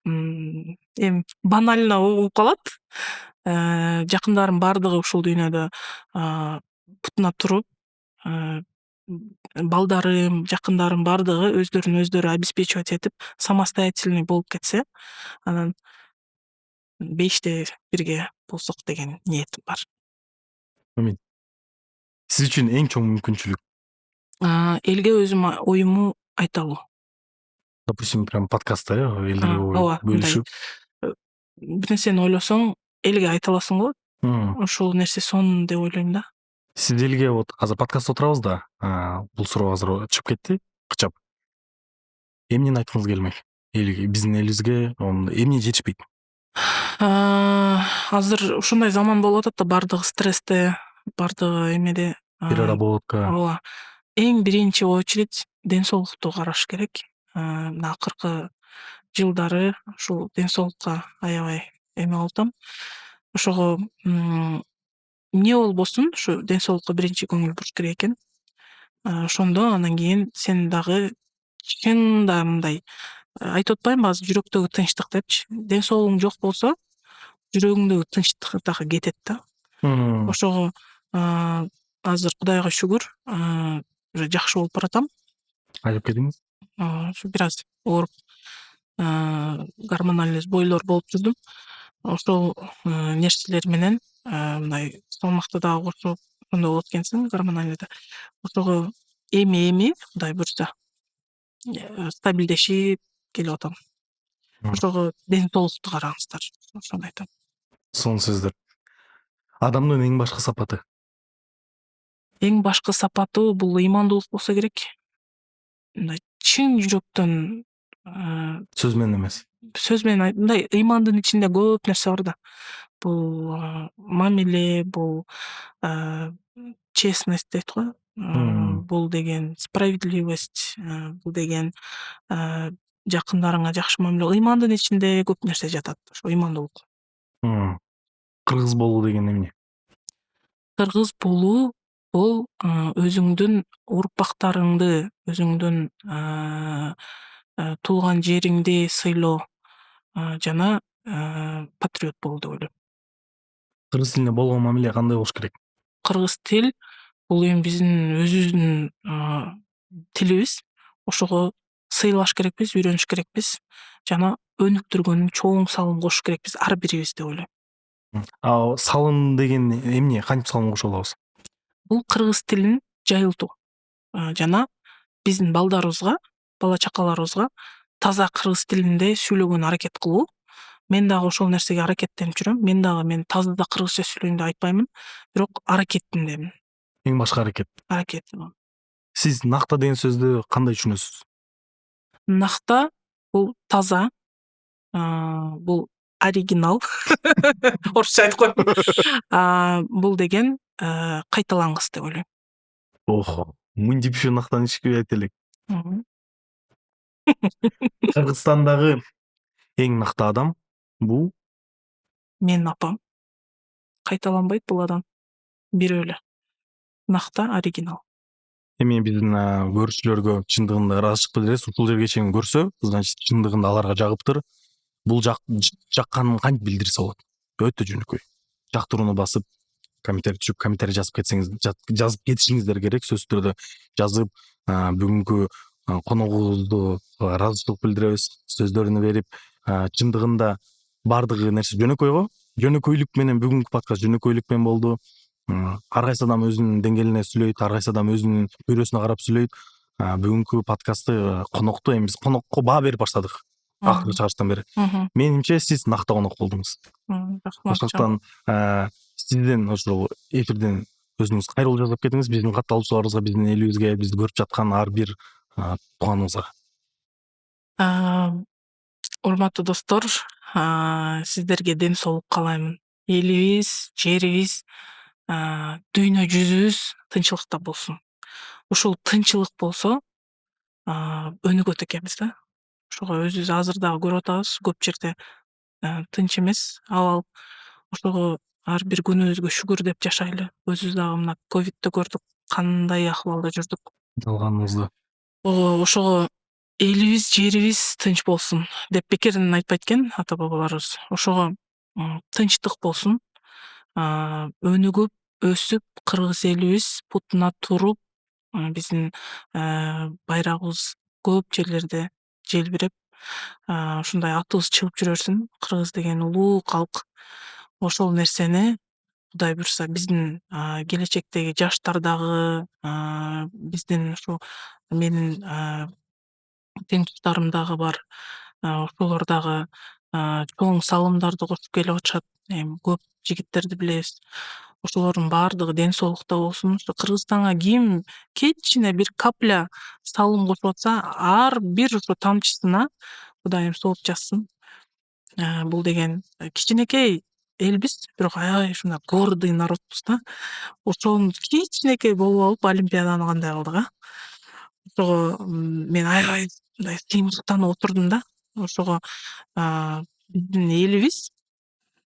эми банально угуп калат. Жакындарым бардыгы ушул дүйнөдө бутуна туруп, балдарым, жакындарым бардыгы өздөрүн обеспечивать этип, самостоятельный болуп кетсе, анан 5те 1ге болсок деген ниетим бар. Амин. Сиз үчүн эң чоң мүмкүнчүлүк? Элге өзүм оюму айта алуу. Допустим, прям подкастта, элдерге Ооба, бөлүшүп. бир нерсени ойлосоң, элге айта аласың го. Ошол нерсе сонун деп ойлойм да. Сиз элге вот азыр подкастта отурабыз да, бул суроо азыр чыгып кетти, кычап. Эмнени айткыңыз келмек? Элге, биздин элибизге эмне жетишпейт? Азыр ушундай заман болуп атат да, бардыгы стрессте, бардыгы эмеде. Переработка. Ооба. Эң биринчи очередь ден соолукту караш керек. Мына акыркы жылдары ушул ден соолукка аябай эме болуп атам. Ошого эмне болбосун, ушу ден соолукка биринчи көңүл буруш керек экен. Ошондо анан кийин сен дагы чында мындай айтып атпаймынбы азыр жүрөктөгү тынчтык депчи. Ден соолугуң жок болсо, жүрөгүңдөгү тынчтык дагы кетет да. Ошого азыр Кудайга шүгүр, уже жакшы болуп баратам. Айтып кетиңиз. Ушу бир аз ооруп, гормоналдуу сбойлор болуп жүрдүм. Ошол нерселер менен мындай салмакты дагы кошуп, ошондой болот экенсиң, гормоналдуу. Ошого эми Кудай буйрса стабилдешип келип атам. Ошого ден соолукту караңыздар, ошону айтам. Сонун сөздөр. Адамдын эң башкы сапаты? Эң башкы сапаты бул ыймандуулук болсо керек. Мындай чын жүрөктөн Сөз менен эмес. Сөз менен мындай ыймандын ичинде көп нерсе бар да. Бул мамиле, бул честность дейт го. Бул деген справедливость, бул деген жакындарыңа жакшы мамиле. Ыймандын ичинде көп нерсе жатат. Ошо ыймандуулук. Кыргыз болуу деген эмне? Кыргыз болуу бул өзүңдүн урпактарыңды, өзүңдүн туулган жериңди сыйлоо жана патриот болуу деп ойлойм. Кыргыз тилине болгон мамиле кандай болуш керек? Кыргыз тил бул эми биздин өзүбүздүн тилибиз. Ошого сыйлаш керекпиз, үйрөнүш керекпиз жана өнүктүргөн чоң салым кошуш керекпиз ар бирибиз деп ойлойм. Салым деген эмне? Кантип салым кошо алабыз? Бул кыргыз тилин жайылтуу жана биздин балдарыбызга, бала чакаларыбызга таза кыргыз тилинде сүйлөгөнгө аракет кылуу. Мен дагы ошол нерсеге аракеттенип жүрөм. Мен таза да кыргызча сүйлөйм деп айтпаймын, бирок аракеттиндемин. Эң башкы аракет. Аракет. Сиз накта деген сөздү кандай түшүнөсүз? Накта бул таза, бул оригинал. Орусча айтып коем. Бул деген кайталангыс деп ойлойм. Ох, мынтип ушунактан эчке айта элек. Мгм. Кыргызстандагы эң накты адам бул Менин апам. Кайталанбайт бул адам. Бирөө эле. Накта оригинал. эми биздин көрүүчүлөргө чындыгында ыраазычылык билдиребиз. Ушул жерге чейин көрсө, значит чындыгында аларга жагыптыр. Бул жакканын кантип билдирсе болот? Өтө жөнөкөй. Жактырууну басып, комментарий түшүп, комментарий жазып кетишиңиздер керек. Сөзсүз түрдө жазып, бүгүнкү коногубузду ыраазычылык билдиребиз, сөздөрүнү берип, чындыгында баардыгы нерсе жөнөкөй го. Жөнөкөйлүк менен бүгүнкү подкаст жөнөкөйлүк менен болду. Ар кайсы адам өзүнүн деңгээлине сүйлөйт, ар кайсы адам өзүнүн бирөөсүнө карап сүйлөйт. Бүгүнкү подкастты конокту эми биз конокко баа берип баштадык. Акыркы чыгарыштан бери. Менимче сиз накта конок болдуңуз. Рахмат. Ошондуктан сизден ошол эфирден өзүңүз кайрылуу жасап кетиңиз биздин катталуучуларыбызга, биздин элибизге, бизди көрүп жаткан ар бир тууганыбызга. Урматтуу достор, сиздерге дем соолук каалаймын. Элибиз, жерибиз, дүйнө жүзүбүз тынчылыкта болсун. Ушул тынчылык болсо, өнүгөт экенбиз да. Ошого өзүбүз азыр дагы көрүп атабыз, көп жерде тынч эмес абал. Ошого ар бир күнүбүзгө шүгүр деп жашайлы. Өзүбүз дагы мына ковидти көрдүк, кандай акыбалда жүрдүк. Жалганыбызды. Ошого элибиз, жерибиз тынч болсун деп бекерден айтпайт экен ата бабаларыбыз. Ошого тынчтык болсун, өнүгүп, өсүп, кыргыз элибиз бутуна туруп, биздин байрагыбыз көп жерлерде желбиреп, ушундай атыбыз чыгып жүрө берсин. Кыргыз деген улуу калк. Ошол нерсени Кудай буйрса биздин келечектеги жаштар дагы, биздин ушу менин тең туштарым дагы бар. Ошолор дагы чоң салымдарды кошуп келип атышат. Эми көп жигиттерди билебиз. Ошолордун баардыгы ден соолукта болсун. Ушу Кыргызстанга ким кечине бир капля салым кошуп атса, ар бир ошо тамчысына Кудайым сооп жазсын. Бул деген кичинекей элбиз, бирок аябай ушундай гордый народбуз да. Ошонун кичинекей болуп алып Олимпиаданы кандай кылдык, Ошого мен аябай мындай сыймыктанып отурдум да. Ошого биздин элибиз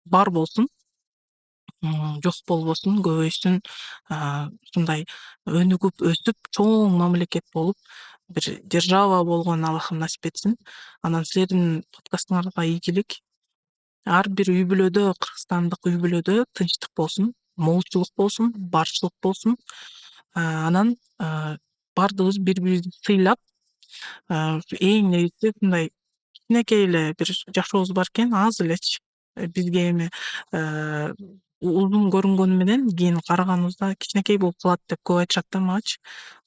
бар болсун, жок болбосун, көбөйсүн, ушундай өнүгүп, өсүп, чоң мамлекет болуп, бир держава болгон Аллахым насип этсин. Анан силердин подкастыңарга ийгилик. Ар бир үй бүлөдө, кыргызстандык үй бүлөдө тынчтык болсун, молчулук болсун, барчылык болсун. Анан баардыгыбыз бири-бирибизди сыйлап, эң негизи мындай кичинекей эле бир жашообуз бар экен, аз элечи. Бизге эми узун көрүнгөнү менен кийин караганыбызда кичинекей болуп калат деп көп айтышат да магачы.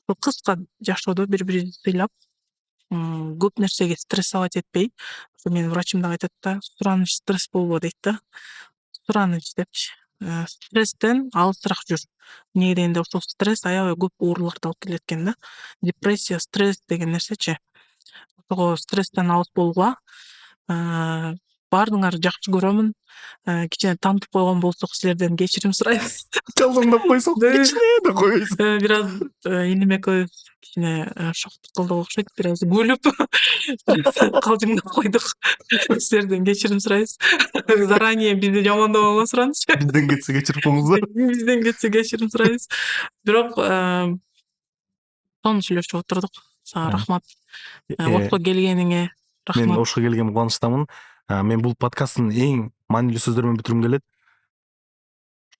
Ошол кыска жашоодо бири-бирибизди сыйлап, көп нерсеге стрессовать этпей, ошо менин врачым дагы айтат да, сураныч стресс болбо дейт да. Сураныч депчи. Стресстен алысыраак жүр. Эмнеге дегенде ошол стресс аябай көп ооруларды алып келет экен да. Депрессия, стресс деген нерсечи. Ошого стресстен алыс болууга баардыгыңарды жакшы көрөмүн. Кичине тантып койгон болсок, силерден кечирим сурайбыз. Жалгандап койсок, кичине да койбойсуз. Бир аз иним экөөбүз кичине шоктук кылдык окшойт, бир аз күлүп калжыңдап койдук. Силерден кечирим сурайбыз. Заранее бизди жамандабай коесуңарчы. Бизден кетсе кечирип коюңуз. Бизден кетсе кечирим сурайбыз. Бирок тоң сүйлөшүп отурдук. Сага рахмат. Ошко келгениңе рахмат. Мен ошко келгениме кубанычтамын. Мен бул подкасттын эң маанилүү сөздөр менен бүтүргүм келет.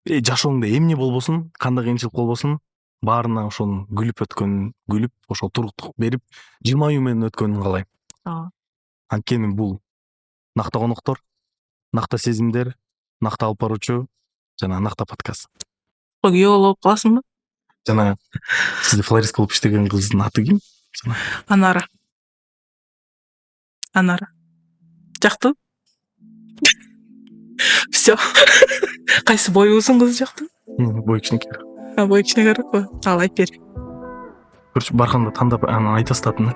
Жашооңдо эмне болбосун, кандай кыйынчылык болбосун, баарына ошонун күлүп өткөнүн, күлүп, ошол туруктук берип, жылмаюу менен өткөнүн каалайм. Анткени бул накта коноктор, накта сезимдер, накта алып баруучу жана накта подкаст. Күйөө болуп каласыңбы? Жана сизде флористка болуп иштеген кыздын аты ким? Анара. Жактыбы? Всё. Кайсы бою узун кыз жактыбы? Бой кичинекей. Бой кичинекейрээк го? Ал айтып бер. Көрчү барганда тандап анан айтасыз атын.